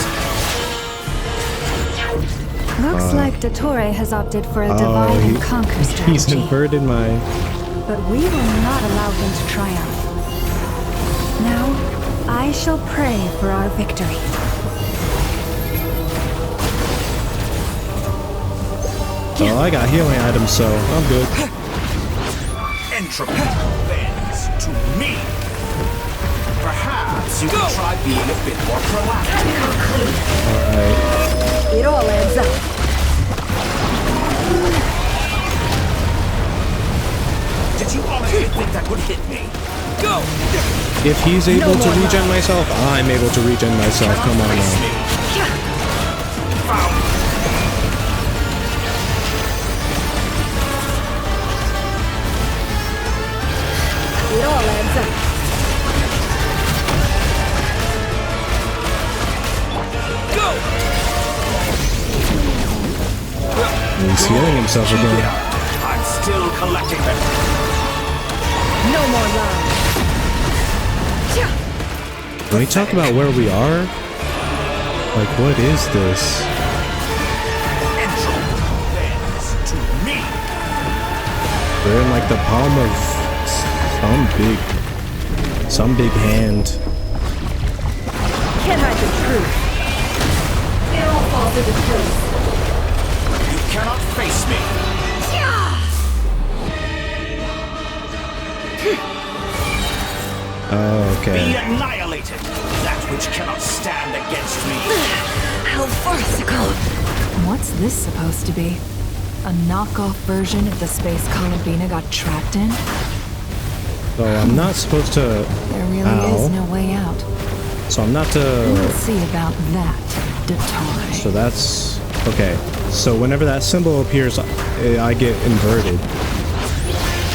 Looks like Dottore has opted for a divide and conquer strategy. He's inverted my... But we will not allow him to triumph. Now, I shall pray for our victory. Oh, I got healing items, so I'm good. Entropy bends to me. Perhaps you can try being a bit more proactive. Alright. It all adds up. Did you honestly think that would hit me? Go! If he's able to regen myself, I'm able to regen myself. Come on now. It all adds up. Go! He's healing himself again. I'm still collecting them. No more lies. Can we talk about where we are? Like, what is this? We're in like the palm of some big hand. Can't hide the truth. It all falls into place. You cannot face me. Oh, okay. Be annihilated. That which cannot stand against me. How farcical. What's this supposed to be? A knockoff version of the space Columbina got trapped in? So I'm not supposed to... There really is no way out. So I'm not to... We'll see about that, Dottore. So that's... Okay. So whenever that symbol appears, I get inverted.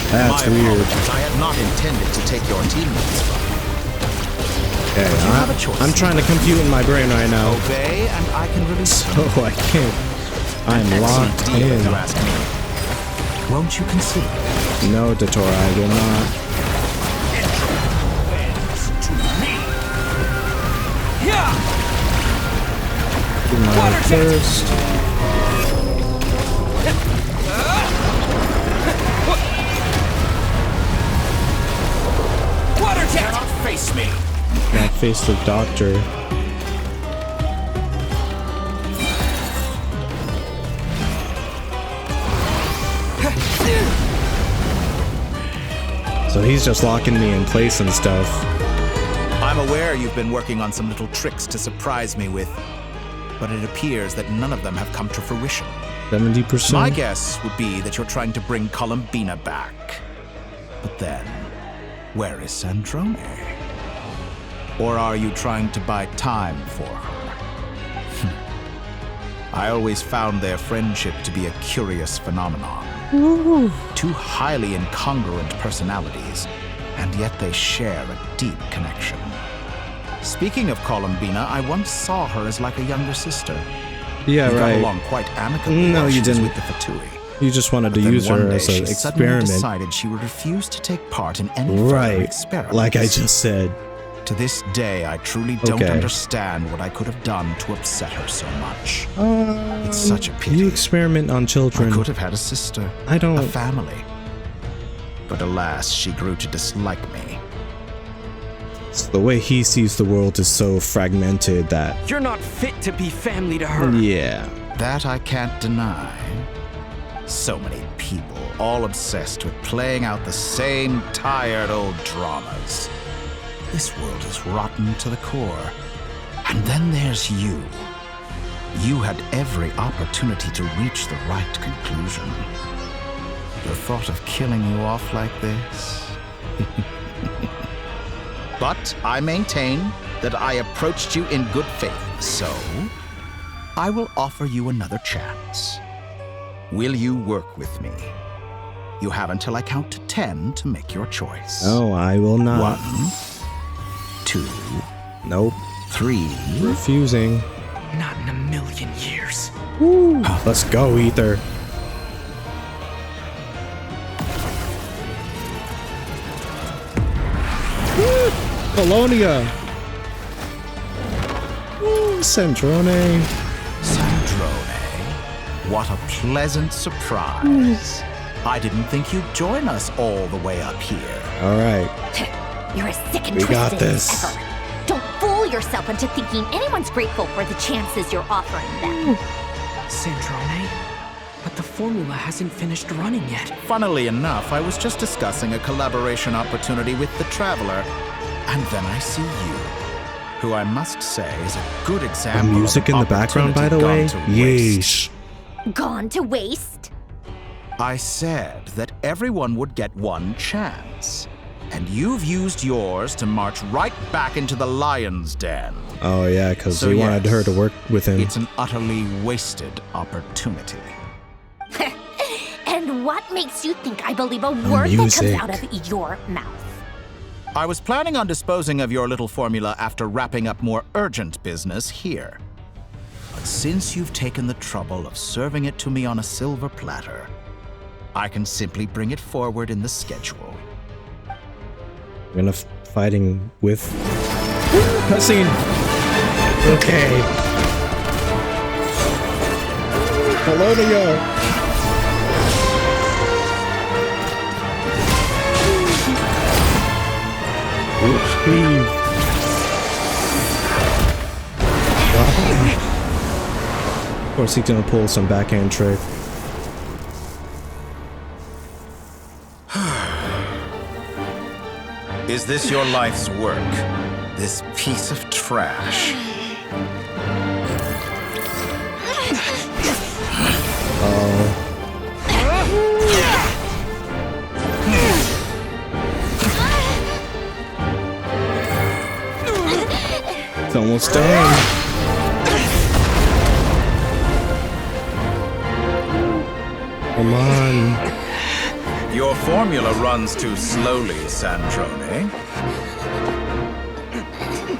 That's weird. I had not intended to take your teammates from you. Okay, I'm trying to compute in my brain right now. Obey, and I can release So I can't... I'm locked in. Won't you consider? No, Dottore, I will not. Do my first. Water jet! Cannot face me. Can't face the doctor. So he's just locking me in place and stuff. I'm aware you've been working on some little tricks to surprise me with, but it appears that none of them have come to fruition. 70%? My guess would be that you're trying to bring Columbina back. But then, where is Sandrone? Or are you trying to buy time for her? I always found their friendship to be a curious phenomenon. Ooh. Two highly incongruent personalities, and yet they share a deep connection. Speaking of Columbina, I once saw her as like a younger sister. Yeah, we right. got along quite amicably No, while you she was didn't. with the Fatui. You just wanted to But then use one her day as an she suddenly experiment. decided she would refuse to take part in any further Right. experiments. Like I just said. To this day, I truly don't Okay. understand what I could have done to upset her so much. It's such a pity. You experiment on children. I could have had a sister. I don't. A family. But alas, she grew to dislike me. So the way he sees the world is so fragmented that. You're not fit to be family to her. Yeah. That I can't deny. So many people, all obsessed with playing out the same tired old dramas. This world is rotten to the core. And then there's you. You had every opportunity to reach the right conclusion. The thought of killing you off like this? But I maintain that I approached you in good faith, so I will offer you another chance. Will you work with me? You have until I count to 10 to make your choice. Oh, I will not. 1, 2, nope. 3. Refusing. Not in a million years. Woo. Let's go, Ether. Colonia. Sandrone. Sandrone. What a pleasant surprise. I didn't think you'd join us all the way up here. All right. You're as sick and We got twisted this. as ever. Don't fool yourself into thinking anyone's grateful for the chances you're offering them. Sandrone, but the formula hasn't finished running yet. Funnily enough, I was just discussing a collaboration opportunity with the Traveler, and then I see you, who I must say is a good The example music of in the background, by the way. Yeesh. Gone to waste? I said that everyone would get one chance, and you've used yours to march right back into the lion's den. Oh yeah, because So he wanted yes, her to work with him. It's an utterly wasted opportunity. And what makes you think I believe a word that comes out of your mouth? I was planning on disposing of your little formula after wrapping up more urgent business here. But since you've taken the trouble of serving it to me on a silver platter, I can simply bring it forward in the schedule. We're gonna fighting with cutscene. Okay. Colonia. Of course, he's gonna pull some backhand trick. Is this your life's work? This piece of trash? It's almost done. Come on. Your formula runs too slowly, Sandrone.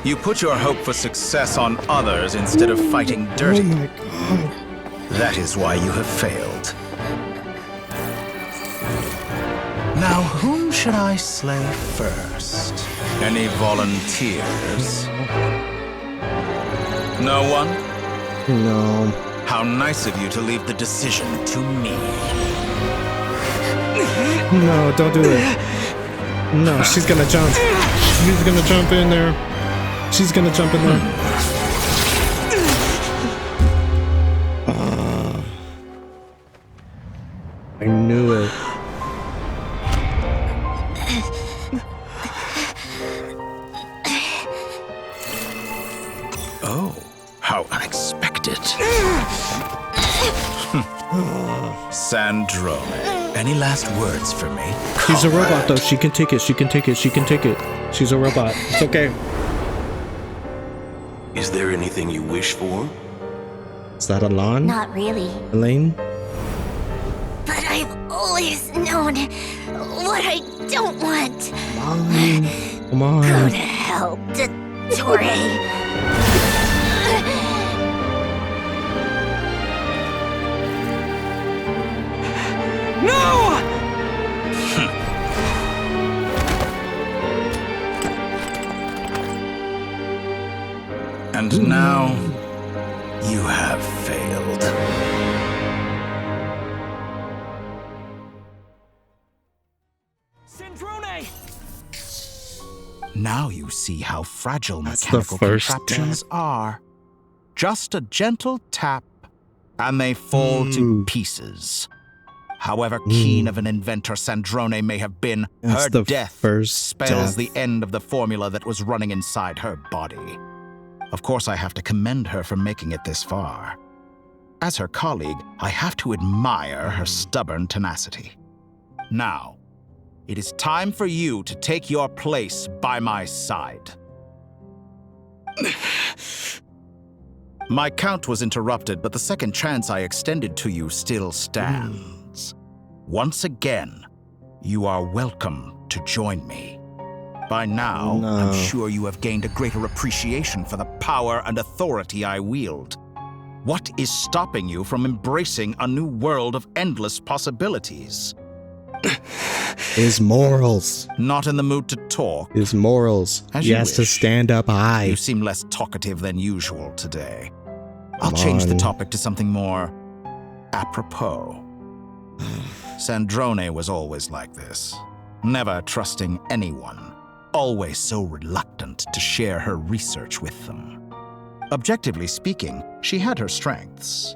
You put your hope for success on others instead of fighting dirty. Oh my god. That is why you have failed. Now, whom should I slay first? Any volunteers? No one? No. How nice of you to leave the decision to me. No, don't do it. No, she's gonna jump. She's gonna jump in there. She's gonna jump in there. I knew it. Oh, how unexpected. Sandrone, any last words for me? She's a robot though. She can take it. She can take it. She can take it. She's a robot. It's okay. Is there anything you wish for? Is that Alan? Not really. Elaine? But I've always known what I don't want. Come on. Go to hell, Dottore. No! And now, you have failed. Sandrone! Now you see how fragile That's mechanical the first contraptions are. Just a gentle tap, and they fall to pieces. However keen of an inventor Sandrone may have been, That's her the death first spells death. the end of the formula that was running inside her body. Of course, I have to commend her for making it this far. As her colleague, I have to admire her stubborn tenacity. Now, it is time for you to take your place by my side. My count was interrupted, but the second chance I extended to you still stands. Once again, you are welcome to join me. By now, I'm sure you have gained a greater appreciation for the power and authority I wield. What is stopping you from embracing a new world of endless possibilities? His morals. Not in the mood to talk? His morals. He has to stand up high. You seem less talkative than usual today. I'll change the topic to something more apropos. Sandrone was always like this, never trusting anyone, always so reluctant to share her research with them. Objectively speaking, she had her strengths.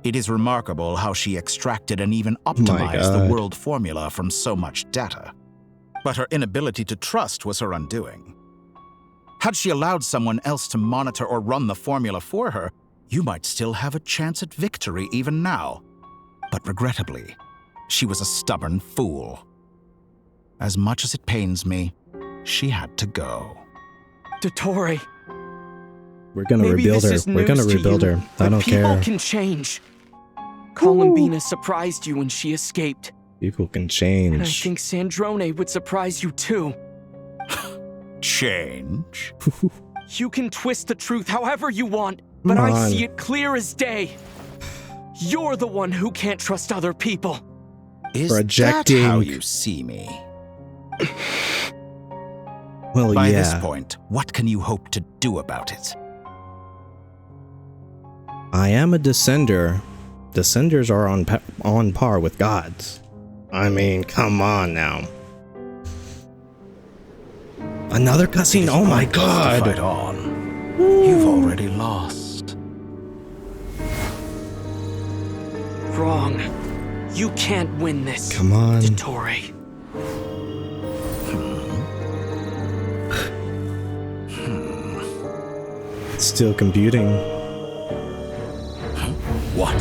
It is remarkable how she extracted and even optimized the world formula from so much data. But her inability to trust was her undoing. Had she allowed someone else to monitor or run the formula for her, you might still have a chance at victory even now. But regrettably, she was a stubborn fool. As much as it pains me, she had to go. Dottore. We're gonna rebuild her. We're gonna rebuild her. I don't care. People can change. Columbina surprised you when she escaped. People can And I change. think Sandrone would surprise you too. Change? You can twist the truth however you want, but I see it clear as day. You're the one who can't trust other people. Is Projecting. that how you see me? Well, By yeah. this point, what can you hope to do about it? I am a descender. Descenders are on par with gods. I mean, come on now. Another cutscene? Oh my god! Fight on. You've already lost. Wrong. You can't win this. Come on. Dottore. Still computing. What?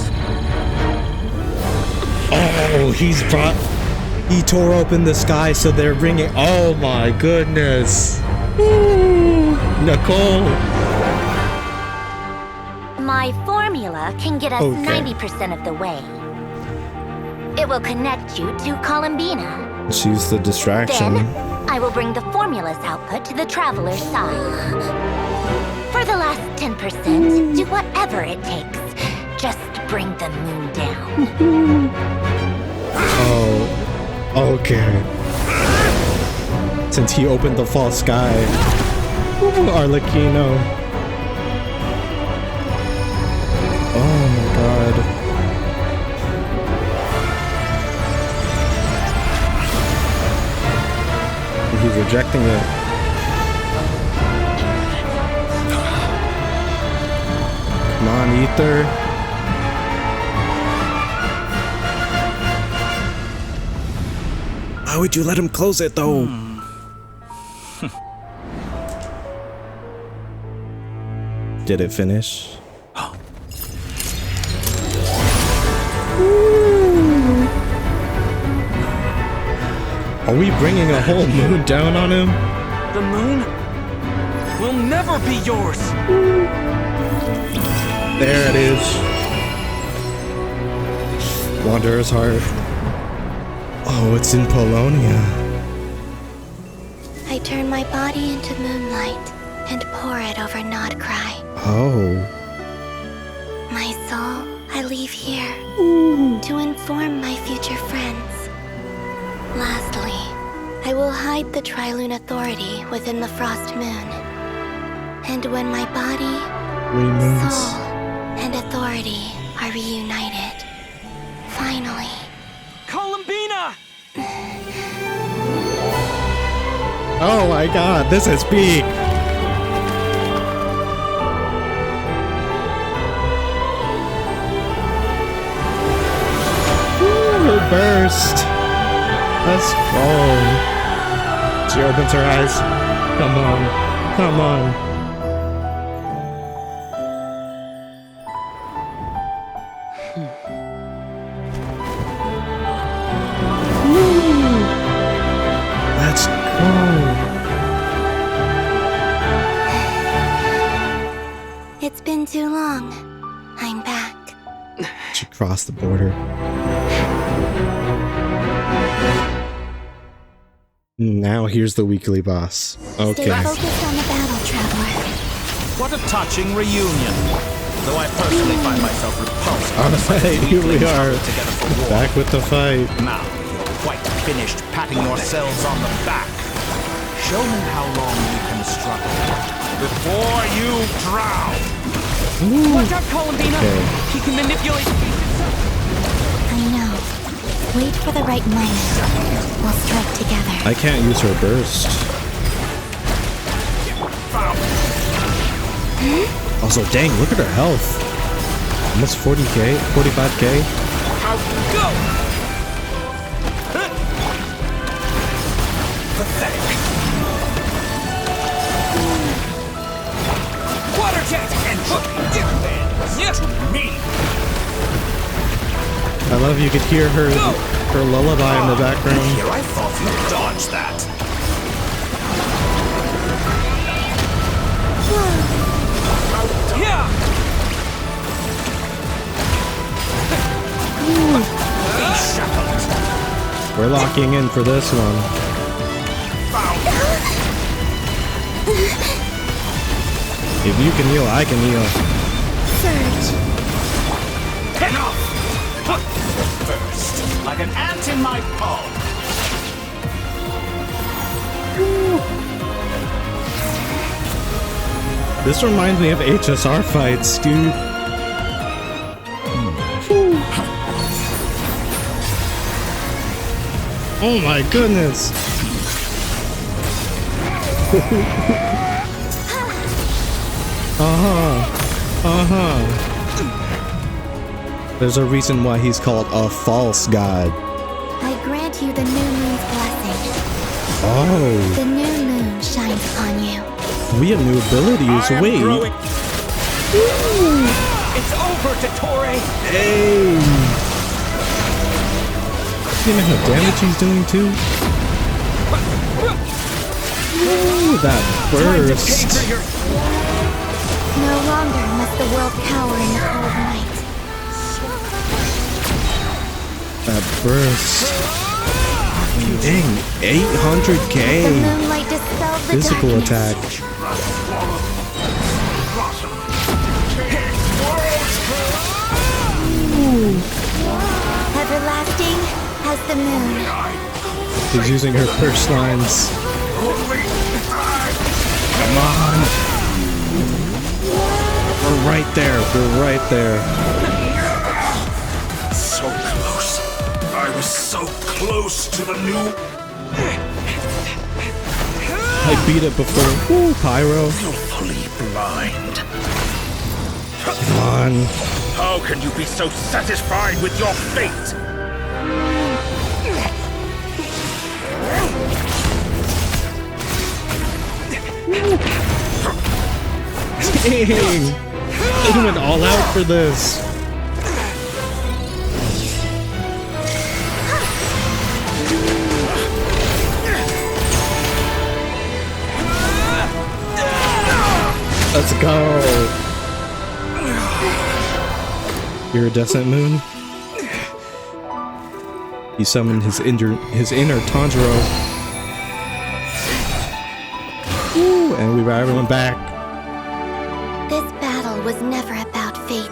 Oh, he tore open the sky, so they're bringing. Oh my goodness. Ooh, Nicole. My formula can get us Okay. 90% of the way. It will connect you to Columbina. She's the distraction. Then, I will bring the formula's output to the Traveler's side. For the last 10%, do whatever it takes. Just bring the moon down. Oh, okay. Since he opened the false sky. Ooh, Arlecchino. Oh my god. He's rejecting it. Come on, Ether. Why would you let him close it though? Did it finish? Are we bringing a whole moon down on him? The moon will never be yours. There it is. Wanderer's Heart. Oh, it's in Polonia. I turn my body into moonlight and pour it over Nodcry. Oh. My soul, I leave here to inform my future friends. Lastly, I will hide the Trilune Authority within the Frost Moon. And when my body, soul, and authority are reunited, finally... Columbina! Oh my god, this is peak! Ooh, her burst! Let's go! She opens her eyes. Come on, come on. Let's go. It's been too long. I'm back. She crossed the border. Now here's the weekly boss. Okay. Stay focused on the battle, Traveler. What a touching reunion. Though I personally find myself repulsed. Alright, here we are. Back with the fight. Now, you're quite finished patting yourselves on the back. Show me how long you can struggle before you drown. Ooh. Watch out, Columbina! Okay. He can manipulate... I know. Wait for the right moment. We'll strike together. I can't use her burst. Also, dang, look at her health. Almost 40k, 45k. Go! Pathetic. Water jet! And to me. I love you could hear her lullaby in the background. Here, I thought you dodged that. Yeah! We're locking in for this one. If you can heal, I can heal. Surge. Enough! First, like an ant in my palm. This reminds me of HSR fights, dude. Oh my goodness. There's a reason why he's called a false god. I grant you the new moon's blessing. Oh. The new moon shines upon you. We have new abilities. Wait. It's over, Dottore! Hey. See how much damage he's doing too? Ooh, that burst. No longer must the world cower in the cold night. That burst. Dang, 800k. The moonlight dispels the physical darkness. attack. Everlasting as the moon. She's using her burst lines. Come on. We're right there. We're right there. So close. I was so close to the new... I beat it before. Woo, Pyro. Willfully blind. Come on. How can you be so satisfied with your fate? Dang. They went all out for this. Let's go. Iridescent moon. He summoned his inner Tanjiro. Woo, and we brought everyone back. This battle was never about fate.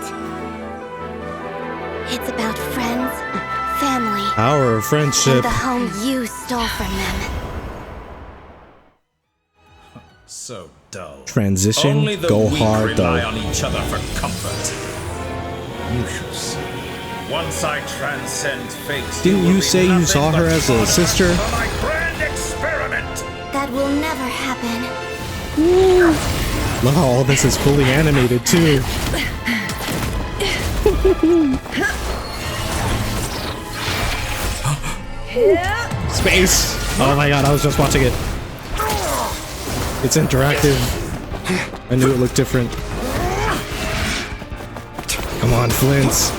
It's about friends, family, Power of friendship. and the home you stole from them. So dull. Transition. Only the Go weak hard rely though. on each other for comfort. Useless. Once I transcend fate. Didn't you say you saw her as a sister? For my grand experiment. That will never happen. Look how all this is fully animated too. Space! Oh my god, I was just watching it. It's interactive. I knew it looked different. Come on, Flints.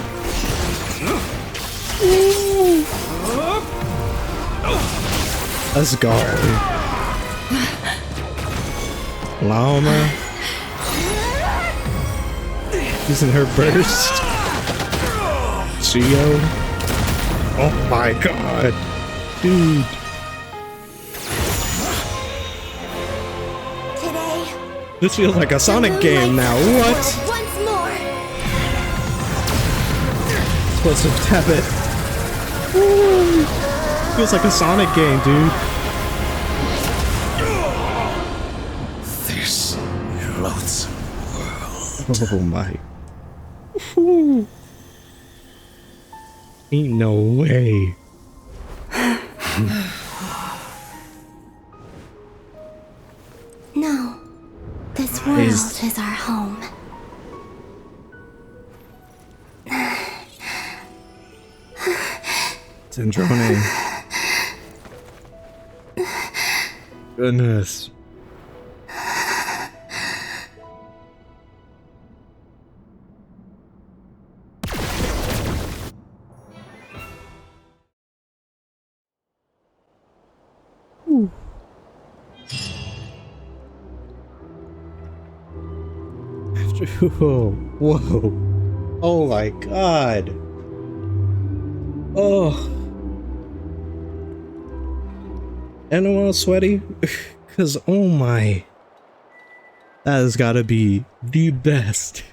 Let's go. Llama. Using her burst. Shio. Oh my god. Dude. Today, This feels like a Sonic game now. What? once more. Supposed to tap it. Woo. Feels like a Sonic game, dude. This loathsome world. Oh my. Woo. Ain't no way. No, this world is our home. Zendrone. Goodness. Whoa. Oh my god. Oh. Anyone else sweaty? Cause oh my. That has gotta be the best.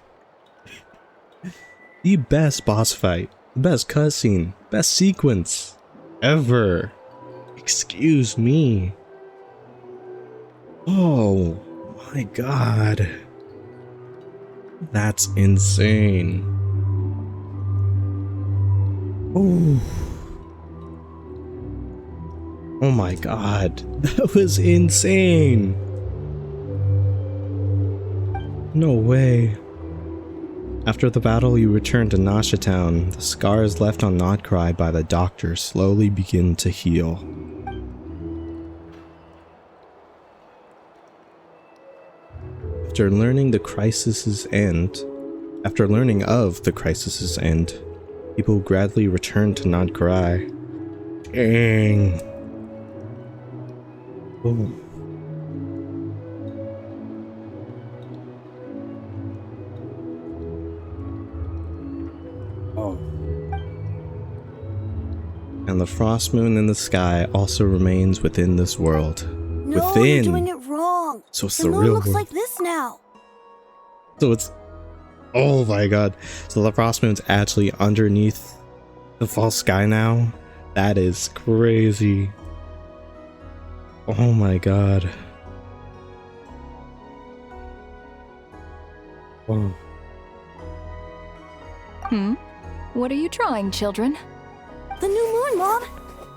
The best boss fight. The best cutscene. Best sequence ever. Excuse me. Oh my god. That's insane. Oh. Oh my god. That was insane. No way. After the battle, you return to Nasha Town. The scars left on Notcry by the doctor slowly begin to heal. After learning of the crisis's end, people gradually return to Notcry. Dang. Oh. Oh. And the frost moon in the sky also remains within this world. No, you're doing it wrong. So it's the the moon real looks world. like this now. So it's... Oh my god. So the frost moon's actually underneath the false sky now? That is crazy. Oh my god. Wow. What are you trying, children? The new moon, Mom.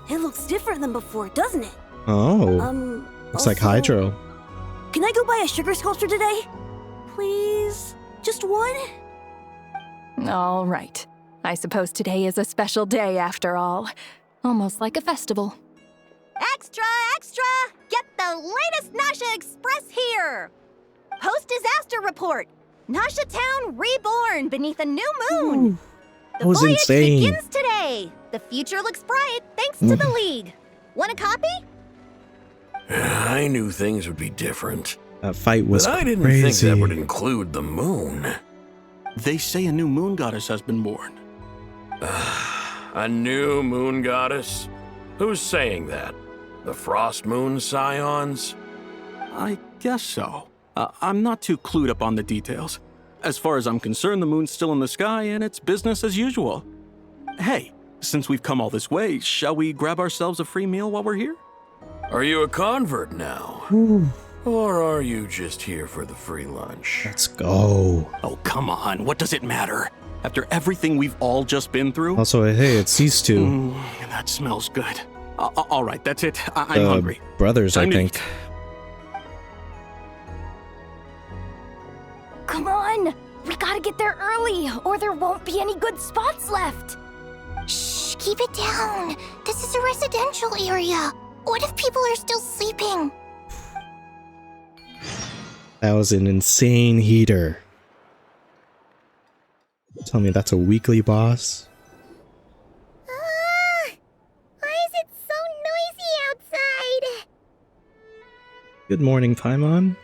It looks different than before, doesn't it? Oh. Looks like Hydro. Can I go buy a sugar sculpture today? Please? Just one? All right. I suppose today is a special day after all. Almost like a festival. Extra, extra! Get the latest Nasha Express here! Post-disaster report! Nasha Town reborn beneath a new moon! That was insane. Begins today! The future looks bright thanks to the League. Want a copy? I knew things would be different. That fight was But I didn't crazy. think that would include the moon. They say a new moon goddess has been born. A new moon goddess? Who's saying that? The Frost Moon Scions? I guess so. I'm not too clued up on the details. As far as I'm concerned, the moon's still in the sky and it's business as usual. Hey, since we've come all this way, shall we grab ourselves a free meal while we're here? Are you a convert now? Or are you just here for the free lunch? Let's go. Oh, come on. What does it matter? After everything we've all just been through? Also, hey, it's these two. That smells good. All right, that's it. I'm hungry. Brothers, Time I to think. eat. Come on! We gotta get there early, or there won't be any good spots left! Shh, keep it down. This is a residential area. What if people are still sleeping? That was an insane heater. Tell me that's a weekly boss? Why is it so noisy outside? Good morning, Paimon.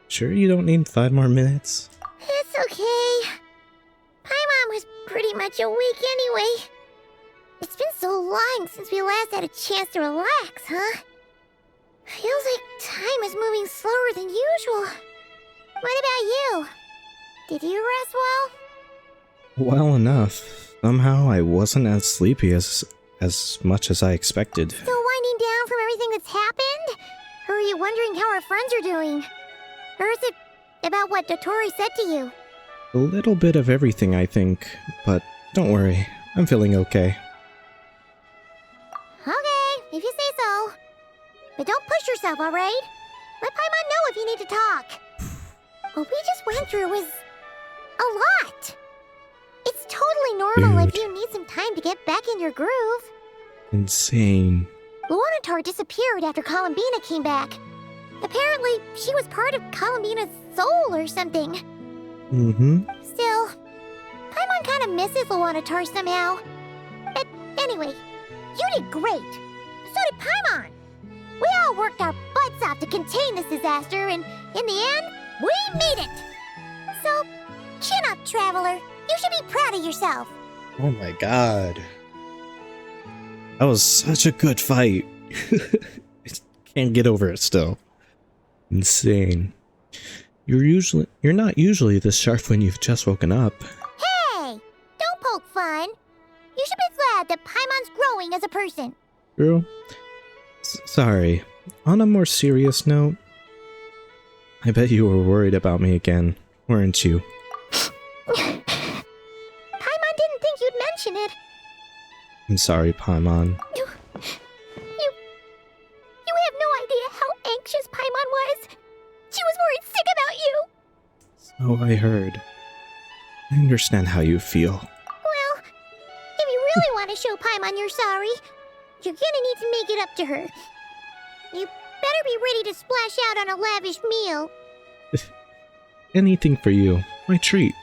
Sure you don't need 5 more minutes? It's okay. Paimon was pretty much awake anyway. It's been so long since we last had a chance to relax, huh? Feels like time is moving slower than usual. What about you? Did you rest well? Well enough. Somehow I wasn't as sleepy as much as I expected. Still winding down from everything that's happened? Or are you wondering how our friends are doing? Or is it about what Dotori said to you? A little bit of everything, I think. But don't worry, I'm feeling okay. Okay, if you say so. But don't push yourself, alright? Let Paimon know if you need to talk. What we just went through was a lot. It's totally normal if you need some time to get back in your groove. Insane. Luanatar disappeared after Columbina came back. Apparently, she was part of Columbina's soul or something. Still, Paimon kind of misses Luanatar somehow. But anyway, you did great. So did Paimon. We all worked our butts off to contain this disaster, and in the end, we made it. So, chin up, Traveler. You should be proud of yourself. Oh my god. That was such a good fight. Can't get over it still. Insane. You're not usually this sharp when you've just woken up. Hey! Don't poke fun. You should be glad that Paimon's growing as a person. True. Sorry. On a more serious note, I bet you were worried about me again, weren't you? Paimon didn't think you'd mention it. I'm sorry, Paimon. You have no idea how anxious Paimon was. She was worried sick about you. So I heard. I understand how you feel. Well, if you really want to show Paimon you're sorry, you're gonna need to make it up to her. You better be ready to splash out on a lavish meal. Anything for you. My treat.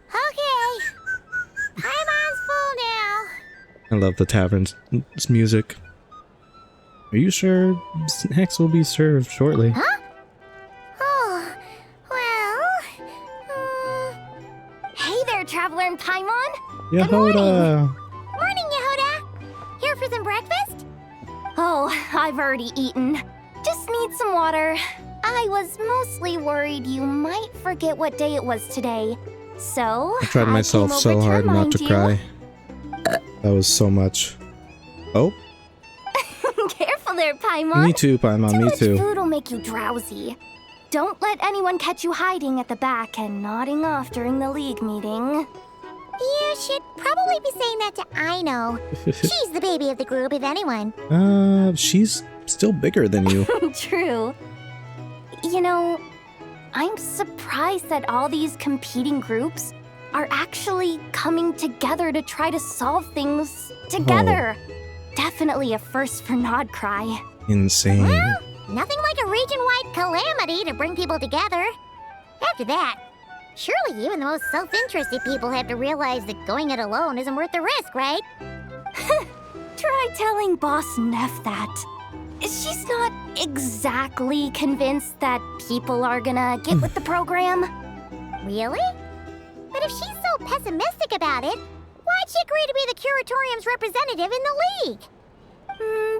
Okay. Paimon's full now. I love the tavern's music. Are you sure snacks will be served shortly? Huh? Oh, well... Hey there, Traveler and Paimon. Yehoda! Morning, Yehoda. Here for some breakfast? Oh, I've already eaten. Just need some water. I was mostly worried you might forget what day it was today. So, I tried myself so hard not to cry. That was so much. Oh, Careful there, Paimon. me too, Paimon, me Too too. much food will make you drowsy. Don't let anyone catch you hiding at the back and nodding off during the league meeting. You should probably be saying that to Aino. She's the baby of the group, if anyone. She's still bigger than you. True. You know, I'm surprised that all these competing groups are actually coming together to try to solve things together. Definitely a first for Nodcry. Insane. Well, nothing like a region-wide calamity to bring people together. After that, surely even the most self-interested people have to realize that going it alone isn't worth the risk, right? Try telling Boss Neff that. She's not exactly convinced that people are gonna get with the program. Really? But if she's so pessimistic about it, why'd she agree to be the Curatorium's representative in the League?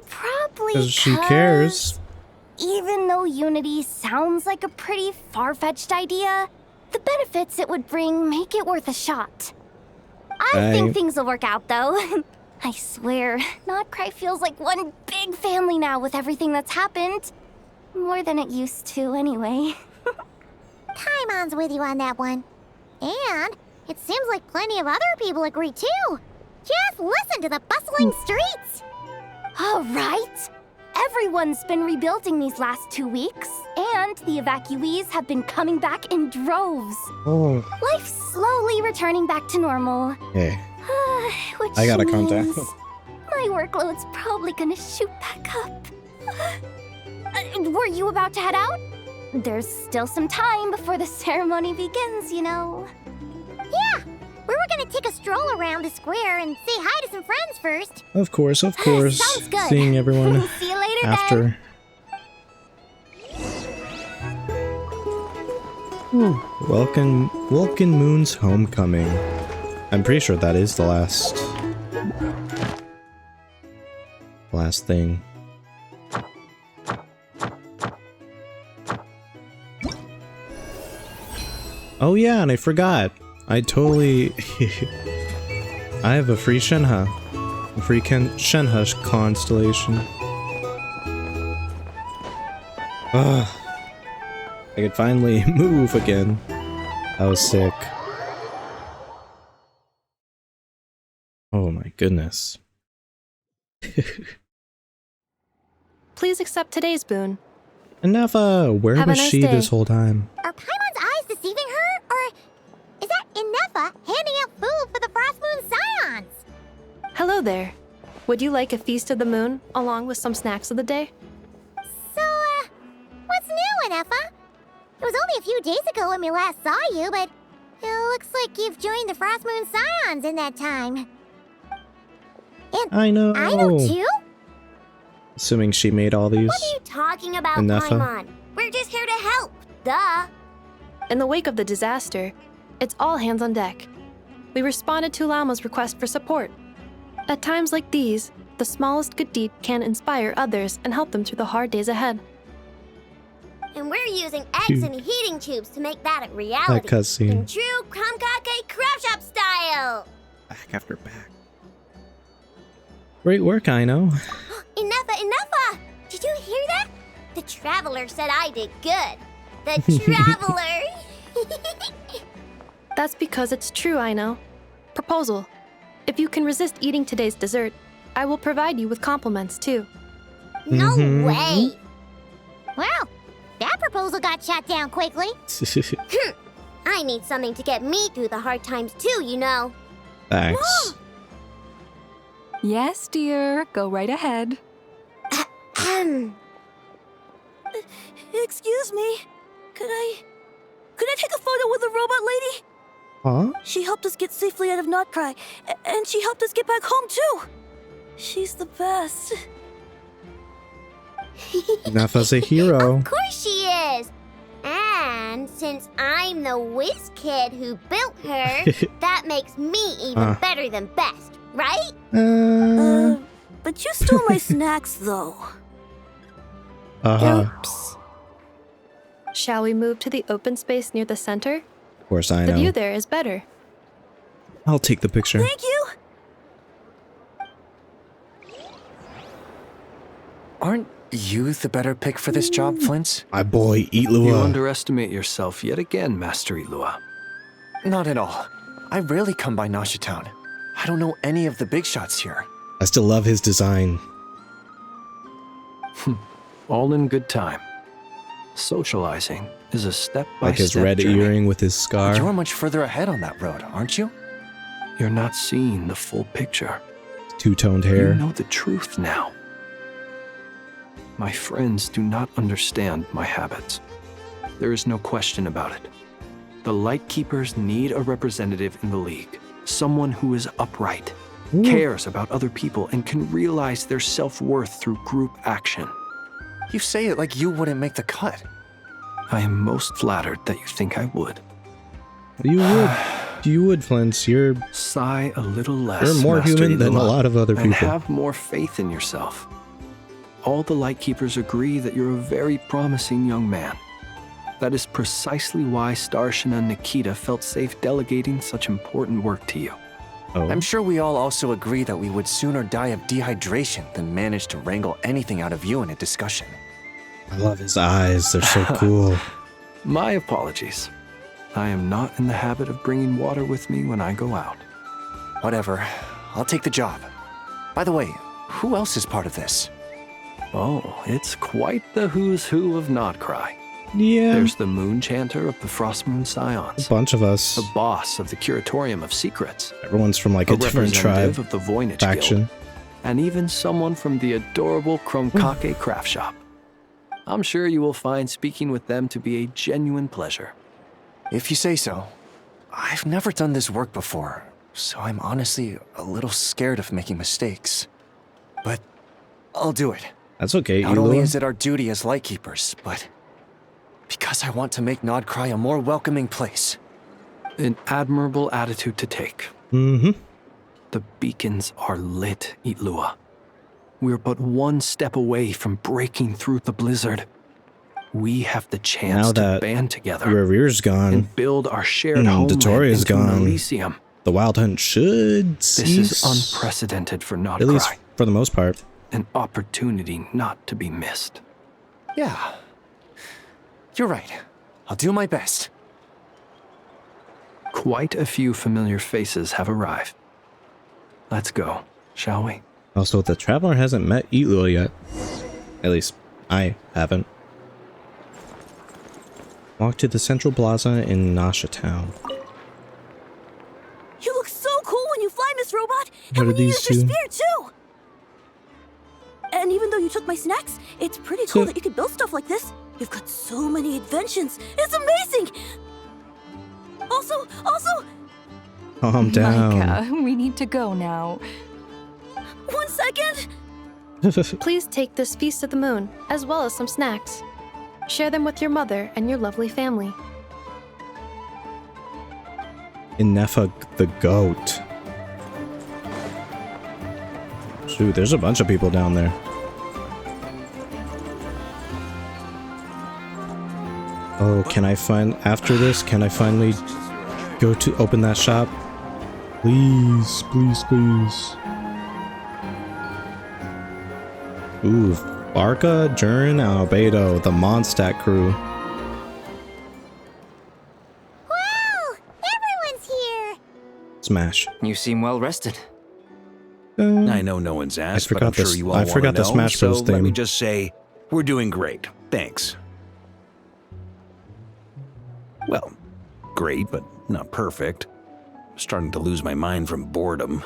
Probably Because she cares. even though Unity sounds like a pretty far-fetched idea, the benefits it would bring make it worth a shot. I think things will work out, though. I swear, Notcry feels like one big family now with everything that's happened. More than it used to, anyway. Paimon's with you on that one. And it seems like plenty of other people agree, too. Just listen to the bustling streets. All right. Everyone's been rebuilding these last 2 weeks, and the evacuees have been coming back in droves. Oh. Life's slowly returning back to normal. Hey. Which I gotta calm down. means my workload's probably gonna shoot back up. Were you about to head out? There's still some time before the ceremony begins, you know. Yeah, we were gonna take a stroll around the square and say hi to some friends first. Of course, of course. Sounds good. Seeing everyone See you later, after. Welcome Moon's homecoming. I'm pretty sure that is the last thing. Oh yeah, and I forgot. I totally I have a free Shenhe. A free Shenhe constellation. Ugh. I could finally move again. I was sick. Oh my goodness. Please accept today's boon. Inefa, where Have a was nice she day. this whole time? Are Paimon's eyes deceiving her? Or is that Inefa handing out food for the Frost Moon Scions? Hello there. Would you like a feast of the moon, along with some snacks of the day? So, what's new, Inefa? It was only a few days ago when we last saw you, but it looks like you've joined the Frost Moon Scions in that time. And I know. I know too? Assuming she made all these. What are you talking about, Inefa? Paimon? We're just here to help. Duh. In the wake of the disaster, it's all hands on deck. We responded to Lama's request for support. At times like these, the smallest good deed can inspire others and help them through the hard days ahead. And we're using eggs and heating tubes to make that a reality. That cutscene. In true Krumkake Crab Shop style. Back after back. Great work, I know. Enough! Did you hear that? The Traveler said I did good. The Traveler! That's because it's true, I know. Proposal. If you can resist eating today's dessert, I will provide you with compliments, too. No way! Well, that proposal got shot down quickly. I need something to get me through the hard times too, you know. Thanks. Yes, dear. Go right ahead. Excuse me. Could I take a photo with the robot lady? Huh? She helped us get safely out of Notcry, and she helped us get back home too. She's the best. Inefa's a hero. Of course she is. And since I'm the whiz kid who built her, that makes me even better than best, right? But you stole my snacks, though. Oops. Shall we move to the open space near the center? Of course I The know. view there is better. I'll take the picture. Thank you. Aren't you the better pick for this job, Flint? My boy, You Eatlua. underestimate yourself yet again, Master Eatlua. Not at all. I rarely come by Nasha Town. I don't know any of the big shots here. I still love his design. All in good time. Socializing is a step-by-step Like his red journey. earring with his scar. You're much further ahead on that road, aren't you? You're not seeing the full picture. Two-toned You hair. know the truth now. My friends do not understand my habits. There is no question about it. The Lightkeepers need a representative in the League. Someone who is upright, cares about other people, and can realize their self-worth through group action. You say it like you wouldn't make the cut. I am most flattered that you think I would. You would. You would, Flint. You're... Sigh a little less, You're more Master human than a Ilua, lot of other and people. have more faith in yourself. All the Lightkeepers agree that you're a very promising young man. That is precisely why Starshin and Nikita felt safe delegating such important work to you. Oh. I'm sure we all also agree that we would sooner die of dehydration than manage to wrangle anything out of you in a discussion. I love his eyes. They're so cool. My apologies. I am not in the habit of bringing water with me when I go out. Whatever. I'll take the job. By the way, who else is part of this? Oh, it's quite the who's who of Nodcry. Yeah. There's the Moon Chanter of the Frostmoon Scions. A bunch of us. The boss of the Curatorium of Secrets. Everyone's from like a different tribe. Of the Voynich faction. Guild. And even someone from the adorable Kromkake craft shop. I'm sure you will find speaking with them to be a genuine pleasure. If you say so. I've never done this work before, so I'm honestly a little scared of making mistakes. But I'll do it. That's okay, Not only Ilua. is it our duty as Lightkeepers, but because I want to make Nodcry a more welcoming place. An admirable attitude to take. Mm-hmm. The beacons are lit, Ilua. We're but one step away from breaking through the blizzard. We have the chance Now to that band together Revere's gone and build our shared homeland Dotoria's into gone. an Elysium. The Wild Hunt should This cease. is unprecedented for Nodcry. At least for the most part. An opportunity not to be missed. Yeah. You're right. I'll do my best. Quite a few familiar faces have arrived. Let's go, shall we? Also, the Traveler hasn't met Ilua yet. At least, I haven't. Walk to the Central Plaza in Nasha Town. You look so cool when you fly, Miss Robot! What And are when you these use your two? spear, too! And even though you took my snacks, it's pretty cool that you could build stuff like this. You've got so many inventions. It's amazing! Also... Calm down. Micah, we need to go now. 1 second! Please take this Feast of the Moon, as well as some snacks. Share them with your mother and your lovely family. Inefa the goat. Shoot, there's a bunch of people down there. Oh, can I after this, can I finally go to open that shop? Please, please, please. Ooh, Barca, Jurin, Albedo, the Mondstadt crew. Wow! Everyone's here! Smash. You seem well rested. I know no one's asked, but I'm sure you all I forgot wanna the know, Smash Bros. So let me theme. just say, we're doing great. Thanks. Well, great, but not perfect. Starting to lose my mind from boredom.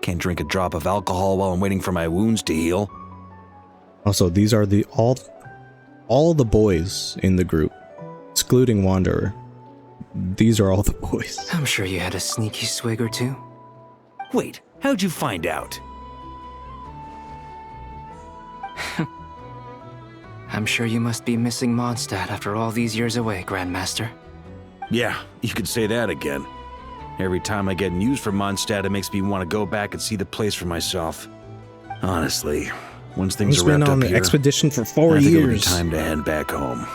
Can't drink a drop of alcohol while I'm waiting for my wounds to heal. Also, these are all the boys in the group, excluding Wanderer. These are all the boys. I'm sure you had a sneaky swig or two. Wait, how'd you find out? I'm sure you must be missing Mondstadt after all these years away, Grandmaster. Yeah, you could say that again. Every time I get news from Mondstadt, it makes me want to go back and see the place for myself. Honestly, once things He's are wrapped been up on the here, expedition for 4 I think it'll be years. time to head back home.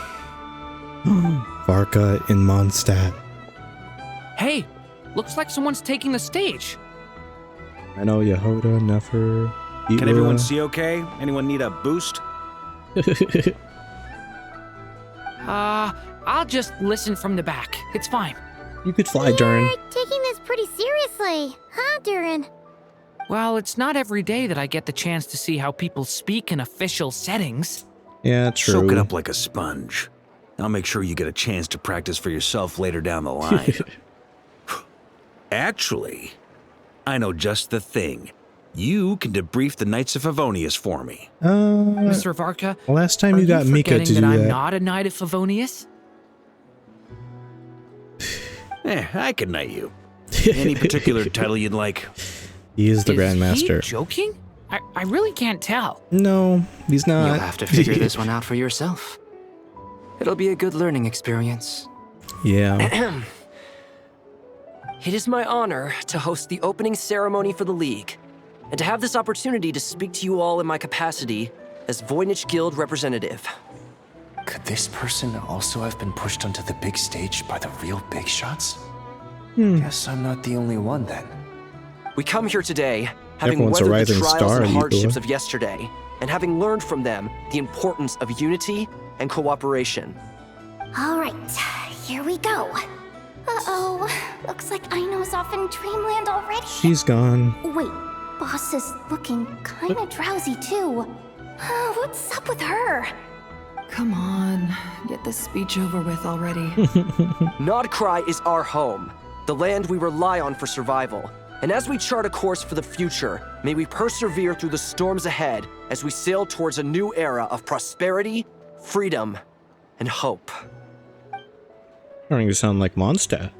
Varka in Mondstadt. Hey, looks like someone's taking the stage. I know Yehoda, Nefer, Can Ilua. everyone see okay? Anyone need a boost? I'll just listen from the back. It's fine. You could fly, Durin. You're taking this pretty seriously, huh, Durin? Well, it's not every day that I get the chance to see how people speak in official settings. Yeah, true. Soak it up like a sponge. I'll make sure you get a chance to practice for yourself later down the line. Actually, I know just the thing. You can debrief the Knights of Favonius for me. Mr. Varka, last time are you got Mika forgetting to that do I'm that. not a Knight of Favonius? I can knight you. Any particular title you'd like? He is the Is Grandmaster. he joking? I really can't tell. No, he's not. You'll have to figure this one out for yourself. It'll be a good learning experience. Yeah. It is my honor to host the opening ceremony for the League, and to have this opportunity to speak to you all in my capacity as Voynich Guild representative. Could this person also have been pushed onto the big stage by the real big shots? Guess I'm not the only one then. We come here today, having Everyone's a weathered the rising trials star, and you hardships boy. of yesterday, and having learned from them the importance of unity and cooperation. All right, here we go. Uh-oh, looks like Aino's off in Dreamland already. She's gone. Wait, boss is looking kinda drowsy too. What's up with her? Come on, get this speech over with already. Nodcry is our home, the land we rely on for survival. And as we chart a course for the future, may we persevere through the storms ahead as we sail towards a new era of prosperity, freedom, and hope. Starting to sound like Mondstadt.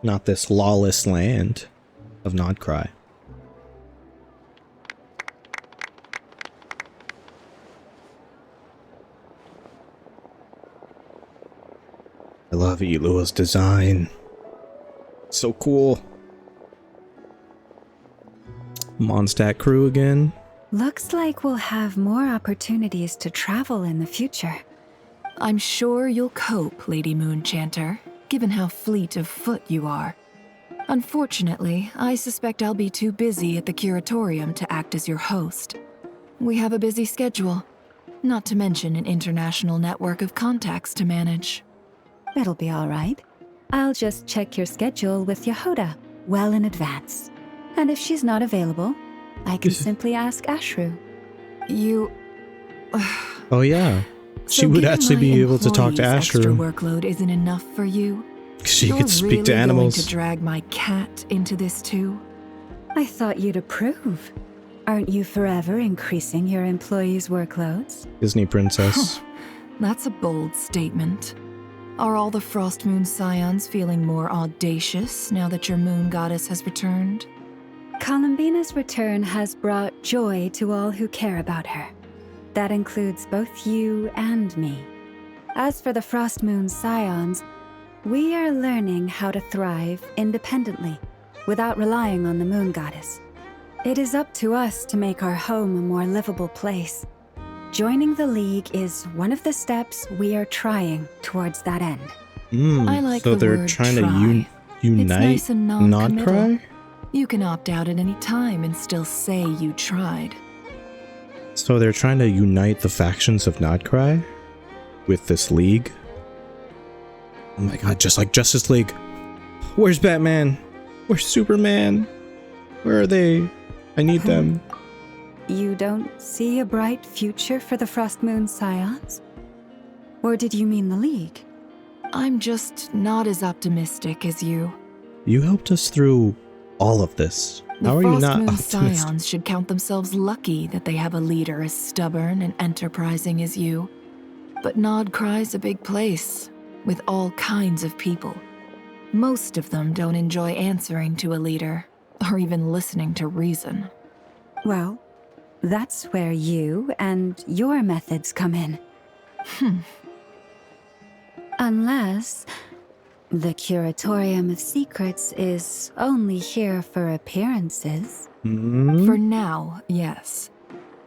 Not this lawless land of Nodcry. I love Elua's design. So cool. Mondstadt crew again. Looks like we'll have more opportunities to travel in the future. I'm sure you'll cope, Lady Moonchanter, given how fleet of foot you are. Unfortunately, I suspect I'll be too busy at the curatorium to act as your host. We have a busy schedule, not to mention an international network of contacts to manage. That'll be all right. I'll just check your schedule with Yehoda well in advance. And if she's not available, I can simply ask Ashru. You... Oh yeah. She would actually be able to talk to Extra Ashru. workload isn't enough for you. She You're could speak really to animals. going to drag my cat into this too? I thought you'd approve. Aren't you forever increasing your employees' workloads? Disney princess. That's a bold statement. Are all the Frost Moon Scions feeling more audacious now that your moon goddess has returned? Columbina's return has brought joy to all who care about her. That includes both you and me. As for the Frost Moon Scions, we are learning how to thrive independently, without relying on the moon goddess. It is up to us to make our home a more livable place. Joining the League is one of the steps we are trying towards that end. I like so the they're word trying try. to unite It's nice and non-committal. Nodcry? You can opt out at any time and still say you tried. So they're trying to unite the factions of Nodcry with this league? Oh my god, just like Justice League. Where's Batman? Where's Superman? Where are they? I need them. You don't see a bright future for the Frost Moon Scions? Or did you mean the League? I'm just not as optimistic as you. You helped us through all of this. How are you not Moon optimistic? Scions should count themselves lucky that they have a leader as stubborn and enterprising as you. But Nodcry's a big place, with all kinds of people. Most of them don't enjoy answering to a leader, or even listening to reason. Well, that's where you and your methods come in. Unless the Curatorium of Secrets is only here for appearances. For now, yes.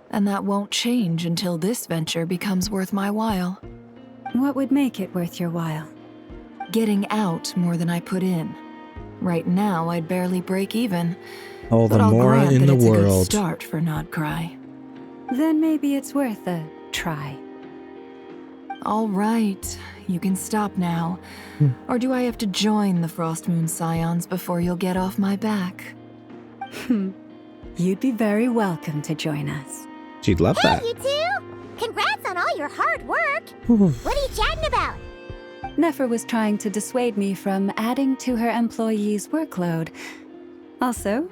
And that won't change until this venture becomes worth my while. What would make it worth your while? Getting out more than I put in. Right now, I'd barely break even. All the but I'll more grant in that the it's a good world. start for Nodcry. Then maybe it's worth a try. All right, you can stop now. Or do I have to join the Frost Moon Scions before you'll get off my back? You'd be very welcome to join us. She'd love that. Hey, you two! Congrats on all your hard work! What are you chatting about? Nefer was trying to dissuade me from adding to her employees' workload. Also,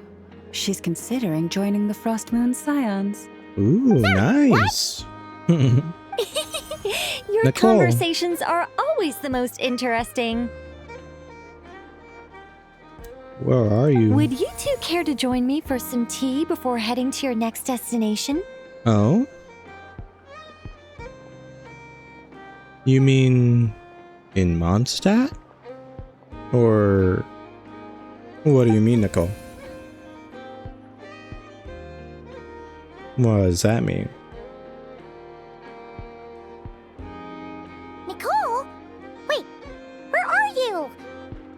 she's considering joining the Frost Moon Scions. Ooh, nice. Your Nicole. conversations are always the most interesting. Where are you? Would you two care to join me for some tea before heading to your next destination? Oh? You mean in Mondstadt? Or what do you mean, Nicole? What does that mean? Nicole? Wait, where are you?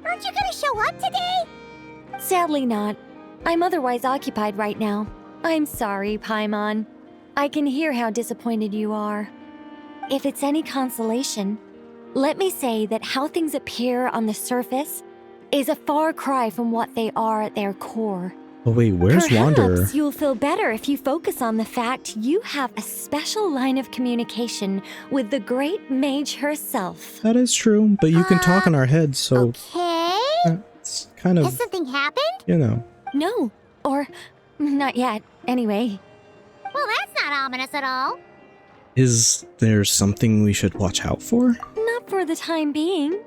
Aren't you gonna show up today? Sadly not. I'm otherwise occupied right now. I'm sorry, Paimon. I can hear how disappointed you are. If it's any consolation, let me say that how things appear on the surface is a far cry from what they are at their core. Oh wait, where's Wander? Perhaps you'll feel better if you focus on the fact you have a special line of communication with the great mage herself. That is true, but you can talk in our heads, so Okay. it's kind of, Has something happened? you know. No, or not yet, anyway. Well, that's not ominous at all. Is there something we should watch out for? Not for the time being.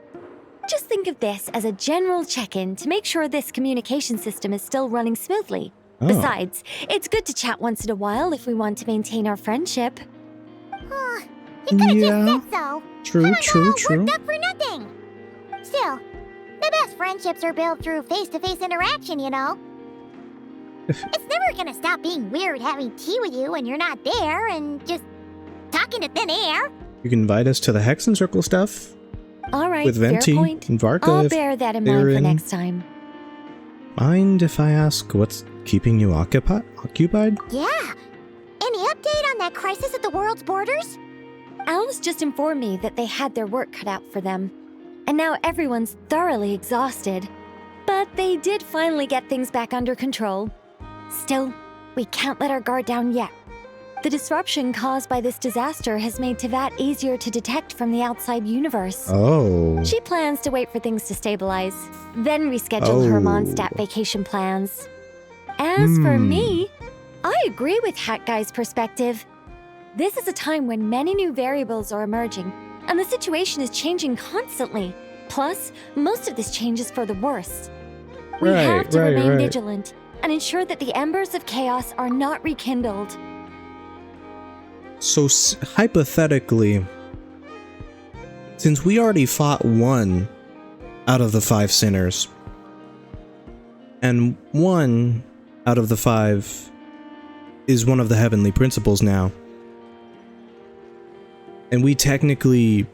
Just think of this as a general check-in to make sure this communication system is still running smoothly. Oh. Besides, it's good to chat once in a while if we want to maintain our friendship. You could've Yeah. just said so. True, Kinda true, all true. worked up for nothing. Still, the best friendships are built through face-to-face interaction, you know. It's never gonna stop being weird having tea with you when you're not there and just talking to thin air. You can invite us to the Hexen Circle stuff. All right, With fair Venti point. and Varka I'll if bear that in they're mind for in. next time. Mind if I ask what's keeping you occupied? Yeah. Any update on that crisis at the world's borders? Alice just informed me that they had their work cut out for them. And now everyone's thoroughly exhausted. But they did finally get things back under control. Still, we can't let our guard down yet. The disruption caused by this disaster has made Tevat easier to detect from the outside universe. Oh. She plans to wait for things to stabilize, then reschedule her Oh. Mondstadt vacation plans. As for me, I agree with Hat Guy's perspective. This is a time when many new variables are emerging, and the situation is changing constantly. Plus, most of this change is for the worse. We have to remain vigilant and ensure that the embers of chaos are not rekindled. So hypothetically, since we already fought one out of the 5 sinners, and one out of the 5 is one of the heavenly principles now, and we technically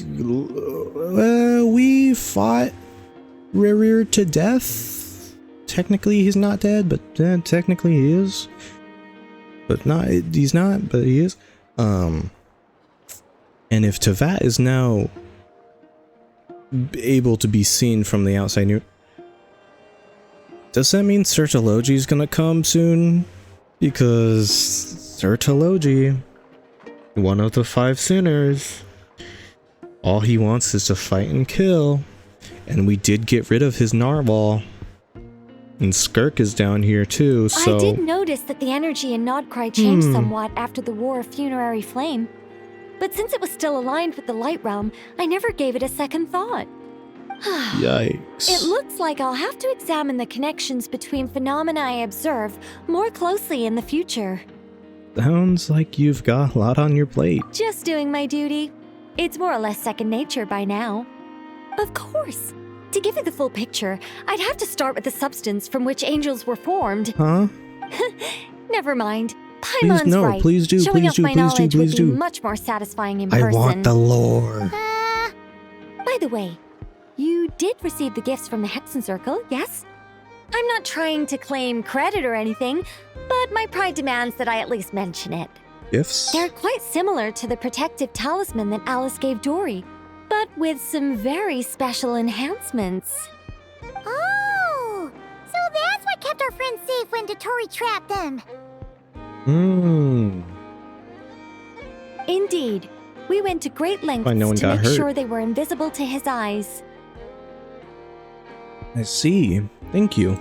we fought Rerir to death. Technically he's not dead, but technically he is. But not, he's not, but he is. And if Tevat is now able to be seen from the outside, does that mean Sertology is gonna come soon? Because Sertology, one of the 5 sinners, all he wants is to fight and kill. And we did get rid of his narwhal. And Skirk is down here too, so... I did notice that the energy in Nodcry changed somewhat after the War of Funerary Flame. But since it was still aligned with the Light Realm, I never gave it a second thought. Yikes. It looks like I'll have to examine the connections between phenomena I observe more closely in the future. Sounds like you've got a lot on your plate. Just doing my duty. It's more or less second nature by now. Of course. To give you the full picture, I'd have to start with the substance from which angels were formed. Huh? Never mind. Please, Paimon's no, right. please do, Showing please off do, my please do, knowledge please would do. be much more satisfying in I person. want the lore. By the way, you did receive the gifts from the Hexen Circle, yes? I'm not trying to claim credit or anything, but my pride demands that I at least mention it. Gifts? They're quite similar to the protective talisman that Alice gave Dory, but with some very special enhancements. Oh, so that's what kept our friends safe when Dotori trapped them. Indeed. We went to great lengths Why no one to got make hurt. sure they were invisible to his eyes. I see. Thank you.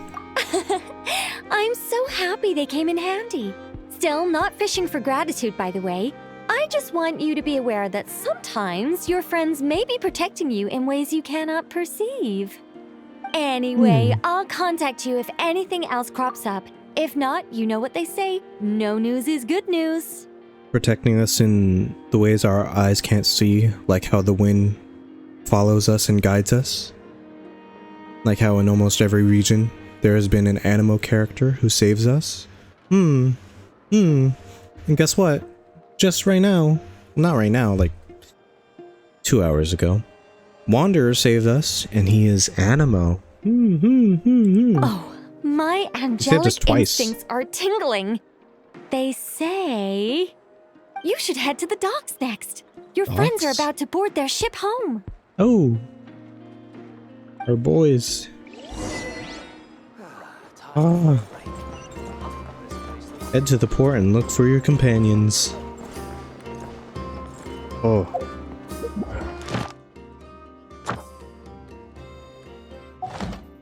I'm so happy they came in handy. Still, not fishing for gratitude, by the way. I just want you to be aware that sometimes your friends may be protecting you in ways you cannot perceive. Anyway, I'll contact you if anything else crops up. If not, you know what they say, no news is good news. Protecting us in the ways our eyes can't see, like how the wind follows us and guides us. Like how in almost every region, there has been an animo character who saves us. And guess what? Just right now, not right now, like 2 hours ago, Wanderer saved us, and he is animo. Oh, my angelic twice. instincts are tingling. They say you should head to the docks next. Your friends are about to board their ship home. Oh, our boys. Head to the port and look for your companions. Oh.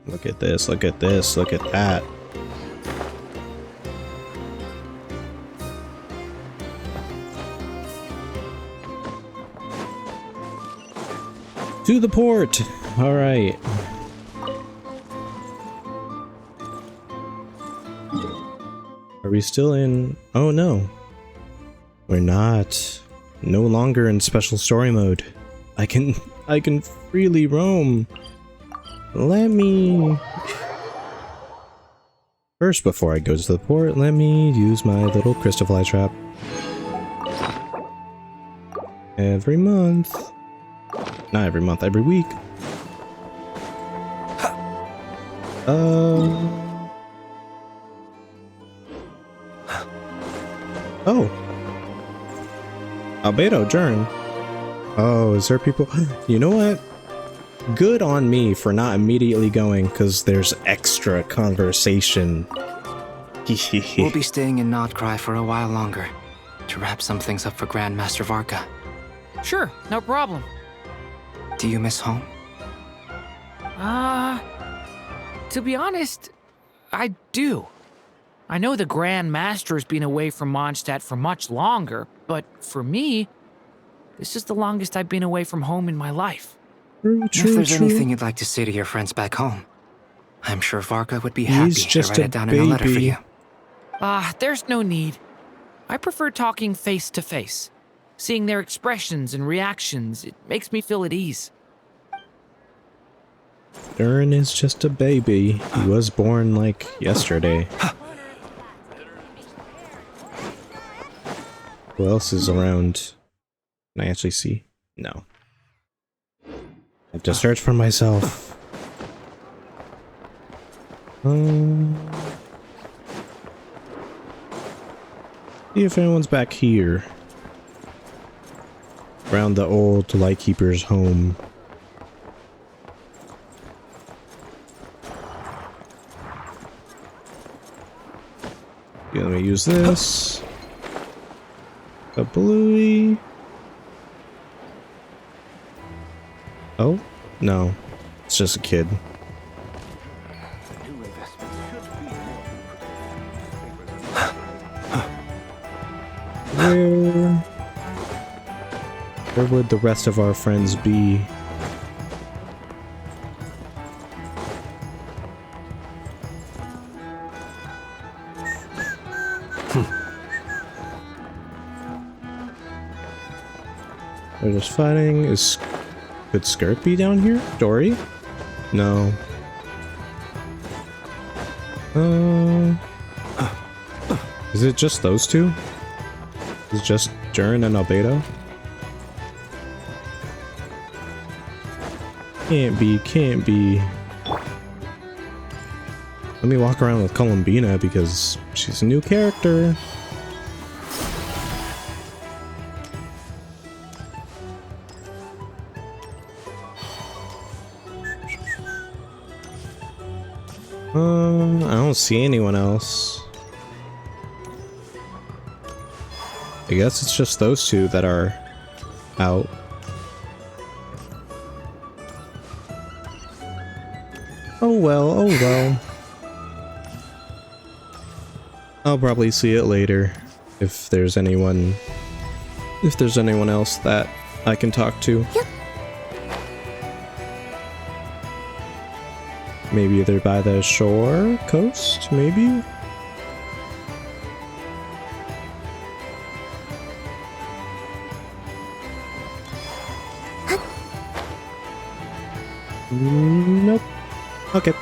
Look at this, look at this, look at that. To the port! Alright. Are we still in... Oh no. We're not. No longer in special story mode. I can freely roam. Let me... First, before I go to the port, let me use my little crystal fly trap. Every month. Not every month, every week. Oh. Albedo, Jern. Oh, is there people... You know what? Good on me for not immediately going, because there's extra conversation. We'll be staying in Notcry for a while longer, to wrap some things up for Grandmaster Varka. Sure, no problem. Do you miss home? To be honest, I do. I know the Grand Master's been away from Mondstadt for much longer, but for me, this is the longest I've been away from home in my life. If there's anything you'd like to say to your friends back home, I'm sure Varka would be happy to write it down in a letter for you. There's no need. I prefer talking face to face. Seeing their expressions and reactions, it makes me feel at ease. Durin is just a baby. He was born like yesterday. Who else is around? Can I actually see? No. I have to search for myself. See if anyone's back here. Around the old Lightkeeper's home. Yeah, let me use this. A bluey. Oh? No. It's just a kid. Where would the rest of our friends be? They're just fighting. Could Skirt be down here? Dory? No. Is it just those two? Is it just Jern and Albedo? Can't be, can't be. Let me walk around with Columbina because she's a new character. I don't see anyone else. I guess it's just those two that are out. Oh well, oh well. I'll probably see it later if there's anyone else that I can talk to. Yep. Maybe they're by the shore coast, maybe? Nope. Okay.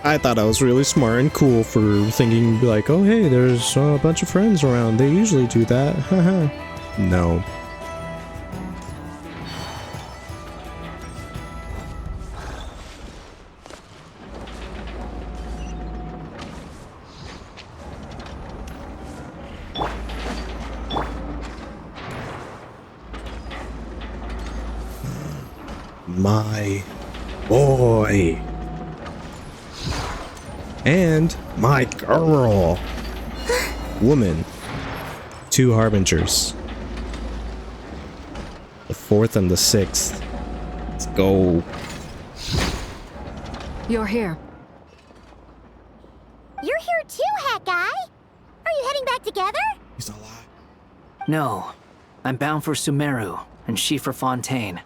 I thought I was really smart and cool for thinking like, oh hey, there's a bunch of friends around. They usually do that. Haha. No. My boy. And my girl. Woman. 2 harbingers. The 4th and the 6th. Let's go. You're here. You're here too, Hat Guy. Are you heading back together? He's alive. No. I'm bound for Sumeru, and she for Fontaine.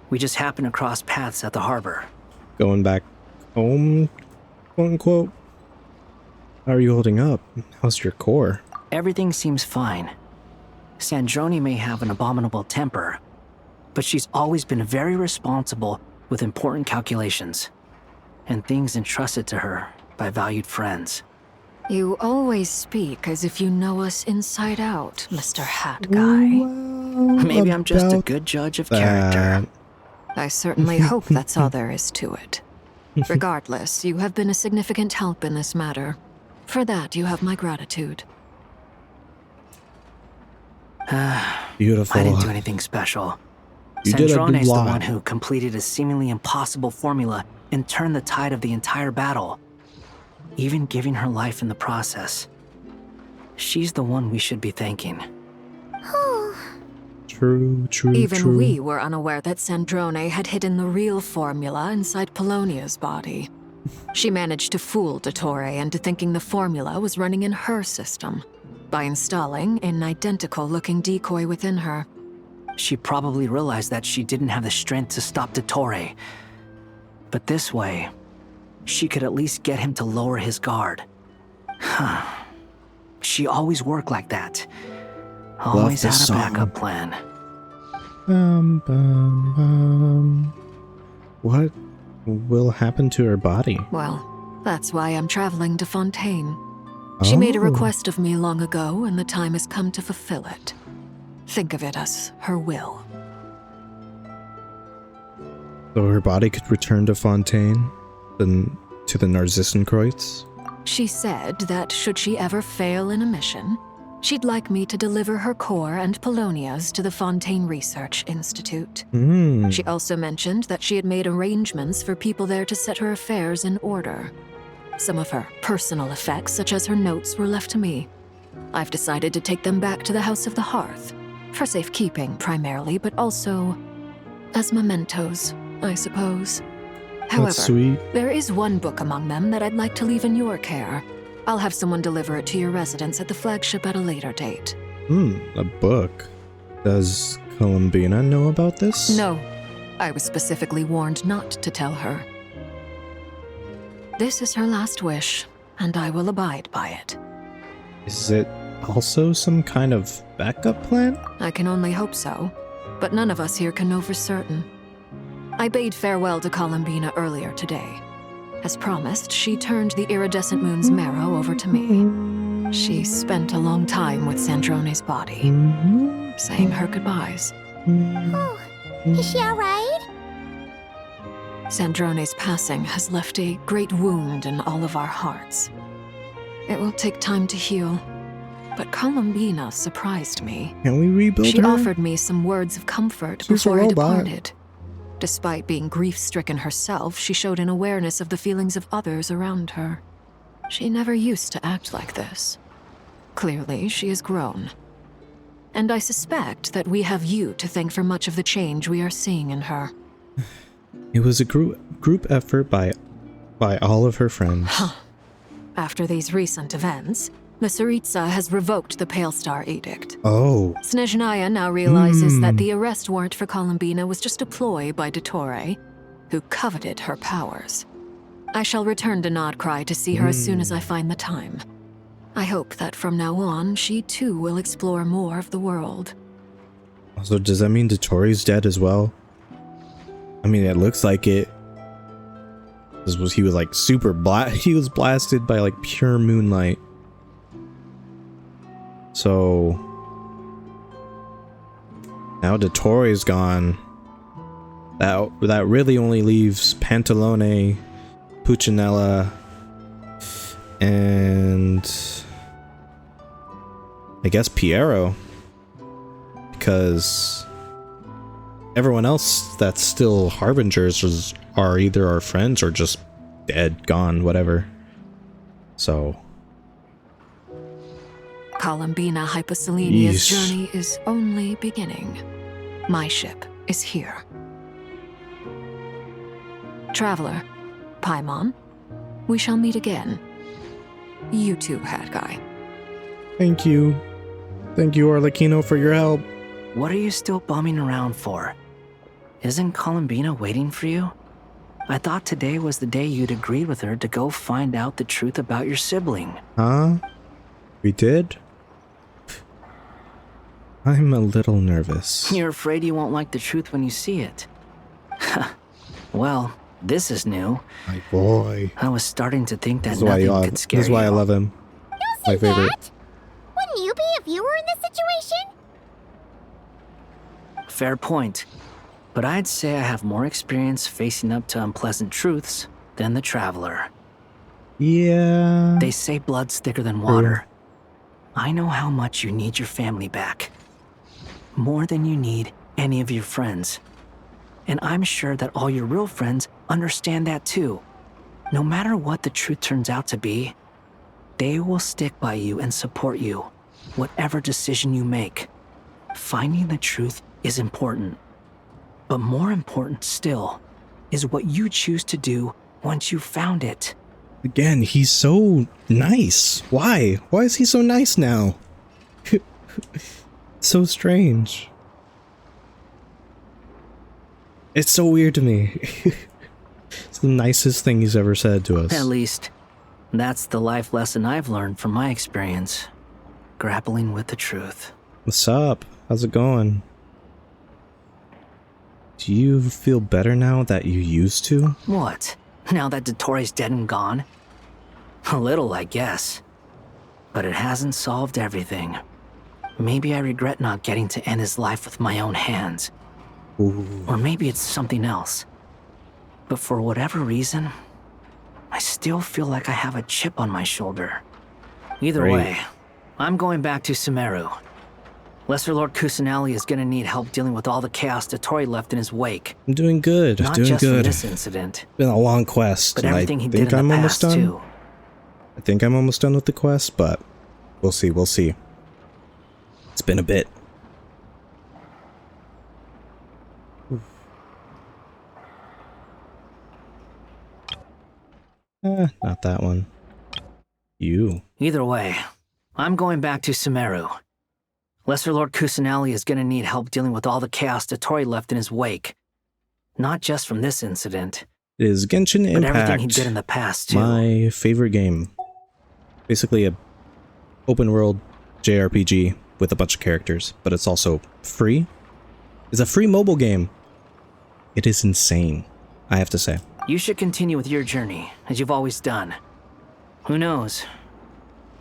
We just happened to cross paths at the harbor. Going back home, quote unquote. How are you holding up? How's your core? Everything seems fine. Sandrone may have an abominable temper, but she's always been very responsible with important calculations and things entrusted to her by valued friends. You always speak as if you know us inside out, Mr. Hat Guy. Well, maybe I'm just a good judge of character. I certainly hope that's all there is to it. Regardless, you have been a significant help in this matter. For that, you have my gratitude. Beautiful. I didn't do anything special. You did a Sandrone's the lot. one who completed a seemingly impossible formula and turned the tide of the entire battle, even giving her life in the process. She's the one we should be thanking. True, Even true. we were unaware that Sandrone had hidden the real formula inside Polonia's body. She managed to fool Dottore into thinking the formula was running in her system by installing an identical-looking decoy within her. She probably realized that she didn't have the strength to stop Dottore. But this way, she could at least get him to lower his guard. She always worked like that. Always had a backup plan. What will happen to her body? Well, that's why I'm traveling to Fontaine. She made a request of me long ago, and the time has come to fulfill it. Think of it as her will. So her body could return to Fontaine, then to the Narcissenkreuz? She said that should she ever fail in a mission, she'd like me to deliver her core and Polonia's to the Fontaine Research Institute. She also mentioned that she had made arrangements for people there to set her affairs in order. Some of her personal effects, such as her notes, were left to me. I've decided to take them back to the House of the Hearth, for safekeeping primarily, but also as mementos, I suppose. However, That's sweet. there is one book among them that I'd like to leave in your care. I'll have someone deliver it to your residence at the flagship at a later date. A book. Does Columbina know about this? No. I was specifically warned not to tell her. This is her last wish, and I will abide by it. Is it also some kind of backup plan? I can only hope so, but none of us here can know for certain. I bade farewell to Columbina earlier today. As promised, she turned the iridescent moon's marrow over to me. She spent a long time with Sandrone's body, saying her goodbyes. Oh, is she alright? Sandrone's passing has left a great wound in all of our hearts. It will take time to heal, but Columbina surprised me. Can we rebuild her? She offered me some words of comfort She's before a I robot. departed. Despite being grief-stricken herself, she showed an awareness of the feelings of others around her. She never used to act like this. Clearly, she has grown. And I suspect that we have you to thank for much of the change we are seeing in her. It was a group effort by all of her friends. After these recent events, the Tsaritsa has revoked the Pale Star Edict. Oh. Snezhnaya now realizes that the arrest warrant for Columbina was just a ploy by Dottore, who coveted her powers. I shall return to Nodcry to see her as soon as I find the time. I hope that from now on, she too will explore more of the world. So does that mean Dotori's dead as well? I mean, it looks like it. He was like he was blasted by like pure moonlight. So now Dotori's gone. That really only leaves Pantalone, Puccinella, and I guess Piero, because everyone else that's still Harbingers are either our friends or just dead, gone, whatever. So Columbina Hyposelenia's journey is only beginning. My ship is here. Traveler, Paimon, we shall meet again. You too, Hat Guy. Thank you. Thank you, Arlecchino, for your help. What are you still bumming around for? Isn't Columbina waiting for you? I thought today was the day you'd agreed with her to go find out the truth about your sibling. Huh? We did? I'm a little nervous. You're afraid you won't like the truth when you see it. Well, this is new. My boy. I was starting to think that This nothing could scare you. is why I love him. My favorite. That? Wouldn't you be if you were in this situation? Fair point. But I'd say I have more experience facing up to unpleasant truths than the Traveler. Yeah. They say blood's thicker than water. I know how much you need your family back. More than you need any of your friends. And I'm sure that all your real friends understand that too. No matter what the truth turns out to be, they will stick by you and support you, whatever decision you make. Finding the truth is important. But more important still is what you choose to do once you've found it. Again, he's so nice. Why? Why is he so nice now? So strange. It's so weird to me. It's the nicest thing he's ever said to us. At least, that's the life lesson I've learned from my experience. Grappling with the truth. What's up? How's it going? Do you feel better now that you used to? What? Now that Dotori's dead and gone? A little, I guess. But it hasn't solved everything. Maybe I regret not getting to end his life with my own hands. Ooh. Or maybe it's something else. But for whatever reason, I still feel like I have a chip on my shoulder. Either way, I'm going back to Sumeru. Lesser Lord Kusanali is gonna need help dealing with all the chaos Dotori left in his wake. I'm doing good. Not doing just good. from this incident. It's been a long quest. But everything he did in the past, too. I think I'm almost done with the quest, but we'll see, we'll see. It's been a bit. Not that one. You. Either way, I'm going back to Sumeru. Lesser Lord Kusanali is gonna need help dealing with all the chaos Dotori left in his wake. Not just from this incident. It is Genshin Impact. But everything he did in the past, too. My favorite game. Basically a open world JRPG with a bunch of characters, but it's also free. It's a free mobile game. It is insane, I have to say. You should continue with your journey, as you've always done. Who knows?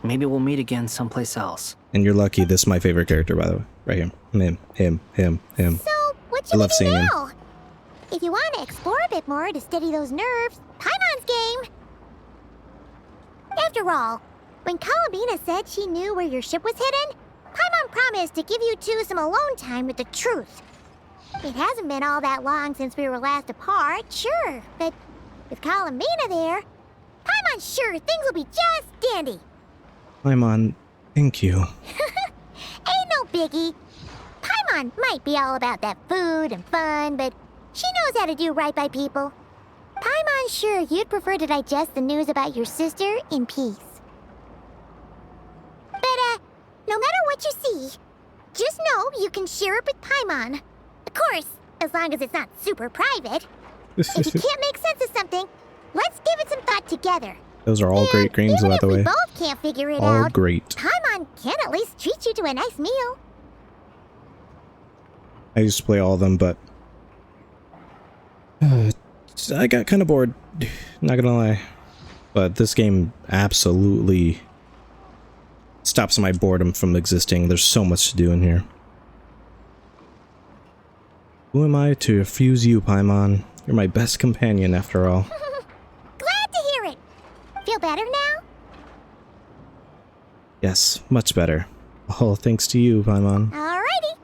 Maybe we'll meet again someplace else. And you're lucky, this is my favorite character, by the way. Right here. Him. So, what I you love do seeing him. now? If you want to explore a bit more to steady those nerves, Paimon's game! After all, when Columbina said she knew where your ship was hidden, Paimon promised to give you two some alone time with the truth. It hasn't been all that long since we were last apart, sure, but with Columbina there, Paimon's sure things will be just dandy. Paimon, thank you. Ain't no biggie. Paimon might be all about that food and fun, but she knows how to do right by people. Paimon's sure you'd prefer to digest the news about your sister in peace. But, no matter what you see, just know you can share it with Paimon. Of course, as long as it's not super private. If you can't make sense of something, let's give it some thought together. Those are all great games, by the way. If we both can't figure it All out, great. Paimon can at least treat you to a nice meal. I used to play all of them, but I got kind of bored, not gonna lie. But this game absolutely stops my boredom from existing. There's so much to do in here. Who am I to refuse you, Paimon? You're my best companion, after all. Glad to hear it. Feel better now? Yes, much better. All thanks to you, Paimon. Alrighty.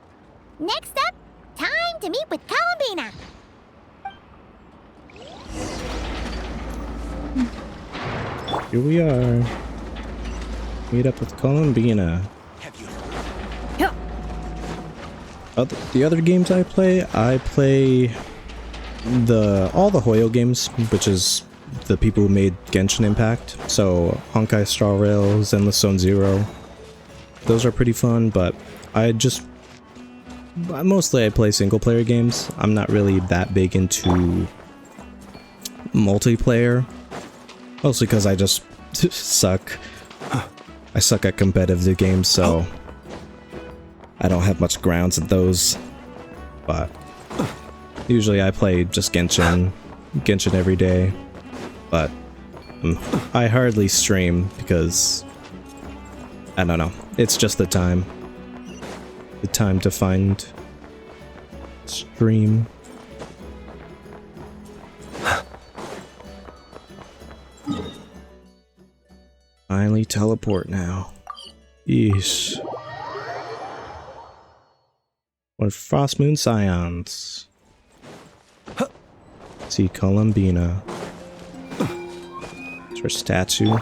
Next up, time to meet with Columbina. Here we are. Meet up with Columbina. The other games I play all the Hoyo games, which is the people who made Genshin Impact. So Honkai Star Rail, Zenless Zone Zero. Those are pretty fun, but mostly I play single player games. I'm not really that big into multiplayer. Mostly because I just suck. I suck at competitive games, so I don't have much grounds at those. But usually I play just Genshin every day. But I hardly stream because I don't know. It's just the time to find stream. Finally teleport now. Yeesh. Or Frost Moon Scions. See Columbina. It's her statue.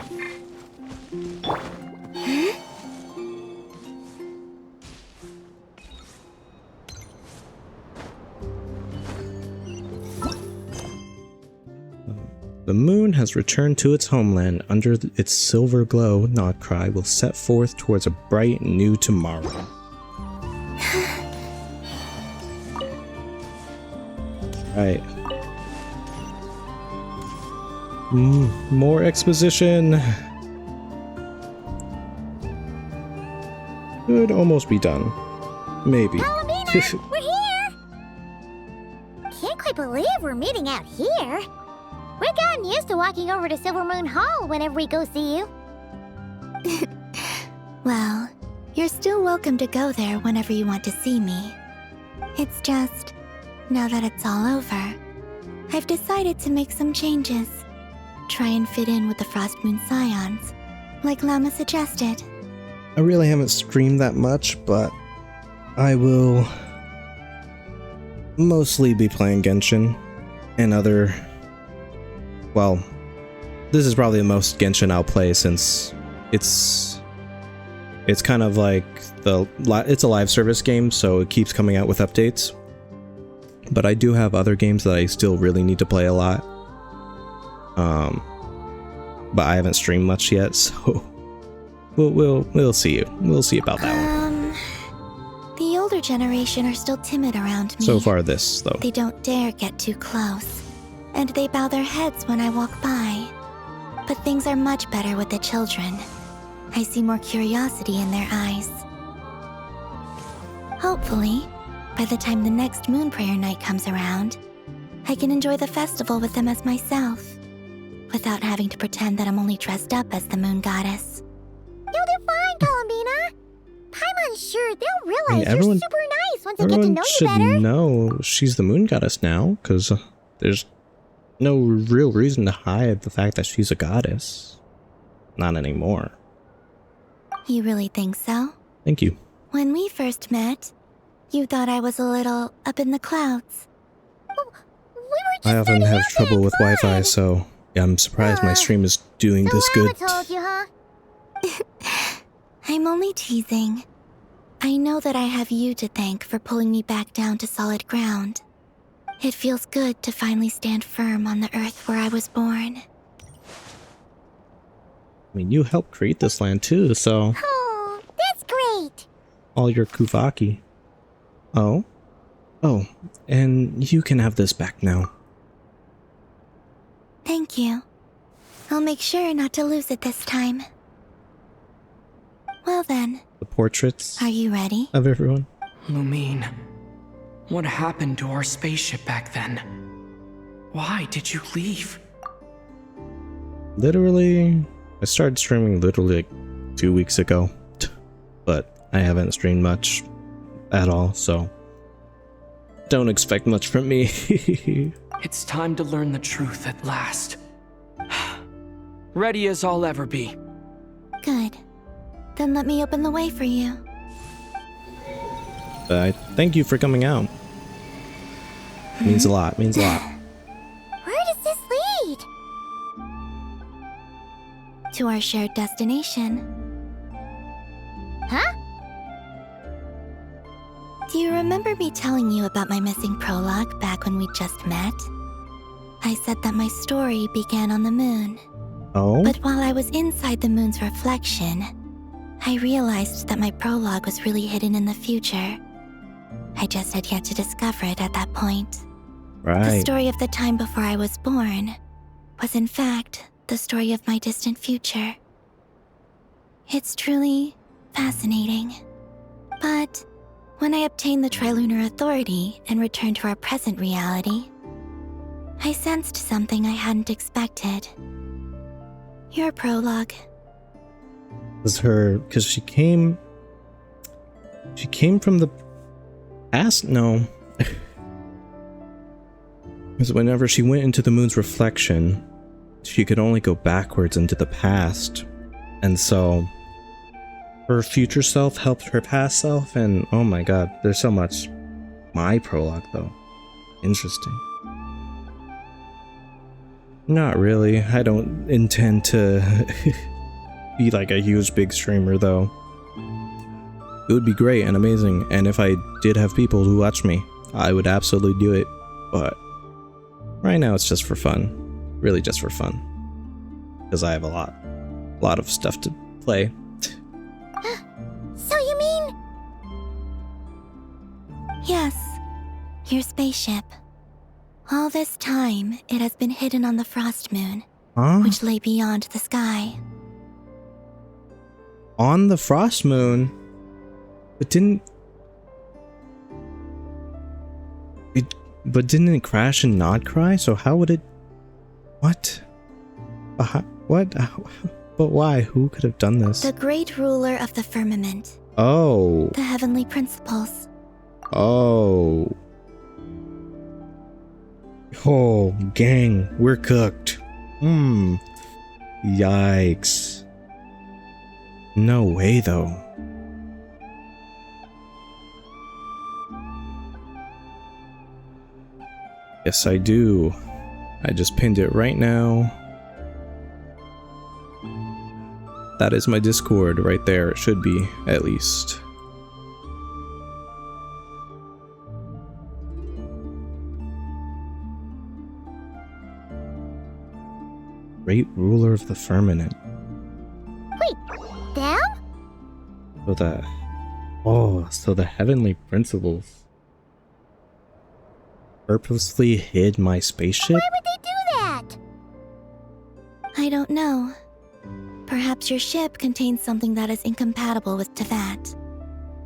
The moon has returned to its homeland. Under its silver glow, Nodcry will set forth towards a bright new tomorrow. Right. More exposition. Could almost be done. Maybe. Columbina, we're here! Can't quite believe we're meeting out here. We've gotten used to walking over to Silver Moon Hall whenever we go see you. Well, you're still welcome to go there whenever you want to see me. It's just, now that it's all over, I've decided to make some changes. Try and fit in with the Frost Moon Scions, like Llama suggested. I really haven't streamed that much, but I will mostly be playing Genshin and other... Well, this is probably the most Genshin I'll play since it's kind of like it's a live service game, so it keeps coming out with updates. But I do have other games that I still really need to play a lot. But I haven't streamed much yet, so we'll see. We'll see about that one. The older generation are still timid around me. So far, this though. They don't dare get too close, and they bow their heads when I walk by. But things are much better with the children. I see more curiosity in their eyes. Hopefully, by the time the next Moon Prayer Night comes around, I can enjoy the festival with them as myself, without having to pretend that I'm only dressed up as the Moon Goddess. You'll do fine, Columbina. Paimon's sure they'll realize everyone, you're super nice once they get to know you better. Everyone should know she's the Moon Goddess now, because there's no real reason to hide the fact that she's a goddess. Not anymore. You really think so? Thank you. When we first met, you thought I was a little up in the clouds. I often have trouble with Wi-Fi, so yeah, I'm surprised my stream is doing this good. Told you, huh? I'm only teasing. I know that I have you to thank for pulling me back down to solid ground. It feels good to finally stand firm on the earth where I was born. I mean, you helped create this land too, so... Oh, that's great! All your Kuvaki. Oh? Oh, and you can have this back now. Thank you. I'll make sure not to lose it this time. Well then. The portraits. Are you ready? Of everyone. Lumine, what happened to our spaceship back then? Why did you leave? Literally, I started streaming literally like 2 weeks ago, but I haven't streamed much at all, so don't expect much from me. It's time to learn the truth at last. Ready as I'll ever be. Good. Then let me open the way for you. Thank you for coming out. Means a lot, means a lot. Where does this lead? To our shared destination. Huh? Do you remember me telling you about my missing prologue back when we just met? I said that my story began on the moon. Oh? But while I was inside the moon's reflection, I realized that my prologue was really hidden in the future. I just had yet to discover it at that point. Right. The story of the time before I was born was in fact the story of my distant future. It's truly fascinating. But when I obtained the Trilunar Authority and returned to our present reality, I sensed something I hadn't expected. Your prologue. Was her, because she came from the past? No. Because whenever she went into the moon's reflection, she could only go backwards into the past. And so her future self helped her past self, and oh my god, there's so much. My prologue, though. Interesting. Not really. I don't intend to be like a huge big streamer, though. It would be great and amazing, and if I did have people who watch me, I would absolutely do it. But right now it's just for fun. Really just for fun. Because I have a lot of stuff to play. So you mean... Yes, your spaceship. All this time, it has been hidden on the frost moon, which lay beyond the sky. On the frost moon? But didn't it crash and not cry? So how would it... What? What? But why? Who could have done this? The great ruler of the firmament. Oh. The heavenly principles. Oh. Oh, gang, we're cooked. Yikes. No way, though. Yes, I do. I just pinned it right now. That is my Discord right there. It should be, at least. Great ruler of the firmament. Wait, them? So the heavenly principles purposely hid my spaceship? Why would they do that? I don't know. Perhaps your ship contains something that is incompatible with Tevat.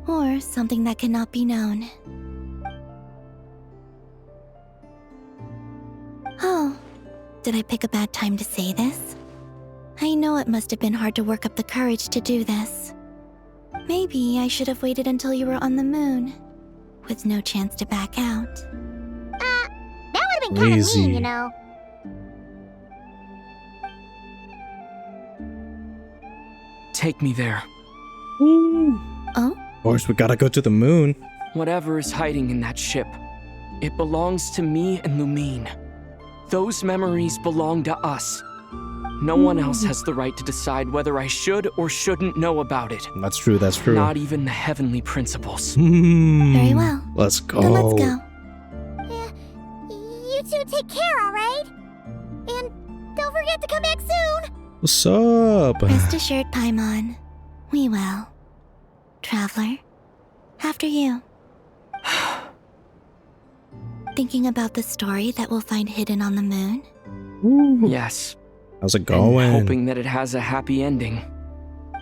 Or something that cannot be known. Oh, did I pick a bad time to say this? I know it must have been hard to work up the courage to do this. Maybe I should have waited until you were on the moon, with no chance to back out. That would have been kind of mean, you know. Take me there. Ooh. Oh? Of course, we gotta go to the moon. Whatever is hiding in that ship, it belongs to me and Lumine. Those memories belong to us. No one else has the right to decide whether I should or shouldn't know about it. That's true, that's true. Not even the heavenly principles. Very well. Let's go. Then let's go. You two take care, alright? And don't forget to come back soon! What's up? Rest assured, Paimon. We will. Traveler, after you. Thinking about the story that we'll find hidden on the moon? Yes. How's it And going? hoping that it has a happy ending.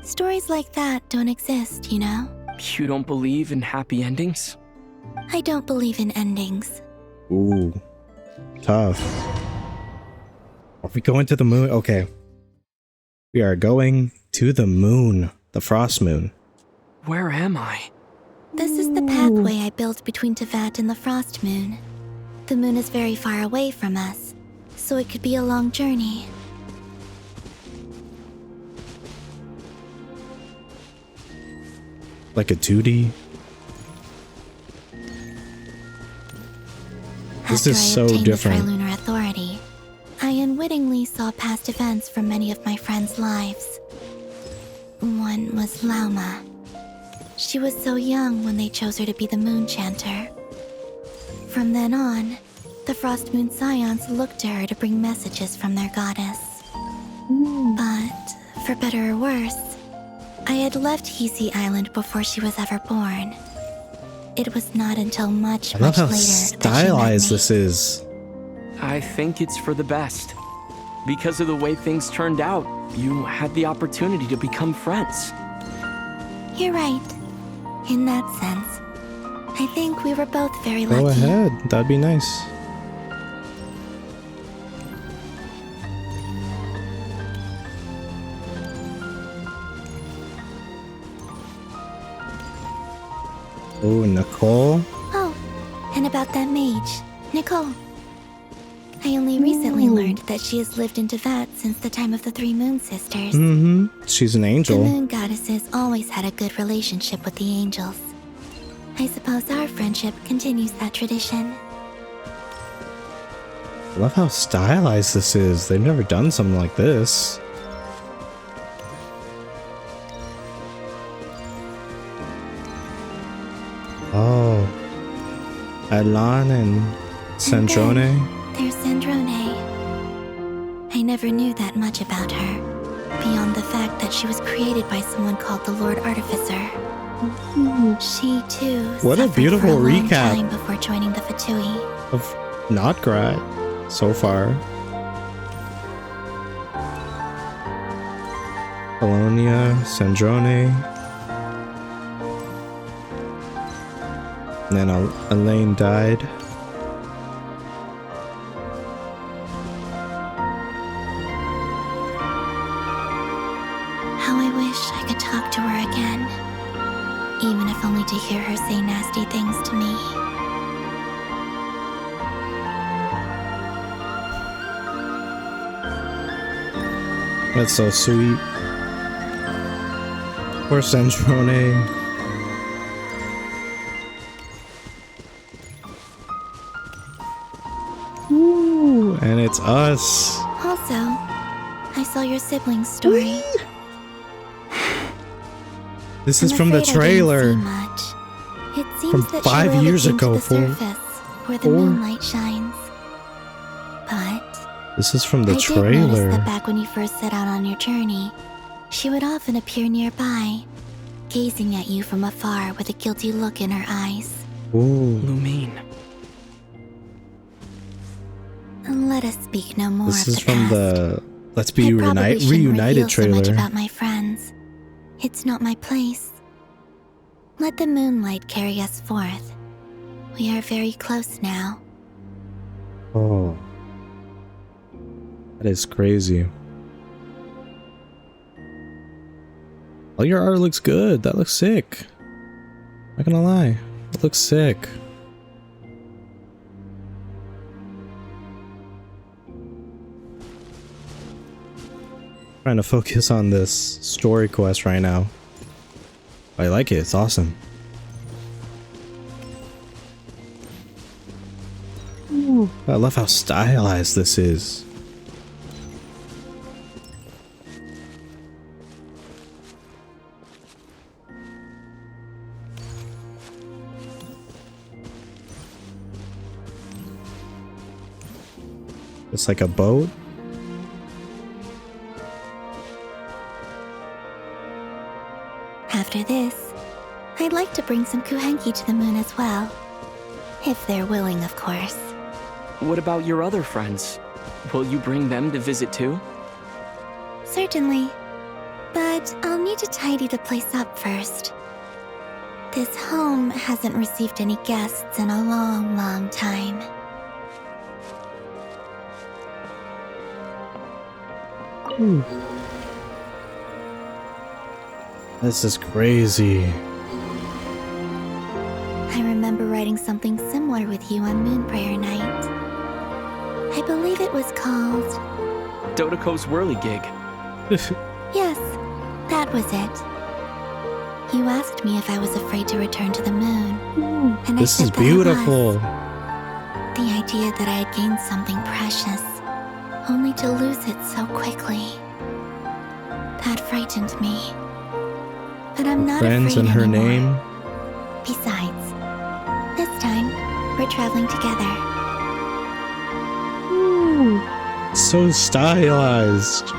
Stories like that don't exist, you know? You don't believe in happy endings? I don't believe in endings. Ooh. Tough. Are we going to the moon? Okay. We are going to the moon. The frost moon. Where am I? This is the pathway I built between Tevat and the frost moon. The moon is very far away from us, so it could be a long journey. Like a 2D? This After is I so obtained different. the Trilunar Authority, I unwittingly saw past events from many of my friends' lives. One was Lauma. She was so young when they chose her to be the Moon Chanter. From then on, the Frost Moon Scions looked to her to bring messages from their goddess. But, for better or worse, I had left Hisi Island before she was ever born. It was not until much, I love much how later stylized this is. I think it's for the best. Because of the way things turned out, you had the opportunity to become friends. You're right. In that sense, I think we were both very lucky. Go ahead. That'd be nice. Oh, Nicole. Oh, and about that mage, Nicole. I only recently learned that she has lived in Tevat since the time of the Three Moon Sisters. Mm-hmm. She's an The angel. moon goddesses always had a good relationship with the angels. I suppose our friendship continues that tradition. I love how stylized this is. They've never done something like this. Oh. Alan and Sandrone. There's Sandrone. I never knew that much about her, beyond the fact that she was created by someone called the Lord Artificer. She, too, What a suffered beautiful for a long recap. time before joining the Fatui. Of Notgrat so far. Colonia, Sandrone. And then Elaine died. How I wish I could talk to her again, even if only to hear her say nasty things to me. That's so sweet. Poor Sandrone. Ooh, and it's us. Also, I saw your siblings' story. This is I'm from the afraid I didn't trailer. see much. It seems From that 5 she rarely years came to ago, the fool. surface, where the moonlight shines. But This is from the I did trailer. notice that back when you first set out on your journey, she would often appear nearby, gazing at you from afar with a guilty look in her eyes. Ooh. Lumine. Let us speak no more This of is the from past. the Let's Be I probably shouldn't Reunited reveal so much trailer. about my friends. It's not my place. Let the moonlight carry us forth. We are very close now. Oh. That is crazy. Oh, your art looks good. That looks sick. Not gonna lie. It looks sick. Trying to focus on this story quest right now. I like it. It's awesome. I love how stylized this is. It's like a boat. After this, I'd like to bring some Kuhenki to the moon as well. If they're willing, of course. What about your other friends? Will you bring them to visit too? Certainly. But I'll need to tidy the place up first. This home hasn't received any guests in a long, long time. This is crazy. I remember writing something similar with you on Moon Prayer Night. I believe it was called... Dodoko's Whirligig. Yes, that was it. You asked me if I was afraid to return to the moon. And This I is said that I beautiful. was. The idea that I had gained something precious, only to lose it so quickly. That frightened me. But I'm not Friends afraid and her anymore. name. Besides, this time, we're traveling together. So stylized.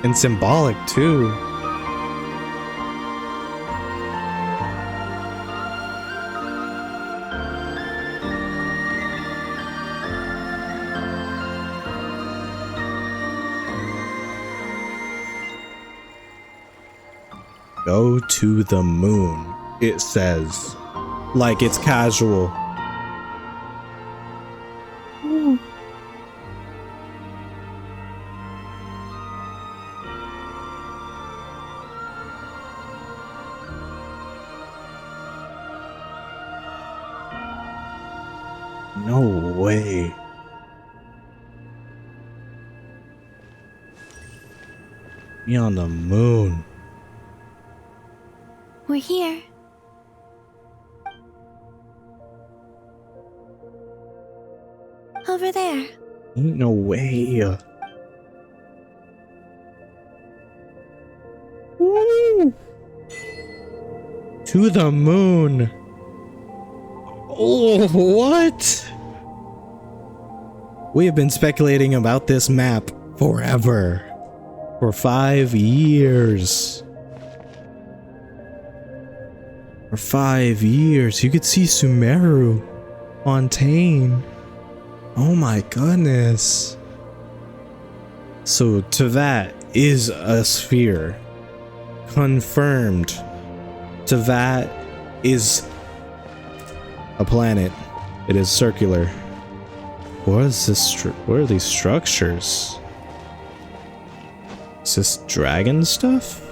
And symbolic too. Go to the moon, it says. Like it's casual. No way. Me on the moon. We're here. Over there. Ain't no way. Woo! To the moon. Oh, what? We have been speculating about this map forever. For 5 years. For 5 years. You could see Sumeru. Fontaine. Oh my goodness. So Teyvat is a sphere. Confirmed. Teyvat is a planet. It is circular. What is this? What are these structures? Is this dragon stuff?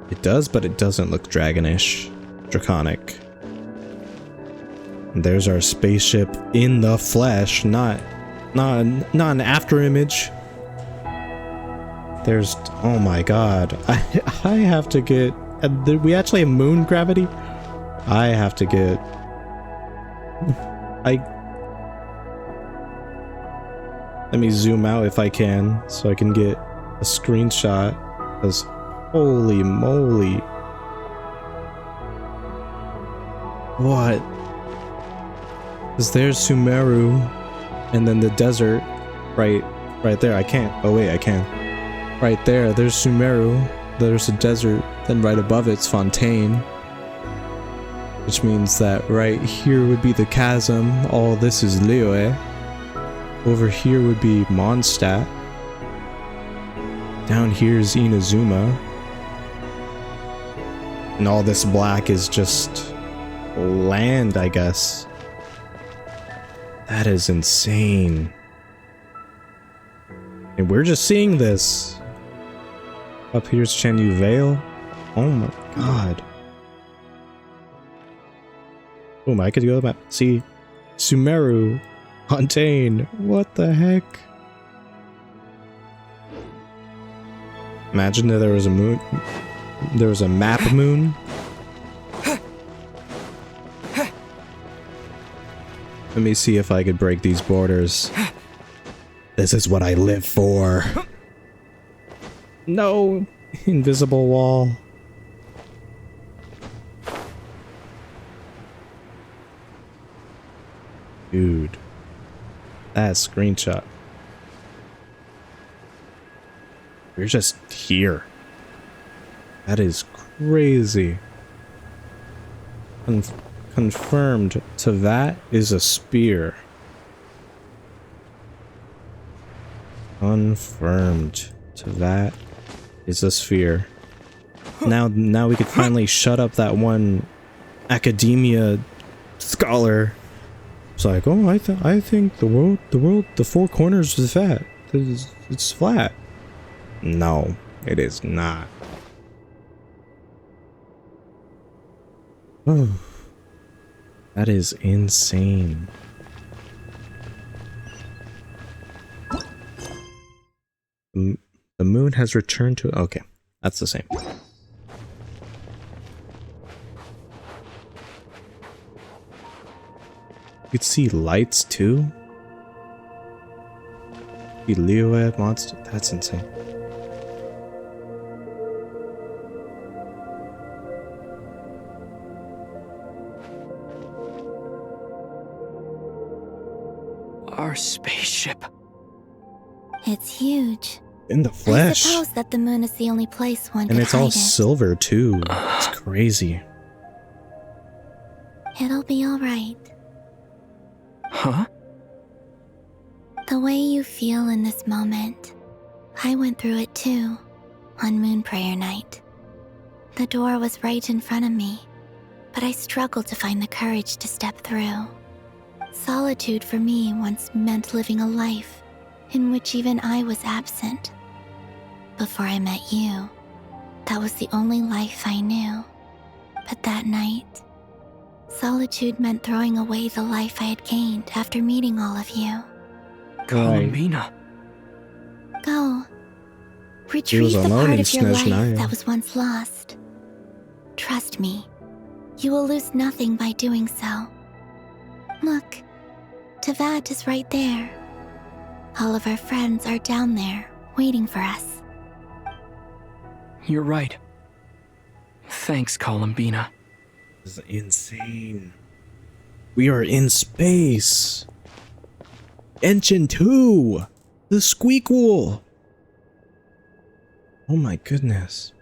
It does, but it doesn't look dragonish. Draconic. And there's our spaceship in the flesh, not an after image. There's, oh my god. I have to get, we actually have moon gravity? I have to get, let me zoom out if I can, so I can get a screenshot. Because holy moly. What? Because there's Sumeru, and then the desert, right there. I can't, oh wait, I can. Right there's Sumeru, there's a desert, then right above it's Fontaine. Which means that right here would be the chasm, all this is Liyue. Over here would be Mondstadt. Down here is Inazuma. And all this black is just land, I guess. That is insane. And we're just seeing this. Up here's Chenyu Vale. Oh my god. Boom, I could go to the map. See, Sumeru, Fontaine, what the heck? Imagine that there was a moon. There was a map moon. Let me see if I could break these borders. This is what I live for. No! Invisible wall. Dude. That screenshot. We're just here. That is crazy. Confirmed to that is a spear. Confirmed to that is a sphere. Now we could finally shut up that one academia scholar. It's like, oh, I think the four corners is fat. It's flat. No, it is not. Oh, that is insane. The moon has returned to... Okay, that's the same. You could see lights too. The Leo monster. That's insane. Our spaceship. It's huge. In the flesh. I suppose that the moon is the only place one And could it's all hide it. silver too. It's crazy. It'll be alright. Huh? The way you feel in this moment, I went through it too, on Moon Prayer Night. The door was right in front of me, but I struggled to find the courage to step through. Solitude for me once meant living a life in which even I was absent. Before I met you, that was the only life I knew. But that night, solitude meant throwing away the life I had gained after meeting all of you. Columbina. Go. Retrieve the alone part in of your life Snezhnaya. that was once lost. Trust me, you will lose nothing by doing so. Look, Tavad is right there. All of our friends are down there, waiting for us. You're right. Thanks, Columbina. This is insane. We are in space. Genshin 2! The Squeakquel! Oh my goodness.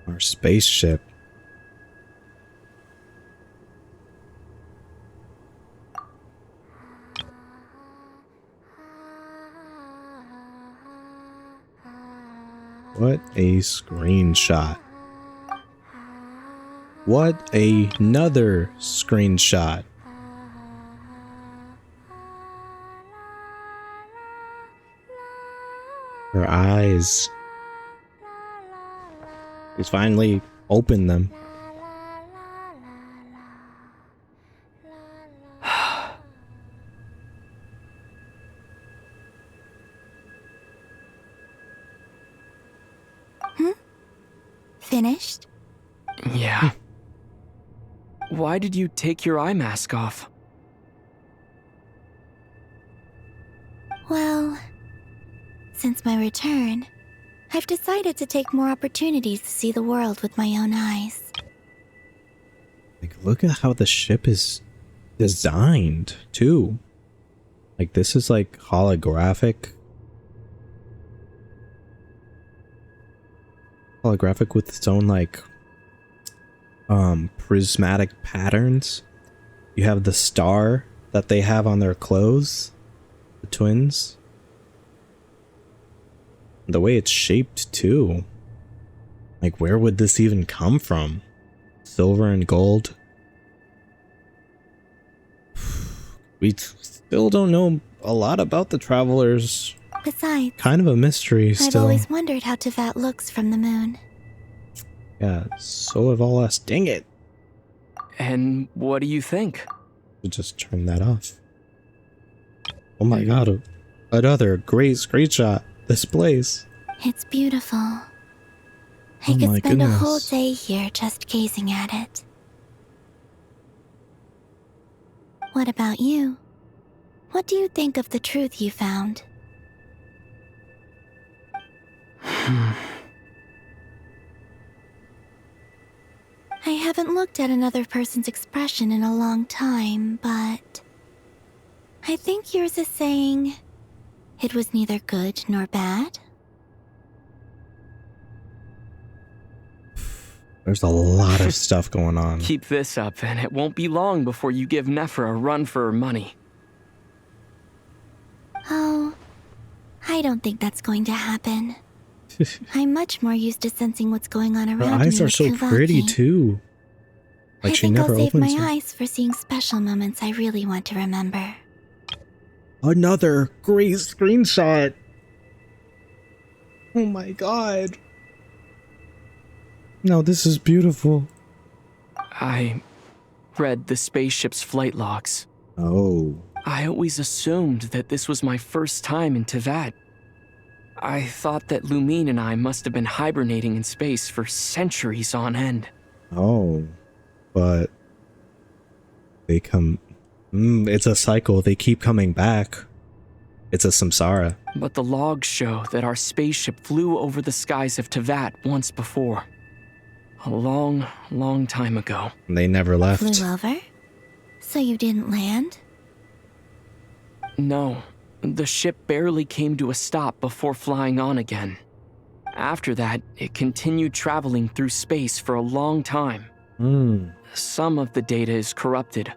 Our spaceship. What a screenshot. What another screenshot. Her eyes. He's finally opened them. Finished? Yeah. Why did you take your eye mask off? Well, since my return, I've decided to take more opportunities to see the world with my own eyes. Like, look at how the ship is designed, too. Like, this is like holographic. Holographic with its own, like, prismatic patterns. You have the star that they have on their clothes. The twins. The way it's shaped, too. Like, where would this even come from? Silver and gold. We still don't know a lot about the travelers. Besides, Kind of a mystery I've still. always wondered how Teyvat looks from the moon. Yeah, so have all us. Dang it. And what do you think? We'll just turn that off. Oh my god. Another great screenshot. This place. It's beautiful. I Oh could my spend a whole goodness. day here just gazing at it. What about you? What do you think of the truth you found? I haven't looked at another person's expression in a long time, but I think yours is saying it was neither good nor bad. There's a lot of stuff going on. Keep this up, and it won't be long before you give Nefer a run for her money. Oh, I don't think that's going to happen. I'm much more used to sensing what's going on around me. Her eyes are with so Tuvaki. pretty too. Like I she think never I'll save opens my them. eyes for seeing special moments I really want to remember. Another great screenshot. Oh my god. No, this is beautiful. I read the spaceship's flight logs. Oh. I always assumed that this was my first time in Tevat. I thought that Lumine and I must have been hibernating in space for centuries on end. Oh. But they come... it's a cycle. They keep coming back. It's a samsara. But the logs show that our spaceship flew over the skies of Tevat once before. A long, long time ago. They never left. Flew over? So you didn't land? No, the ship barely came to a stop before flying on again. After that, it continued traveling through space for a long time. Some of the data is corrupted,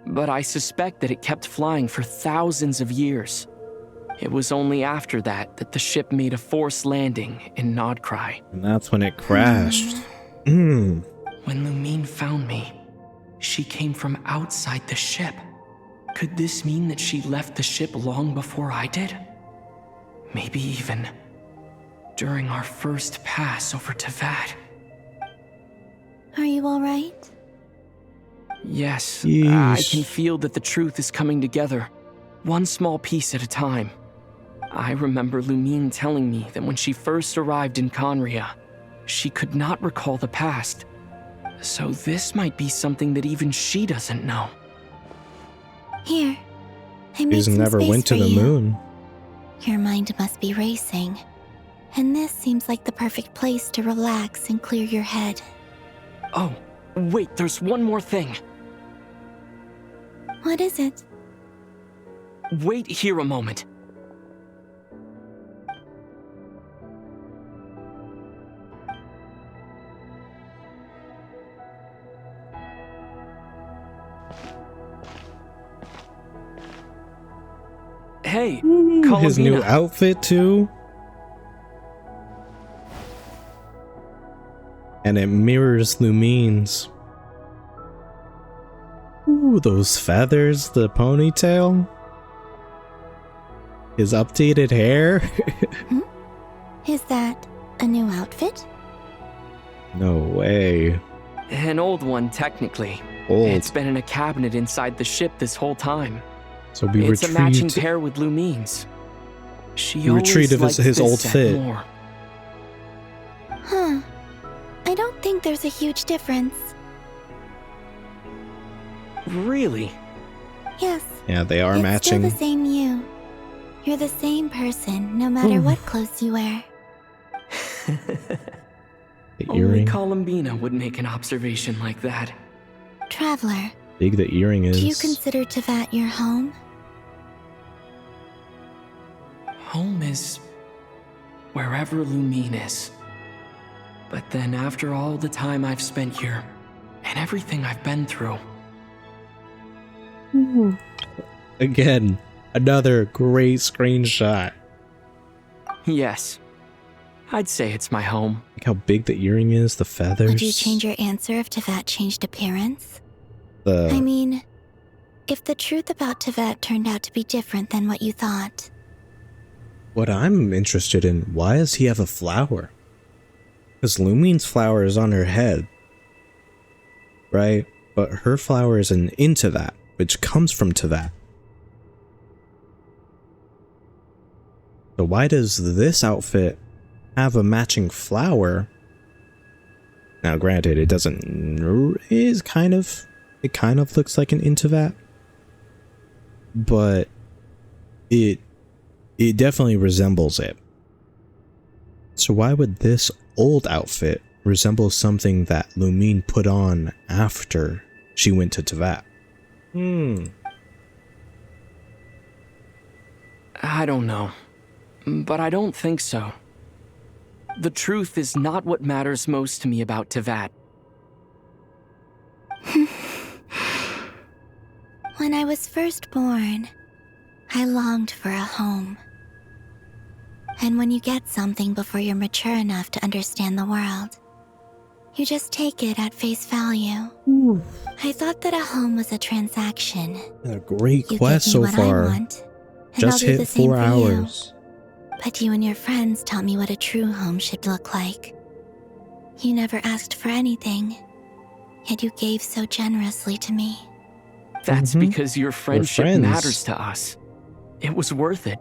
but I suspect that it kept flying for thousands of years. It was only after that that the ship made a forced landing in Nodcry. And that's when it crashed. Mm. When Lumine found me, she came from outside the ship. Could this mean that she left the ship long before I did? Maybe even during our first pass over Tevat. Are you alright? Yes, Yeesh. I can feel that the truth is coming together, one small piece at a time. I remember Lumine telling me that when she first arrived in Conria, she could not recall the past. So this might be something that even she doesn't know. Here, I made She's some never space went to for the you. moon. Your mind must be racing. And this seems like the perfect place to relax and clear your head. Oh, wait, there's one more thing. What is it? Wait here a moment. Hey, His new Columbina. outfit too. And it mirrors Lumine's. Ooh, those feathers, the ponytail. His updated hair. Is that a new outfit? No way. An old one, technically. Old. It's been in a cabinet inside the ship this whole time. So we It's a matching retrieved. pair with Lumine's. She He always retrieved liked his this old set fit. more. Huh. I don't think there's a huge difference. Really? Yes. Yeah, they are It's matching. still the same you. You're the same person, no matter Ooh. what clothes you wear. The Only earring. Columbina would make an observation like that. Traveler, Big the earring is. do you consider Tevat your home? Home is wherever Lumine is. But then after all the time I've spent here, and everything I've been through, Again, another great screenshot. yes, I'd say it's my home. Look how big the earring is, the feathers. Would you change your answer if Tevat changed appearance? I The mean, if the truth about Tevat turned out to be different than what you thought. what I'm interested in, why does he have a flower? Because Lumine's flower is on her head, right? But her flower is into that, which comes from Tevat. So why does this outfit have a matching flower? Now, granted, it doesn't. It kind of looks like an Intevat, but it definitely resembles it. So why would this old outfit resemble something that Lumine put on after she went to Tevat? I don't know, but I don't think so. The truth is not what matters most to me about Tevat. When I was first born, I longed for a home. And when you get something before you're mature enough to understand the world, you just take it at face value. I thought that a home was a transaction. A great You quest give so me what far. I want, and Just I'll do the hit same 4 for hours. You. But you and your friends taught me what a true home should look like. You never asked for anything, yet you gave so generously to me. That's because your friendship friends. matters to us. It was worth it.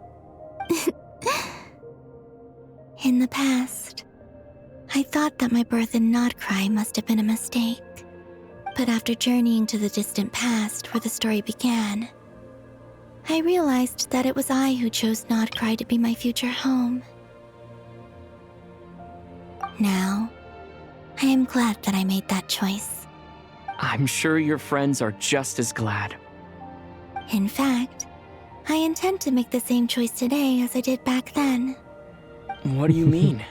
In the past, I thought that my birth in Nodcry must have been a mistake. But after journeying to the distant past where the story began, I realized that it was I who chose Nodcry to be my future home. Now, I am glad that I made that choice. I'm sure your friends are just as glad. In fact, I intend to make the same choice today as I did back then. What do you mean?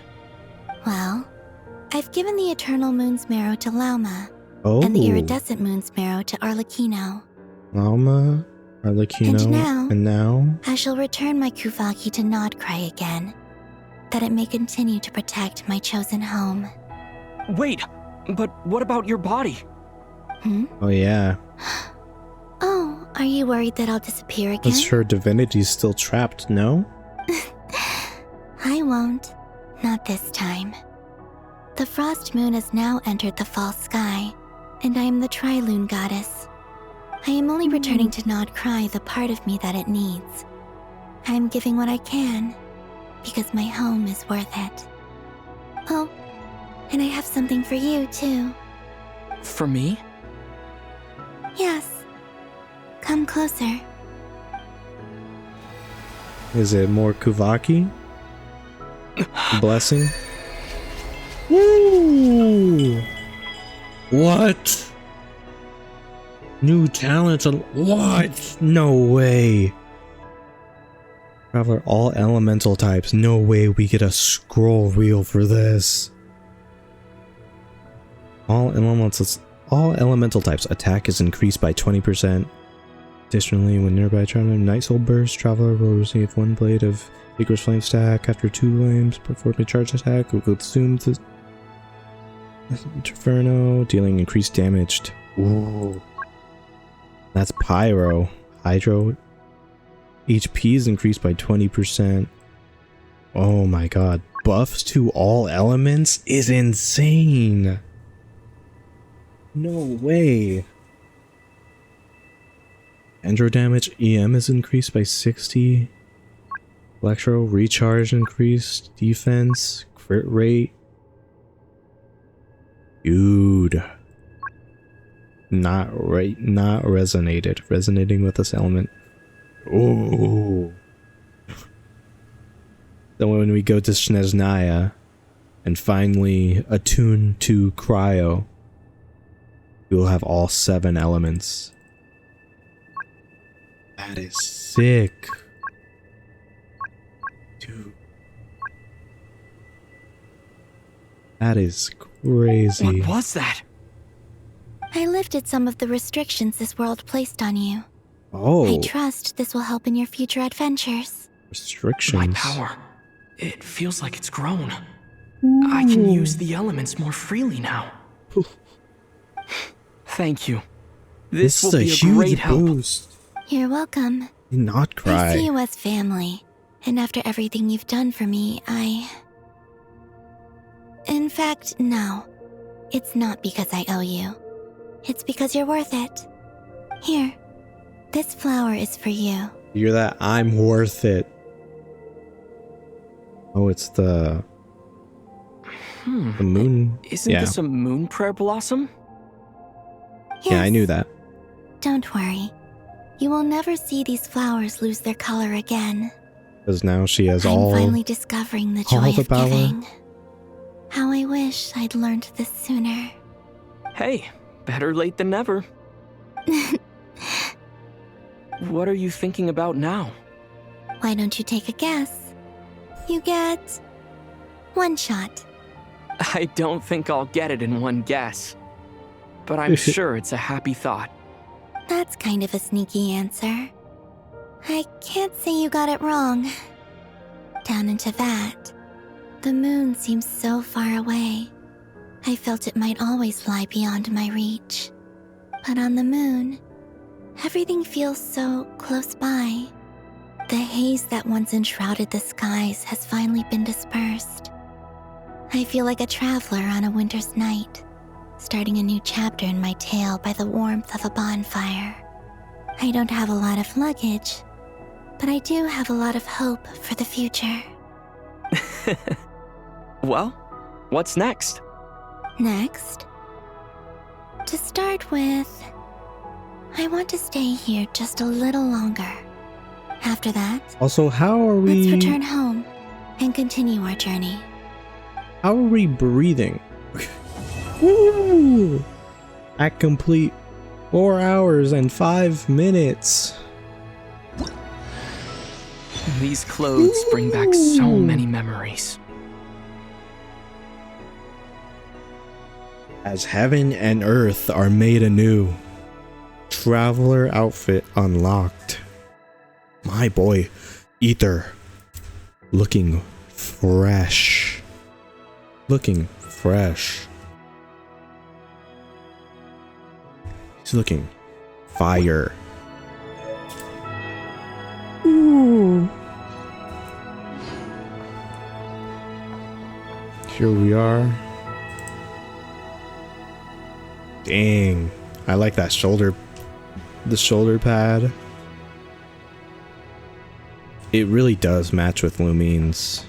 Well, I've given the Eternal Moon's Marrow to Lauma, Oh. and the Iridescent Moon's Marrow to Arlecchino. Alma, Arlecchino, and now? I shall return my Kuvaki to Nodcry again, that it may continue to protect my chosen home. Wait, but what about your body? Oh yeah. Oh, are you worried that I'll disappear again? That's her divinity's still trapped, no? I won't. Not this time. The Frost Moon has now entered the false sky, and I am the Trilune Goddess. I am only returning to Nodcry the part of me that it needs. I am giving what I can, because my home is worth it. Oh, and I have something for you, too. For me? Yes. Come closer. Is it more Kuvaki? Blessing? Woo! What? New talents on what? No way. Traveler all elemental types. No way we get a scroll reel for this. All elemental types attack is increased by 20%. Additionally, when nearby traveler Night Soul bursts, traveler will receive 1 blade of Seeker's Flame stack after 2 flames. Perform a charge attack will consume the Inferno, dealing increased damage. Ooh. That's Pyro. Hydro. HP is increased by 20%. Oh my god. Buffs to all elements is insane. No way. Endro damage, EM is increased by 60. Electro, recharge increased. Defense, crit rate. Dude. Not resonated. Resonating with this element. Ooh. Then when we go to Snezhnaya and finally attune to Cryo, we will have all 7 elements. That is sick. Dude. That is crazy. What was that? I lifted some of the restrictions this world placed on you. Oh. I trust this will help in your future adventures. Restrictions. My power. It feels like it's grown. I can use the elements more freely now. Thank you. This will be a great help. Boost. You're welcome. Not cry. I see you as family, and after everything you've done for me, In fact, no. It's not because I owe you. It's because you're worth it. Here, this flower is for you. You're that I'm worth it. Oh, it's the moon. Isn't this a moon prayer blossom? Yeah, I knew that. Don't worry. You will never see these flowers lose their color again. Because now she has I'm all finally discovering the all joy the of power. giving. How I wish I'd learned this sooner. Hey, better late than never. What are you thinking about now? Why don't you take a guess? You get... One shot. I don't think I'll get it in one guess. But I'm sure it's a happy thought. That's kind of a sneaky answer. I can't say you got it wrong. Down into that, the moon seems so far away. I felt it might always lie beyond my reach. But on the moon, everything feels so close by. The haze that once enshrouded the skies has finally been dispersed. I feel like a traveler on a winter's night, starting a new chapter in my tale by the warmth of a bonfire. I don't have a lot of luggage, but I do have a lot of hope for the future. Well, what's next? Next? To start with, I want to stay here just a little longer. After that, Also, how are we... let's return home and continue our journey. How are we breathing? Woo! At complete 4 hours and 5 minutes. These clothes bring back so many memories. As heaven and earth are made anew. Traveler outfit unlocked. My boy, Ether. Looking fresh. Looking fresh. He's looking fire. Ooh. Here we are. Dang. I like that shoulder. The shoulder pad. It really does match with Lumine's.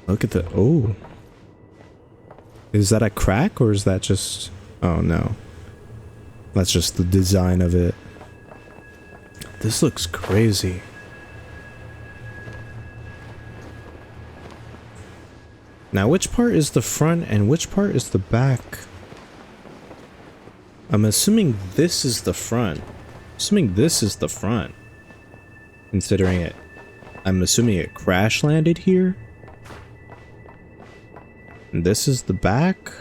Look at the... Oh. Is that a crack or is that just... Oh no. That's just the design of it. This looks crazy. Now which part is the front and which part is the back? I'm assuming this is the front. Assuming this is the front. Considering it... I'm assuming it crash landed here. And this is the back.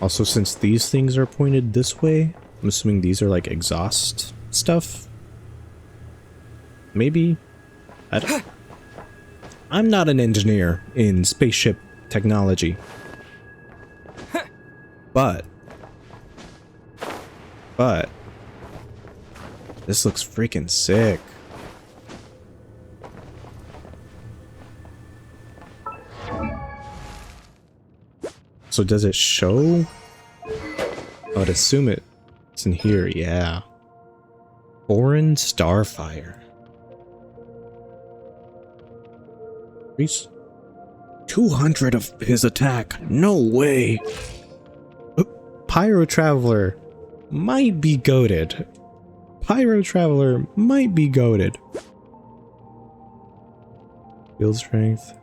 Also, since these things are pointed this way, I'm assuming these are like exhaust stuff. Maybe? I don't... I'm not an engineer in spaceship technology. But this looks freaking sick. So does it show? I would assume it's in here, yeah. Foreign Starfire. He's 200 of his attack. No way. Pyro Traveler might be goated. Pyro Traveler might be goated. Field strength.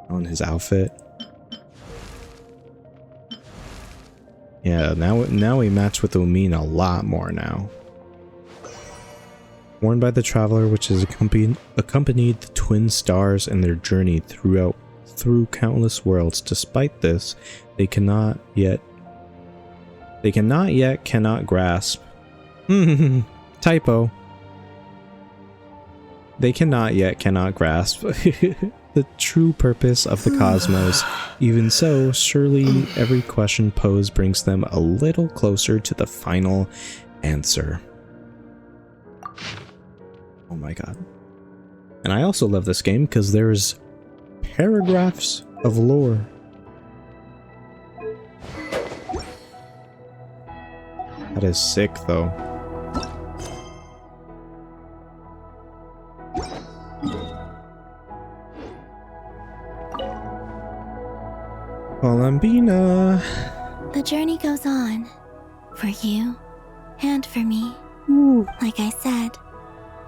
On his outfit. Yeah, now we match with Lumine a lot more now. Worn by the Traveler, which has accompanied the twin stars in their journey through countless worlds. Despite this, they cannot yet grasp. Typo. They cannot grasp the true purpose of the cosmos. Even so, surely every question posed brings them a little closer to the final answer. Oh my god. And I also love this game because there's paragraphs of lore. That is sick though. Columbina. The journey goes on. For you. And for me. Like I said,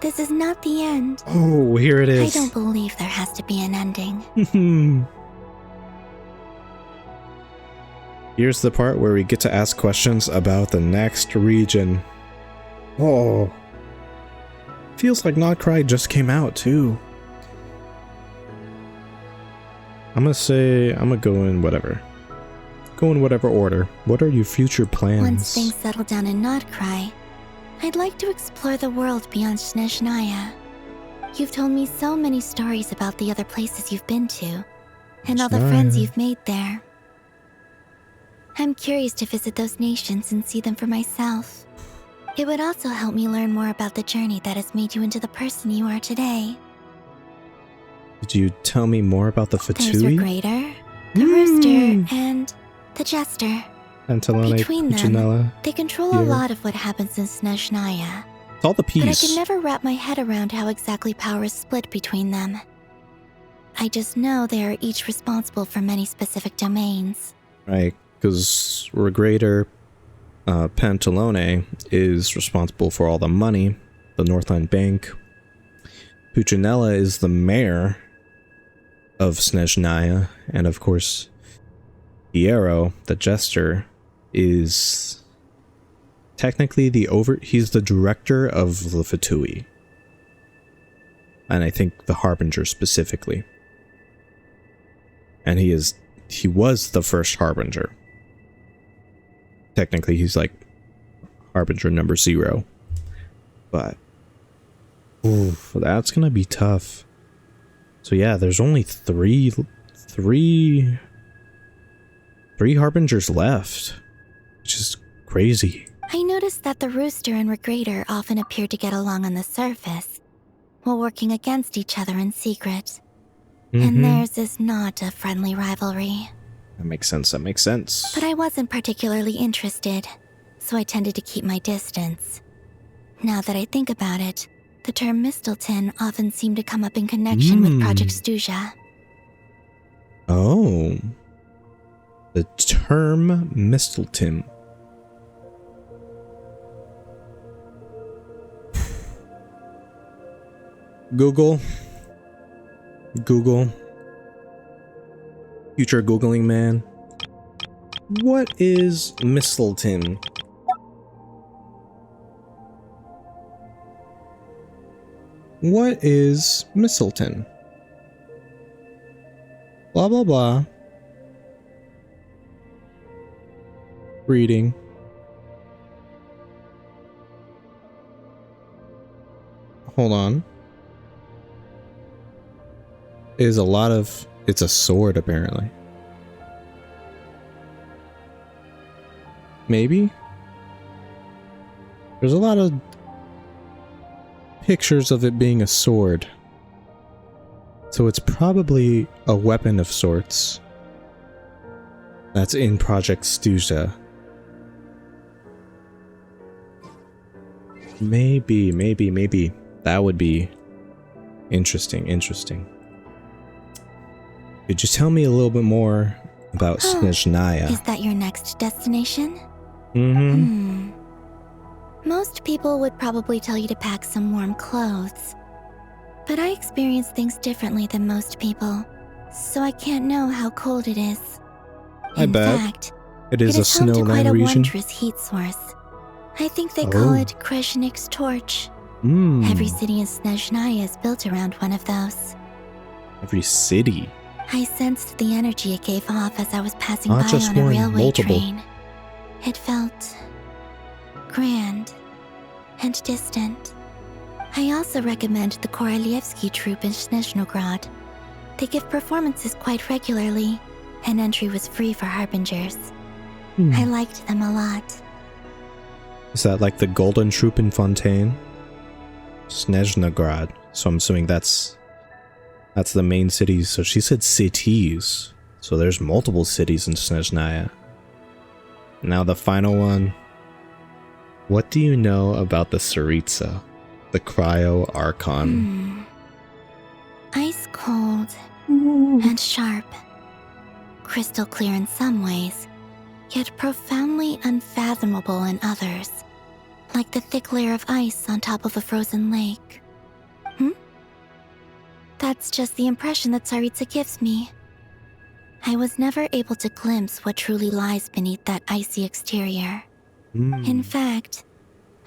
this is not the end. Oh, here it is. I don't believe there has to be an ending. Here's the part where we get to ask questions about the next region. Oh. feels like Not Cry just came out too. I'm gonna go in whatever. Go in whatever order. What are your future plans? Once things settle down in Notcry, I'd like to explore the world beyond Snezhnaya. You've told me so many stories about the other places you've been to, and all the friends you've made there. I'm curious to visit those nations and see them for myself. It would also help me learn more about the journey that has made you into the person you are today. Did you tell me more about the Fatui? There's Regrator, the Rooster, and the Jester. Antelone, Between them, Puccinella, they control a lot of what happens in Snezhnaya. It's all the But I piece. can never wrap my head around how exactly power is split between them. I just know they are each responsible for many specific domains. Right, because Regrator, Pantalone is responsible for all the money, the Northland Bank. Puccinella is the mayor of Snezhnaya, and of course, Piero, the Jester, is technically he's the director of the Fatui. And I think the Harbinger specifically. And he was the first Harbinger. Technically, he's like Harbinger number 0. But oof, that's gonna be tough. So yeah, there's only three Harbingers left, which is crazy. I noticed that the Rooster and Regrator often appear to get along on the surface, while working against each other in secret. And theirs is not a friendly rivalry. That makes sense, that makes sense. But I wasn't particularly interested, so I tended to keep my distance. Now that I think about it, the term Mistelton often seemed to come up in connection with Project Stuja. Oh. The term Mistelton. Google. Future Googling man. What is Mistelton? What is Mistelton? Blah blah blah. Reading. Hold on. It's a sword apparently. Maybe? There's a lot of pictures of it being a sword. So it's probably a weapon of sorts. That's in Project Stuja. Maybe. That would be interesting. Could you tell me a little bit more about Snezhnaya? Is that your next destination? Mm-hmm. Most people would probably tell you to pack some warm clothes. But I experience things differently than most people, so I can't know how cold it is. I bet. In fact, it is a home to quite snowland a region. wondrous heat source. I think they call it Kreshnik's torch. Mm. Every city in Snezhnaya is built around one of those. Every city. I sensed the energy it gave off as I was passing Not by just on a one, railway multiple. train. It felt grand and distant. I also recommend the Korolievsky troupe in Snezhnograd. They give performances quite regularly, and entry was free for Harbingers. I liked them a lot. Is that like the Golden Troop in Fontaine? Snezhnograd. So I'm assuming that's the main cities. So she said cities. So there's multiple cities in Snezhnaya. Now the final one. What do you know about the Tsaritsa? The Cryo Archon. Ice cold and sharp. Crystal clear in some ways, yet profoundly unfathomable in others. Like the thick layer of ice on top of a frozen lake. That's just the impression that Tsaritsa gives me. I was never able to glimpse what truly lies beneath that icy exterior. In fact,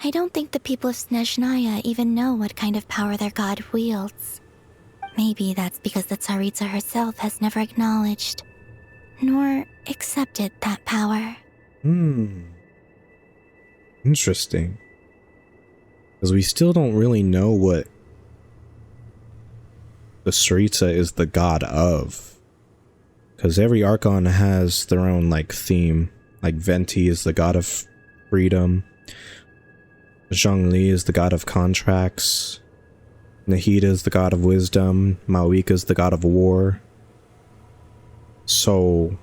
I don't think the people of Snezhnaya even know what kind of power their god wields. Maybe that's because the Tsaritsa herself has never acknowledged nor accepted that power. Interesting. Because we still don't really know what the Tsaritsa is the god of. Because every Archon has their own, like, theme. Like, Venti is the god of freedom. Zhongli is the god of contracts. Nahida is the god of wisdom. Maoika is the god of war. So...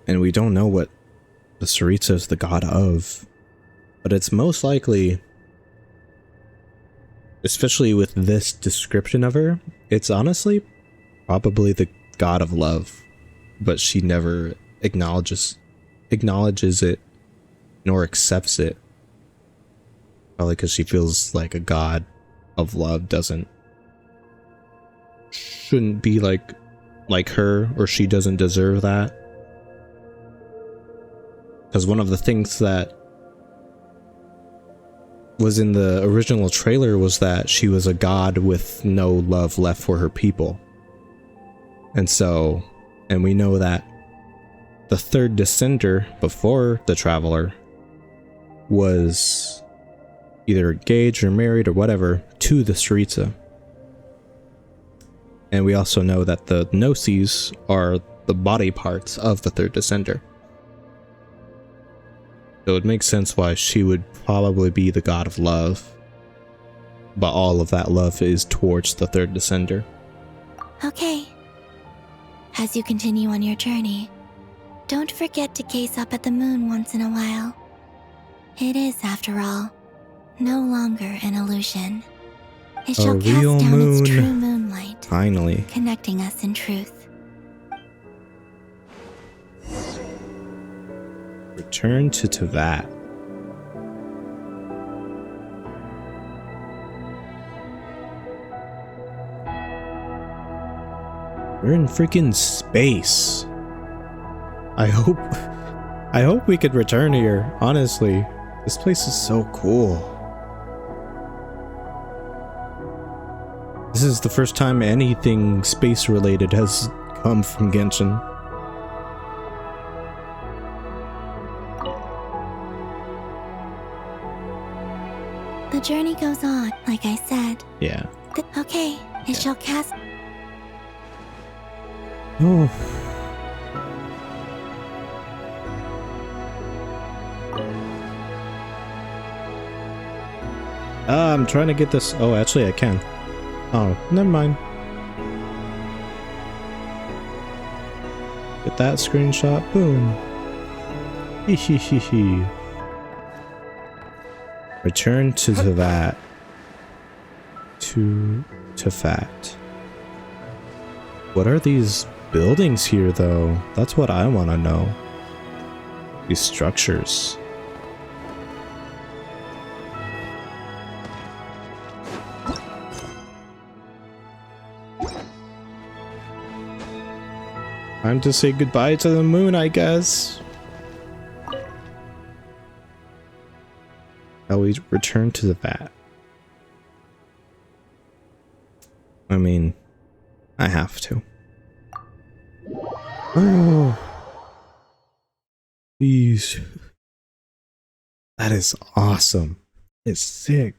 And we don't know what the Tsaritsa is the god of. But it's most likely... Especially with this description of her, it's honestly probably the god of love. But she never acknowledges it, nor accepts it. Probably because she feels like a god of love shouldn't be like her, or she doesn't deserve that. Because one of the things that was in the original trailer was that she was a god with no love left for her people. And we know that the third descender before the Traveler was either engaged or married or whatever to the Tsaritsa. And we also know that the Gnosis are the body parts of the third descender. So it makes sense why she would probably be the god of love. But all of that love is towards the third descender. Okay. As you continue on your journey, don't forget to gaze up at the moon once in a while. It is, after all, no longer an illusion. It shall cast down its true moonlight, Finally. connecting us in truth. Return to Tevat. We're in freaking space. I hope we could return here, honestly. This place is so cool. This is the first time anything space related has come from Genshin. The journey goes on, like I said. Yeah. Okay, it shall cast... Oh. I'm trying to get this. Oh, actually, I can. Oh, never mind. Get that screenshot. Boom. Hehehehe. Return to Tevat. To Tevat. What are these buildings here, though? That's what I want to know. These structures. Time to say goodbye to the moon, I guess. Shall we return to the vat? I mean, I have to. Oh. Please. That is awesome. It's sick.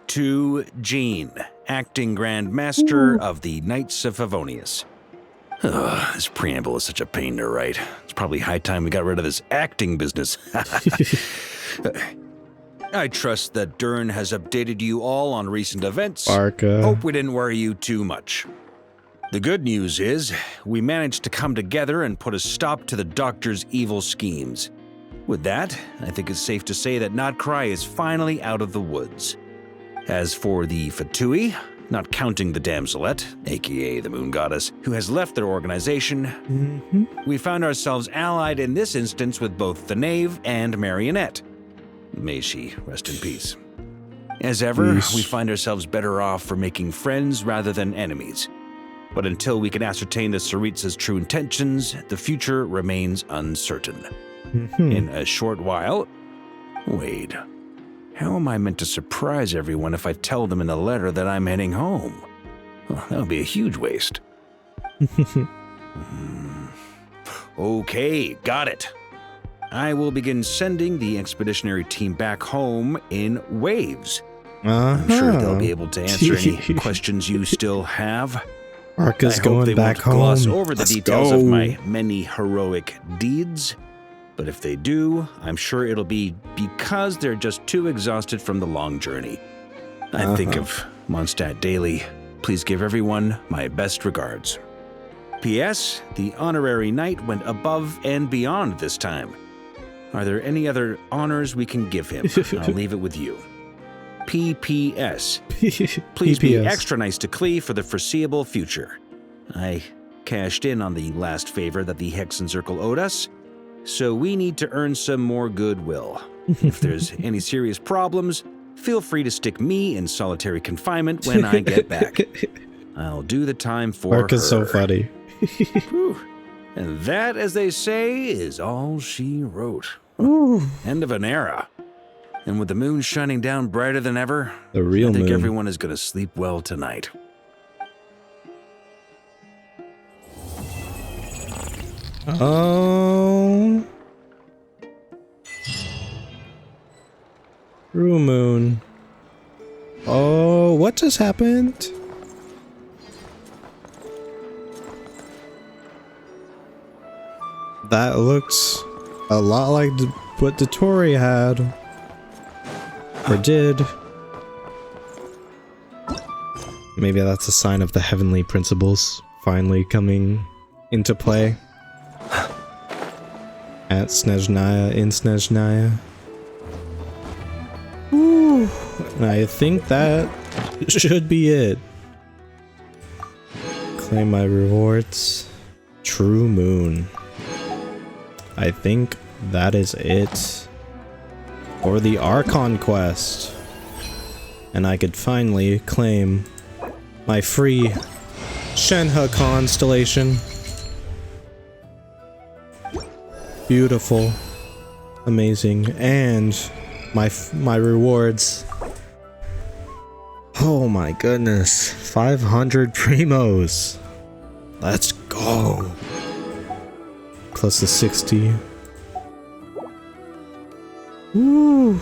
To Jean, acting Grand Master of the Knights of Favonius. This preamble is such a pain to write. It's probably high time we got rid of this acting business. I trust that Dern has updated you all on recent events. Arca. Hope we didn't worry you too much. The good news is, we managed to come together and put a stop to the Doctor's evil schemes. With that, I think it's safe to say that Notcry is finally out of the woods. As for the Fatui, not counting the Damselette, aka the Moon Goddess, who has left their organization, we found ourselves allied in this instance with both the Knave and Marionette. May she rest in peace. As ever, we find ourselves better off for making friends rather than enemies. But until we can ascertain the Tsaritsa's true intentions, the future remains uncertain. In a short while... Wait. How am I meant to surprise everyone if I tell them in the letter that I'm heading home? Well, that would be a huge waste. Okay, got it. I will begin sending the expeditionary team back home in waves. I'm sure they'll be able to answer any questions you still have. Arca's going back home. Gloss over the details of my many heroic deeds. But if they do, I'm sure it'll be because they're just too exhausted from the long journey. I think of Mondstadt daily. Please give everyone my best regards. P.S. The honorary knight went above and beyond this time. Are there any other honors we can give him? I'll leave it with you. P.P.S. Please be extra nice to Klee for the foreseeable future. I cashed in on the last favor that the Hexencircle owed us, so we need to earn some more goodwill. If there's any serious problems, feel free to stick me in solitary confinement when I get back. I'll do the time for her. Arca's so funny. And that, as they say, is all she wrote. End of an era. And with the moon shining down brighter than ever, the real I think moon. Everyone is going to sleep well tonight. Oh. True moon. Oh, what just happened? That looks a lot like what Dotori had. Or did. Maybe that's a sign of the heavenly principles finally coming into play. At Snezhnaya, in Snezhnaya. Ooh, I think that should be it. Claim my rewards. True moon. I think that is it for the Archon quest. And I could finally claim my free Shenhe constellation. Beautiful. Amazing. And my rewards. Oh my goodness. 500 primos. Let's go. Plus the 60. Woo.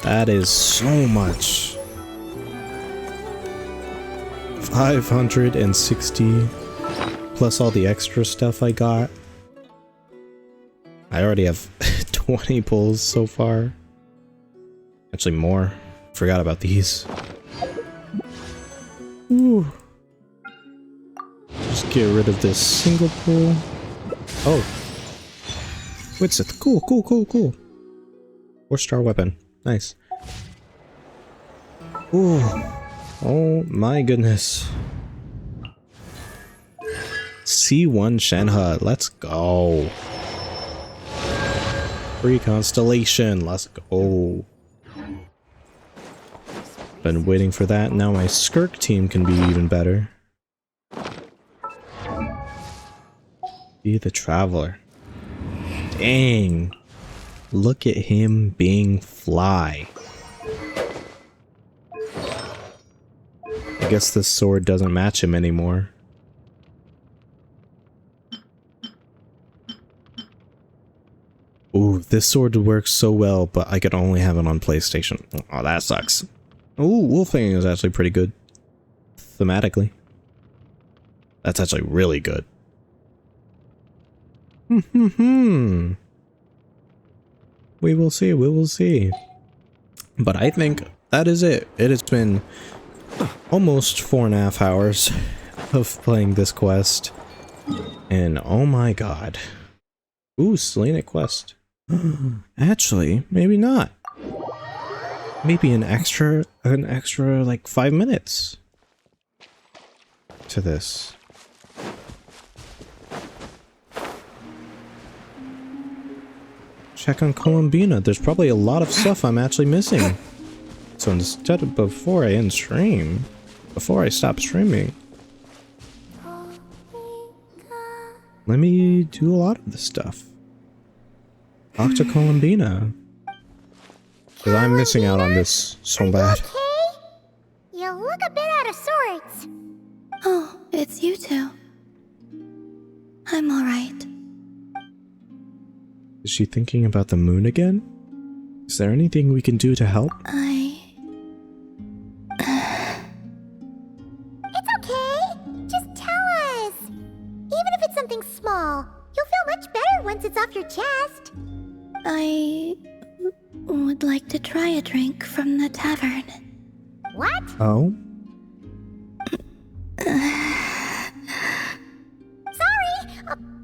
That is so much. 560 plus all the extra stuff I got. I already have 20 pulls so far. Actually more. Forgot about these. Ooh. Just get rid of this single pull. Oh. What's it? Cool. 4-star weapon. Nice. Ooh. Oh my goodness. C1 Shenhe. Let's go. Free constellation. Let's go. Been waiting for that. Now my Skirk team can be even better. Be the Traveler. Dang. Look at him being fly. I guess this sword doesn't match him anymore. Ooh, this sword works so well, but I could only have it on PlayStation. Oh, that sucks. Ooh, Wolfang is actually pretty good. Thematically. That's actually really good. We will see. But I think that is it. It has been almost 4.5 hours of playing this quest. And oh my god. Ooh, Selenic quest. Actually, maybe not. Maybe an extra like 5 minutes to this. Check on Columbina. There's probably a lot of stuff I'm actually missing. So instead of before I end stream, before I stop streaming, let me do a lot of this stuff. Talk to Columbina. Because I'm missing out on this so bad. You look a bit out of sorts. Oh, it's you two. I'm alright. Is she thinking about the moon again? Is there anything we can do to help? It's okay. Just tell us. Even if it's something small, you'll feel much better once it's off your chest. I would like to try a drink from the tavern. What? Oh? Sorry.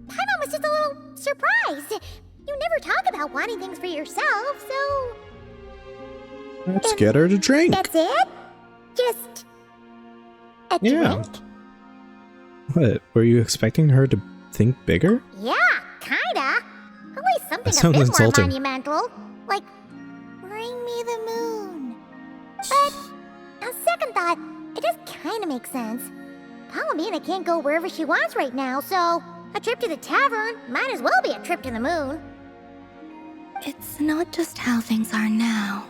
Paimon was just a little surprised. You never talk about wanting things for yourself, so... Let's get her to drink. That's it? Just... a drink? What? Were you expecting her to think bigger? Yeah, kinda. At least something That a sounds bit insulting. more monumental. Like, bring me the moon. But, on second thought, it does kinda make sense. Columbina can't go wherever she wants right now, so a trip to the tavern might as well be a trip to the moon. It's not just how things are now.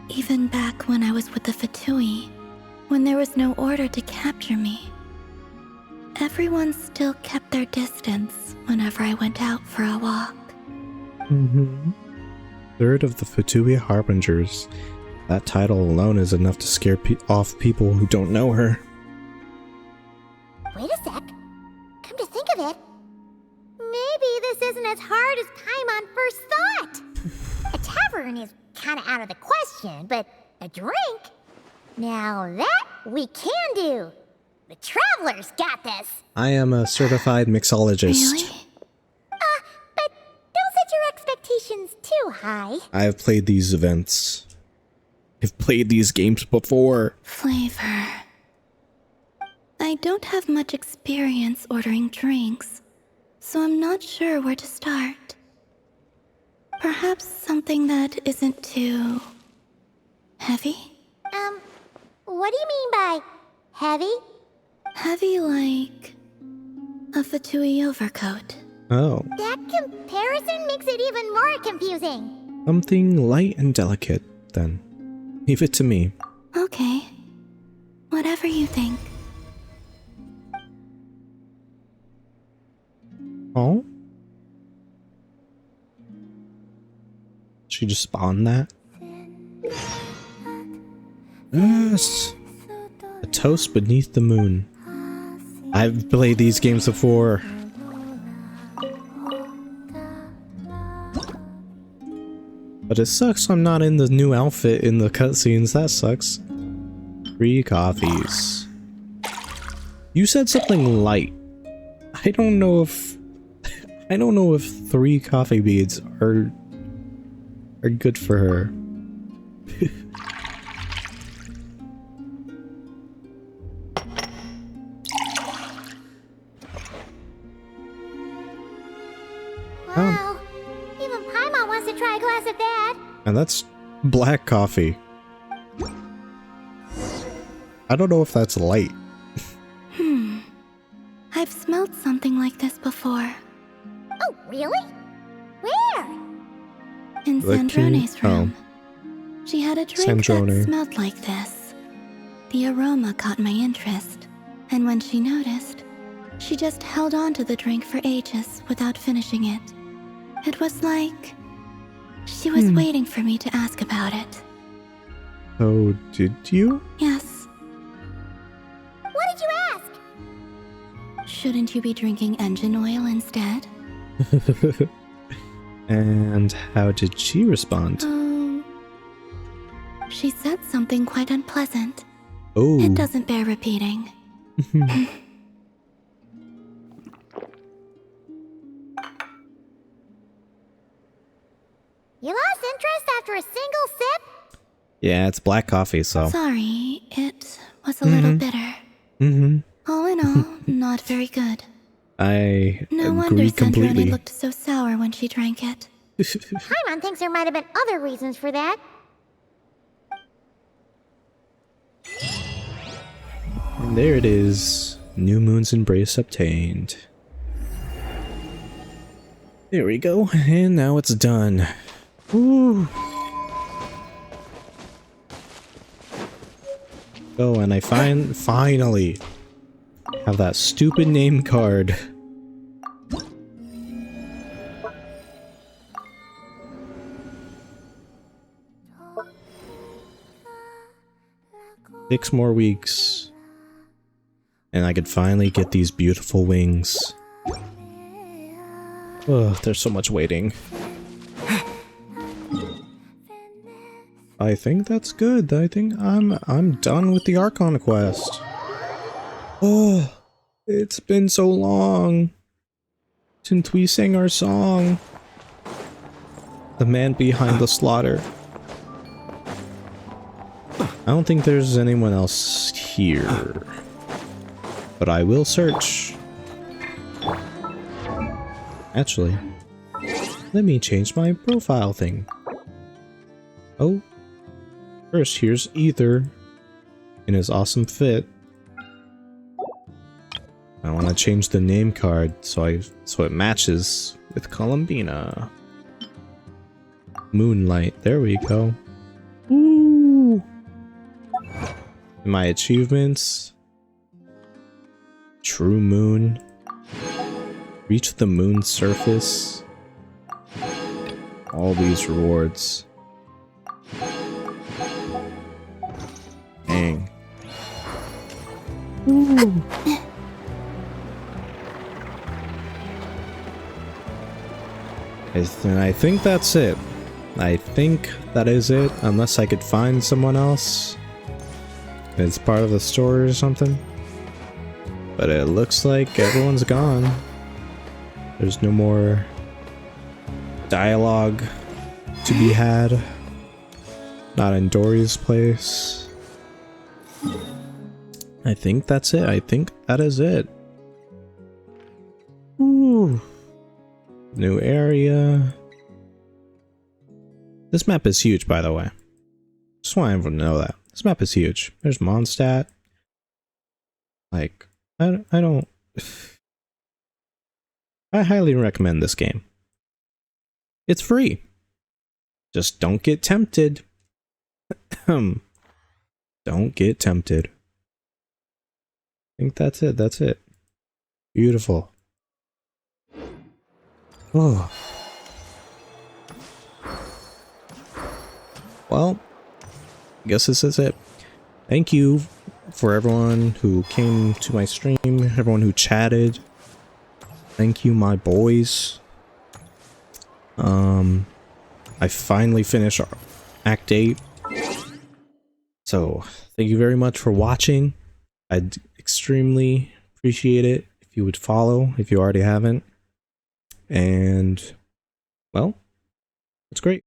Even back when I was with the Fatui, when there was no order to capture me, everyone still kept their distance whenever I went out for a walk. Third of the Fatui Harbingers. That title alone is enough to scare off people who don't know her. Wait a sec. Come to think of it, maybe this isn't as hard as Paimon first thought. A tavern is kinda out of the question, but a drink? Now that we can do. The Travelers got this. I am a certified mixologist. But don't set your expectations too high. I have played these events. I've played these games before. Flavor. I don't have much experience ordering drinks, so I'm not sure where to start. Perhaps something that isn't too... heavy? What do you mean by heavy? Heavy like... a Fatui overcoat. Oh. That comparison makes it even more confusing. Something light and delicate, then. Leave it to me. Okay. Whatever you think. Oh? She just spawned that? Yes! A toast beneath the moon. I've played these games before. But it sucks I'm not in the new outfit in the cutscenes. That sucks. 3 coffees. You said something light. I don't know if 3 coffee beads are good for her. Wow. Even Paimon wants to try a glass of that. And that's black coffee. I don't know if that's light. I've smelled something like this before. Oh, really? Where? In Sandrone's room. She had a drink that smelled like this. The aroma caught my interest, and when she noticed, she just held on to the drink for ages without finishing it. It was like she was waiting for me to ask about it. Oh, did you? Yes. What did you ask? Shouldn't you be drinking engine oil instead? And how did she respond? She said something quite unpleasant. Oh. It doesn't bear repeating. You lost interest after a single sip? Yeah, it's black coffee, so. Sorry, it was a little bitter. All in all, not very good. I No wonder agree completely. Sandrone looked so sour when she drank it. Paimon thinks there might have been other reasons for that. there it is. New Moon's Embrace obtained. There we go, and now it's done. Woo! Oh, and I finally have that stupid name card. Six more weeks, and I could finally get these beautiful wings. Oh, there's so much waiting. I think that's good. I think I'm done with the Archon quest. Oh, it's been so long since we sang our song. The man behind the slaughter. I don't think there's anyone else here, but I will search. Actually, let me change my profile thing. Oh, first here's Ether in his awesome fit. I want to change the name card so it matches with Columbina. Moonlight, there we go. Ooh. My achievements. True Moon. Reach the moon's surface. All these rewards. Dang. Ooh. I think that's it. I think that is it, unless I could find someone else. It's part of the story or something. But it looks like everyone's gone. There's no more dialogue to be had. Not in Dory's place. I think that's it. I think that is it. Ooh. New area. This map is huge, by the way. Just want everyone to know that. This map is huge. There's Mondstadt. Like, I don't... I highly recommend this game. It's free. Just don't get tempted. Don't get tempted. I think that's it. That's it. Beautiful. Oh. Well, I guess this is it. Thank you for everyone who came to my stream, everyone who chatted. Thank you, my boys. I finally finished Act 8. So, thank you very much for watching. I'd extremely appreciate it if you would follow, if you already haven't. And, well, it's great.